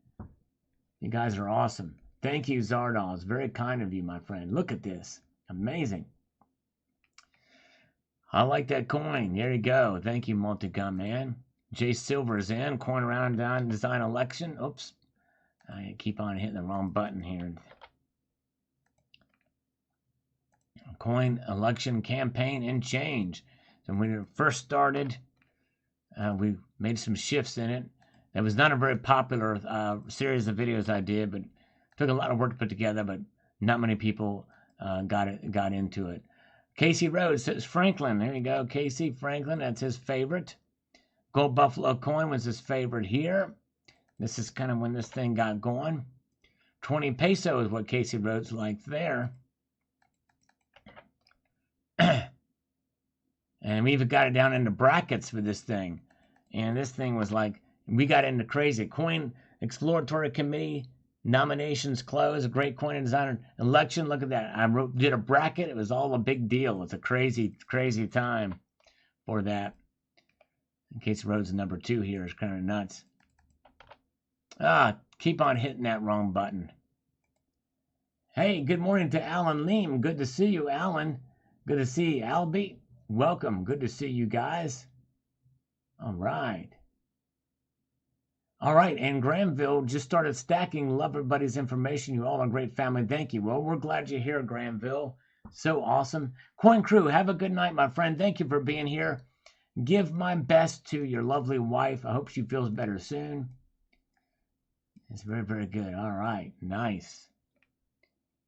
You guys are awesome. Thank you, Zardos. Very kind of you, my friend. Look at this. Amazing. I like that coin. There you go. Thank you, Multigun Man. Jay Silver's in. Coin around down design election. Oops. I keep on hitting the wrong button here. Coin election campaign and change. So when it first started, we made some shifts in it. It was not a very popular series of videos I did, but took a lot of work to put together, but not many people got into it. Casey Rhodes says Franklin. There you go. Casey Franklin, that's his favorite. Gold Buffalo coin was his favorite here. This is kind of when this thing got going. 20 peso is what Casey Rhodes liked there. And we even got it down into brackets for this thing. And this thing was like, we got into crazy. Coin Exploratory Committee, nominations closed, a great coin and designer election. Look at that. I did a bracket. It was all a big deal. It's a crazy, crazy time for that. In case Rhodes number 2 here is kind of nuts. Keep on hitting that wrong button. Hey, good morning to Alan Leem. Good to see you, Alan. Good to see you, Albie. Welcome. Good to see you guys. All right. All right, and Granville just started stacking. Love everybody's information. You all are a great family. Thank you. Well, we're glad you're here, Granville. So awesome. Coin Crew, have a good night, my friend. Thank you for being here. Give my best to your lovely wife. I hope she feels better soon. It's very, very good. All right, nice.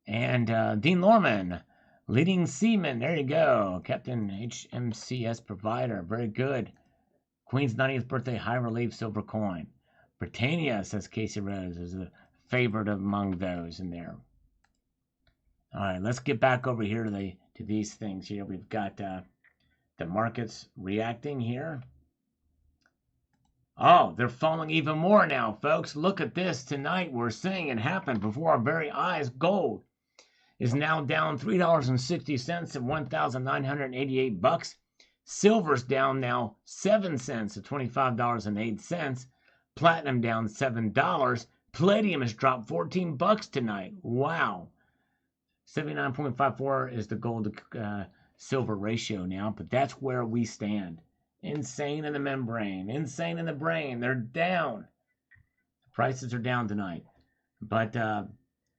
And Dean Lorman, leading seaman. There you go. Captain HMCS provider. Very good. Queen's 90th birthday high relief silver coin. Britannia, says Casey Rose, is a favorite among those in there. All right, let's get back over here to these things here. We've got the markets reacting here. Oh, they're falling even more now, folks. Look at this tonight. We're seeing it happen before our very eyes. Gold is now down $3.60 at $1,988. Silver's down now 7 cents at $25.08. Platinum down $7. Palladium has dropped $14 tonight. Wow. 79.54 is the gold to silver ratio now, but that's where we stand. Insane in the membrane, insane in the brain. They're down. The prices are down tonight, but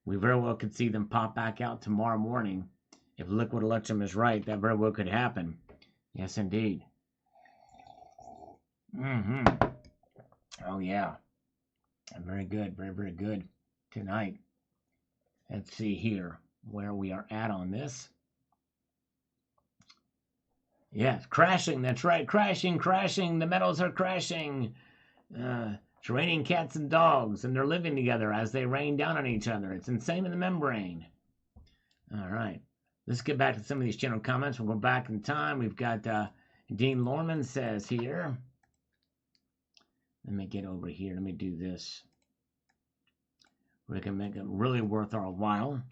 we very well could see them pop back out tomorrow morning. If liquid electrum is right, that very well could happen. Yes, indeed. Oh, yeah. Very good. Very, very good tonight. Let's see here where we are at on this. Yes, crashing. That's right. Crashing, crashing. The metals are crashing. It's raining cats and dogs, and they're living together as they rain down on each other. It's insane in the membrane. All right. Let's get back to some of these channel comments. We'll go back in time. We've got Dean Lorman says here. Let me get over here. Let me do this. We can make it really worth our while.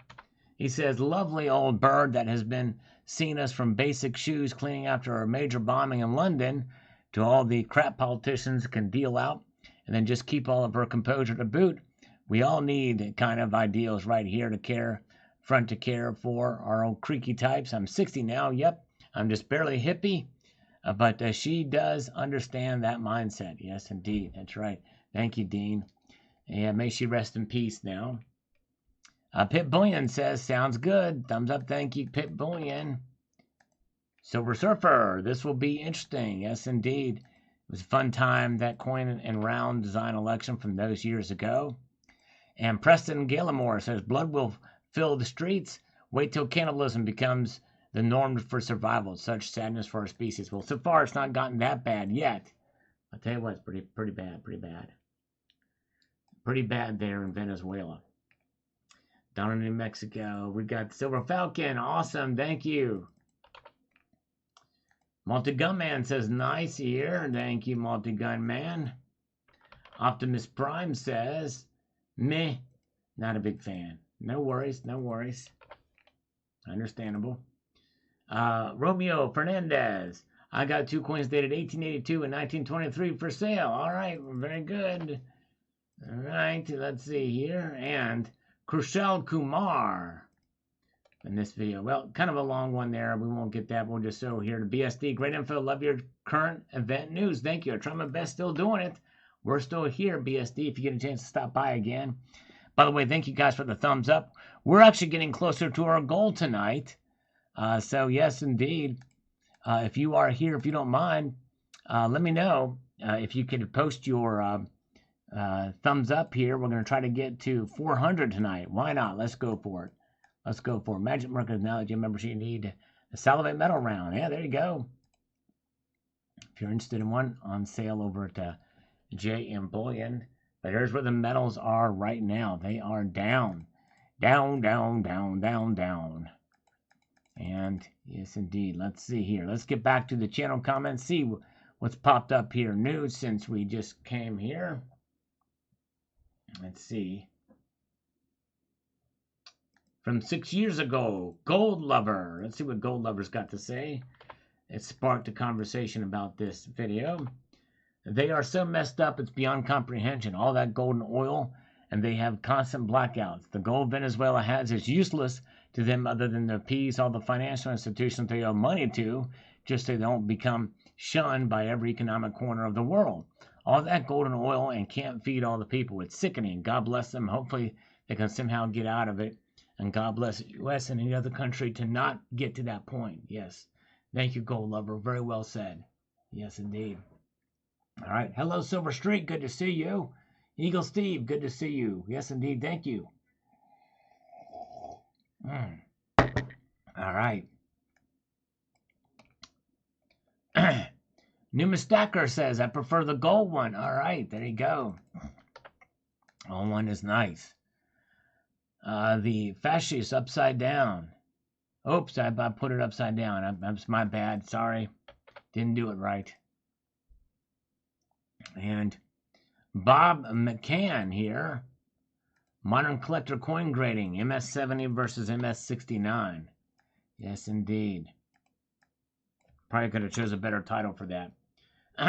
He says, lovely old bird that has been seeing us from basic shoes cleaning after a major bombing in London to all the crap politicians can deal out and then just keep all of her composure to boot. We all need kind of ideals right here to care for our old creaky types. I'm 60 now. Yep. I'm just barely hippie. But she does understand that mindset. Yes, indeed. That's right. Thank you, Dean. Yeah, may she rest in peace now. Pip Bullion says, sounds good. Thumbs up. Thank you, Pip Bullion. Silver Surfer, this will be interesting. Yes, indeed. It was a fun time, that coin and round design election from those years ago. And Preston Gallimore says, blood will fill the streets. Wait till cannibalism becomes the norm for survival. Such sadness for our species. Well, so far it's not gotten that bad yet. I'll tell you what, it's pretty bad. Pretty bad there in Venezuela. Down in New Mexico, we got Silver Falcon. Awesome, thank you. Multi-Gun Man says, nice here. Thank you, Multi-Gun Man. Optimus Prime says, meh, not a big fan. No worries, no worries. Understandable. Romeo Fernandez, I got 2 coins dated 1882 and 1923 for sale. All right, very good. All right, let's see here. And Kushal Kumar in this video. Well, kind of a long one there. We won't get that. We'll just show here to BSD. Great info. Love your current event news. Thank you. I try my best. Still doing it. We're still here, BSD, if you get a chance to stop by again. By the way, thank you guys for the thumbs up. We're actually getting closer to our goal tonight. So, yes, indeed. If you are here, if you don't mind, let me know if you could post your thumbs up here. We're going to try to get to 400 tonight. Why not? Let's go for it. Let's go for it. Magic Markers now. Gym members, you need a salivate metal round. Yeah, there you go. If you're interested in one, on sale over at JM Bullion. But here's where the metals are right now. They are down. Down, down, down, down, down. And yes, indeed. Let's see here. Let's get back to the channel comments. See what's popped up here new since we just came here. Let's see. From 6 years ago, Gold Lover. Let's see what Gold Lover's got to say. It sparked a conversation about this video. They are so messed up, it's beyond comprehension. All that gold and oil, and they have constant blackouts. The gold Venezuela has is useless to them other than to appease all the financial institutions they owe money to, just so they don't become shunned by every economic corner of the world. All that gold and oil and can't feed all the people. It's sickening. God bless them. Hopefully they can somehow get out of it. And God bless the U.S. and any other country to not get to that point. Yes. Thank you, Gold Lover. Very well said. Yes, indeed. All right. Hello, Silver Streak. Good to see you. Eagle Steve. Good to see you. Yes, indeed. Thank you. All right. Numa Stacker says, I prefer the gold one. All right. There you go. Gold one is nice. The fascist upside down. Oops, I put it upside down. That's my bad. Sorry. Didn't do it right. And Bob McCann here. Modern Collector Coin Grading. MS70 versus MS69. Yes, indeed. Probably could have chose a better title for that.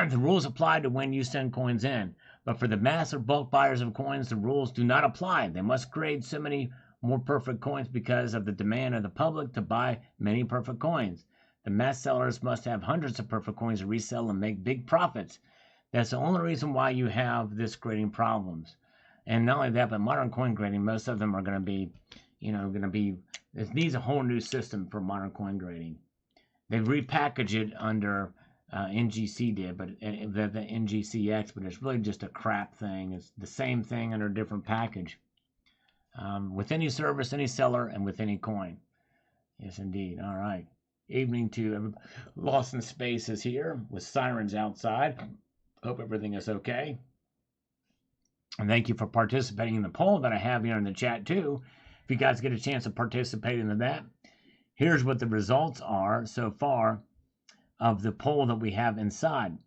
The rules apply to when you send coins in. But for the mass or bulk buyers of coins, the rules do not apply. They must grade so many more perfect coins because of the demand of the public to buy many perfect coins. The mass sellers must have hundreds of perfect coins to resell and make big profits. That's the only reason why you have this grading problems. And not only that, but modern coin grading, most of them are going to be, it needs a whole new system for modern coin grading. They've repackaged it under NGC did, but the NGCX, but it's really just a crap thing. It's the same thing under a different package. With any service, any seller, and with any coin. Yes, indeed. All right. Evening to everybody. Lost in Space is here with sirens outside. Hope everything is okay. And thank you for participating in the poll that I have here in the chat too. If you guys get a chance to participate in that, here's what the results are so far of the poll that we have inside.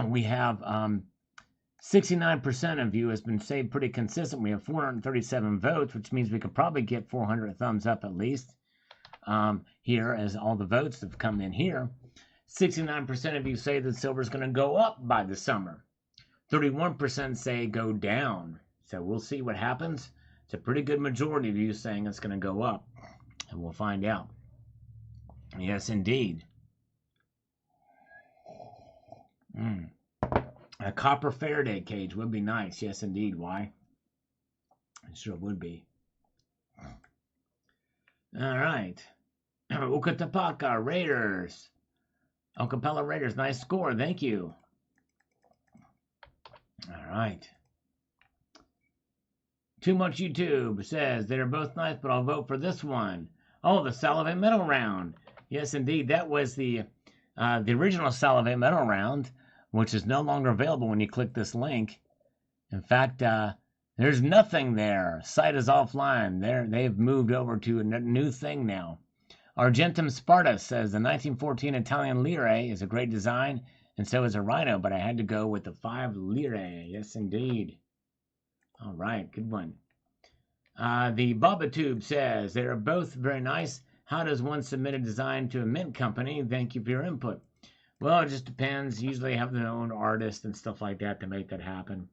We have 69% of you has been stayed pretty consistent. We have 437 votes, which means we could probably get 400 thumbs up at least here as all the votes have come in here. 69% of you say that silver is going to go up by the summer. 31% say go down. So we'll see what happens. It's a pretty good majority of you saying it's going to go up. And we'll find out. Yes, indeed. A copper Faraday cage would be nice. Yes, indeed. Why? It sure would be. All right. Ukatapaka Raiders. Ocapella Raiders, nice score. Thank you. All right. Too Much YouTube says they're both nice, but I'll vote for this one. Oh, the Salivate Medal Round. Yes, indeed. That was the original Salivate Medal Round, which is no longer available when you click this link. In fact, there's nothing there. Site is offline. They've moved over to a new thing now. Argentum Sparta says the 1914 Italian lire is a great design, and so is a rhino, but I had to go with the 5 lire. Yes, indeed. All right, good one. The Babatube says they are both very nice. How does one submit a design to a mint company? Thank you for your input. Well, it just depends. Usually have their own artist and stuff like that to make that happen.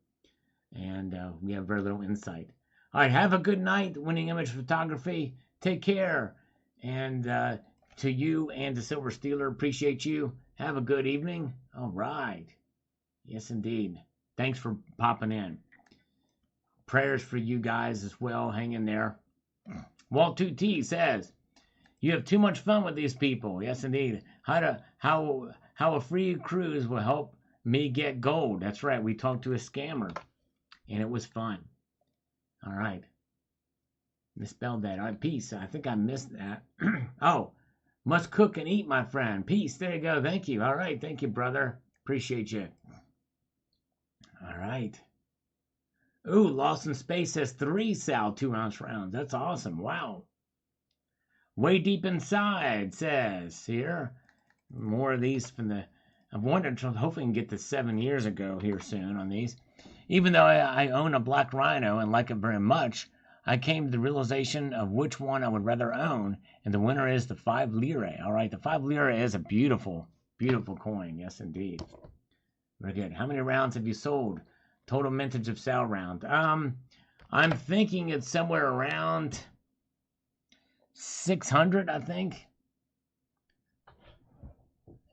And we have very little insight. All right, have a good night, Winning Image Photography. Take care. And to you and to Silver Steeler, appreciate you. Have a good evening. All right. Yes, indeed. Thanks for popping in. Prayers for you guys as well. Hang in there. Walt 2T says, you have too much fun with these people. Yes, indeed. How a free cruise will help me get gold. That's right. We talked to a scammer, and it was fun. All right. Misspelled that. All right, peace. I think I missed that. Oh, must cook and eat, my friend. Peace. There you go. Thank you. All right. Thank you, brother. Appreciate you. All right. Ooh, Lost in Space has 3 Sal 2-ounce rounds. That's awesome. Wow. Way Deep Inside says here. More of these from the... I've wondered, hopefully I can get to 7 years ago here soon on these. Even though I own a black rhino and like it very much, I came to the realization of which one I would rather own, and the winner is the 5 lire. All right, the 5 lire is a beautiful, beautiful coin. Yes, indeed. Very good. How many rounds have you sold? Total mintage of sale round. I'm thinking it's somewhere around 600, I think.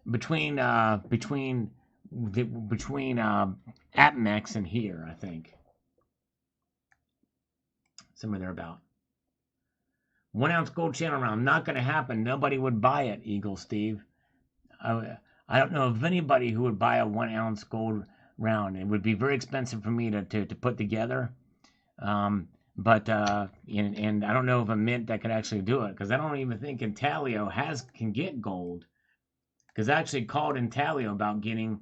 Between AppMex and here, I think. Somewhere thereabout. 1 ounce gold channel round. Not going to happen. Nobody would buy it, Eagle Steve. I don't know of anybody who would buy a 1 ounce gold round. It would be very expensive for me to put together. And I don't know of a mint that could actually do it, because I don't even think Intaglio can get gold. Because I actually called Intaglio about getting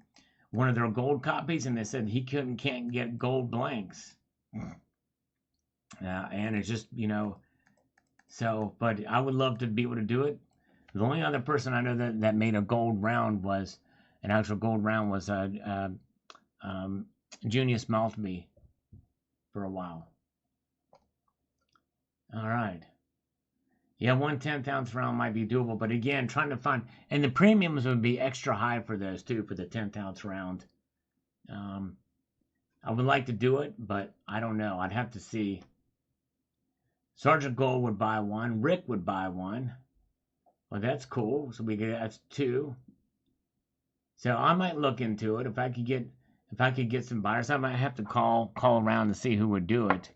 one of their gold copies, and they said he can't get gold blanks. And it's just, so, but I would love to be able to do it. The only other person I know that made a gold round was, an actual gold round was Junius Maltby for a while. All right. Yeah, 1 10th-ounce round might be doable, but again, trying to find, and the premiums would be extra high for those too, for the 10th-ounce round. I would like to do it, but I don't know. I'd have to see. Sergeant Gold would buy one. Rick would buy one. Well, that's cool. So that's 2. So I might look into it if I could get some buyers. I might have to call around to see who would do it,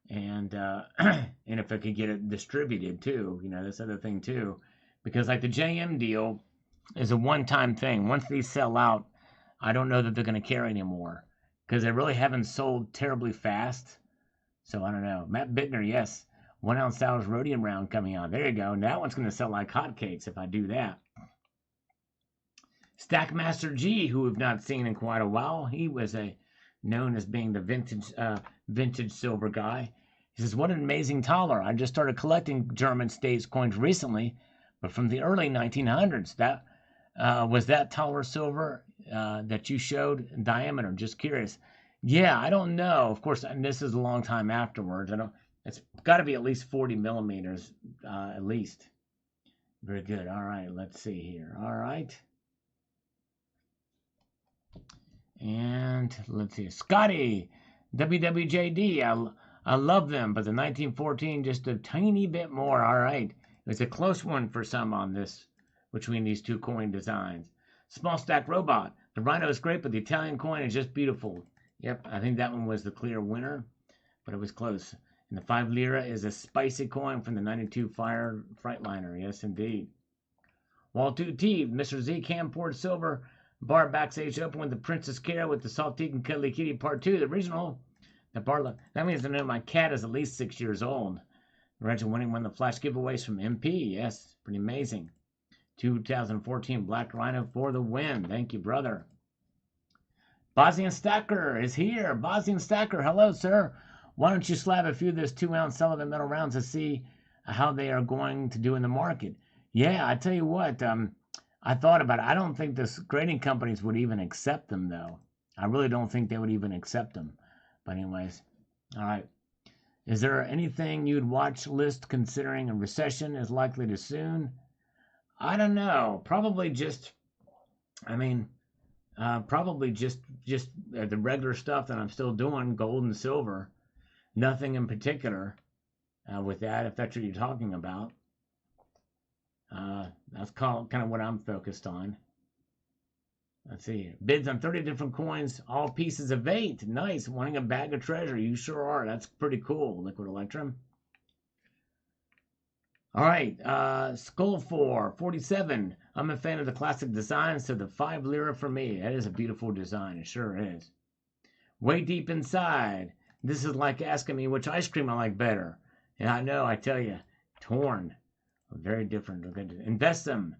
and and if I could get it distributed too. This other thing too, because like the JM deal is a one-time thing. Once these sell out, I don't know that they're going to carry anymore because they really haven't sold terribly fast. So I don't know. Matt Bittner, yes, 1 ounce Salvage Rhodium round coming out. There you go. And that one's going to sell like hotcakes if I do that. Stackmaster G, who we've not seen in quite a while. He was known as being the vintage silver guy. He says, what an amazing taller. I just started collecting German states coins recently, but from the early 1900s. That was that taller silver that you showed in diameter. Just curious. Yeah, I don't know. Of course, and this is a long time afterwards. It's got to be at least 40 millimeters, at least. Very good. All right, let's see here. All right. And let's see, Scotty, WWJD, I love them, but the 1914 just a tiny bit more. All right, it was a close one for some on this, between these 2 coin designs. Small Stack Robot, the Rhino is great, but the Italian coin is just beautiful. Yep, I think that one was the clear winner, but it was close. And the 5 lira is a spicy coin from the 92 Freightliner. Yes, indeed. Walt 2T, Mr. Z, Cam poured silver. Bar backstage open with the Princess Cara with the Saltine and Cuddly Kitty Part 2, the original. The bar, that means I know my cat is at least 6 years old. Rachel winning one of the flash giveaways from MP. Yes, pretty amazing. 2014 Black Rhino for the win. Thank you, brother. Bosnian Stacker is here. Bosnian Stacker, hello, sir. Why don't you slab a few of those 2 ounce Sullivan metal rounds to see how they are going to do in the market? Yeah, I tell you what, I thought about it. I don't think the grading companies would even accept them, though. I really don't think they would even accept them. But anyways, all right. Is there anything you'd watch list considering a recession is likely to soon? I don't know. Probably just, probably just the regular stuff that I'm still doing, gold and silver. Nothing in particular with that, if that's what you're talking about. That's kind of what I'm focused on. Let's see. Bids on 30 different coins, all pieces of 8. Nice. Wanting a bag of treasure. You sure are. That's pretty cool, Liquid Electrum. All right. Skull 47. I'm a fan of the classic design, so the 5 lira for me. That is a beautiful design. It sure is. Way deep inside. This is like asking me which ice cream I like better. Yeah, I know. I tell you. Torn. Very different. Invest them.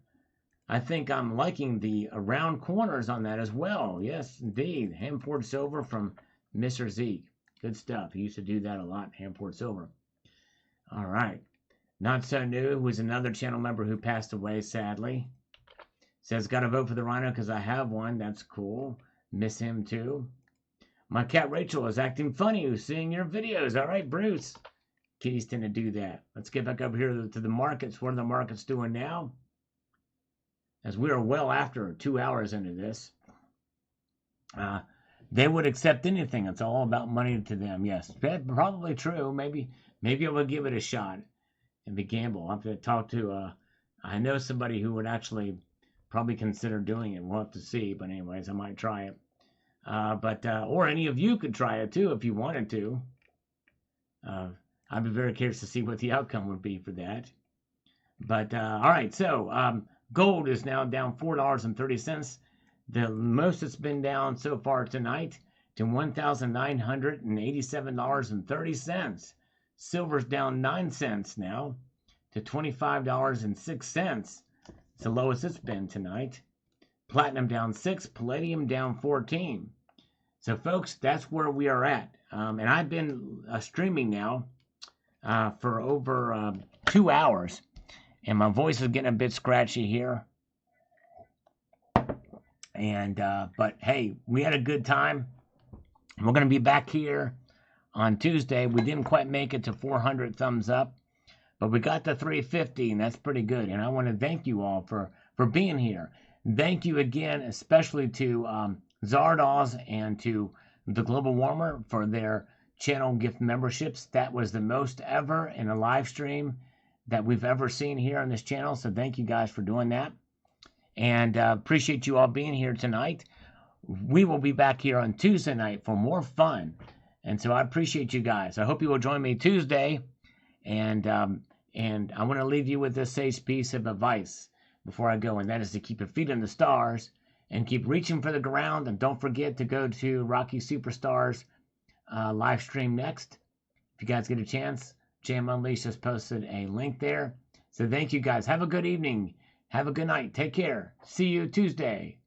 I think I'm liking the round corners on that as well. Yes, indeed. Hand-poured silver from Mr. Zeke. Good stuff. He used to do that a lot, hand-poured silver. All right. Not So New, who is another channel member who passed away, sadly. Says, got to vote for the Rhino because I have one. That's cool. Miss him, too. My cat Rachel is acting funny who's seeing your videos. All right, Bruce. Kitties tend to do that. Let's get back up here to the markets. What are the markets doing now? As we are well after 2 hours into this. They would accept anything. It's all about money to them. Yes, probably true. Maybe I would give it a shot and be gamble. I'll have to talk to, I know somebody who would actually probably consider doing it. We'll have to see. But anyways, I might try it. Or any of you could try it too if you wanted to. I'd be very curious to see what the outcome would be for that. But, all right, so gold is now down $4.30. The most it's been down so far tonight to $1,987.30. Silver's down 9 cents now to $25.06. It's the lowest it's been tonight. Platinum down 6, palladium down 14. So, folks, that's where we are at. And I've been streaming now for over 2 hours. And my voice is getting a bit scratchy here. And but hey, we had a good time. We're going to be back here on Tuesday. We didn't quite make it to 400 thumbs up, but we got to 350, and that's pretty good. And I want to thank you all for being here. Thank you again, especially to Zardoz and to the Global Warmer for their channel gift memberships. That was the most ever in a live stream that we've ever seen here on this channel. So thank you guys for doing that. And appreciate you all being here tonight. We will be back here on Tuesday night for more fun. And so I appreciate you guys. I hope you will join me Tuesday. And I want to leave you with this sage piece of advice before I go, and that is to keep your feet in the stars and keep reaching for the ground. And don't forget to go to Rocky Superstars live stream next. If you guys get a chance, Jam Unleashed has posted a link there. So thank you guys. Have a good evening. Have a good night. Take care. See you Tuesday.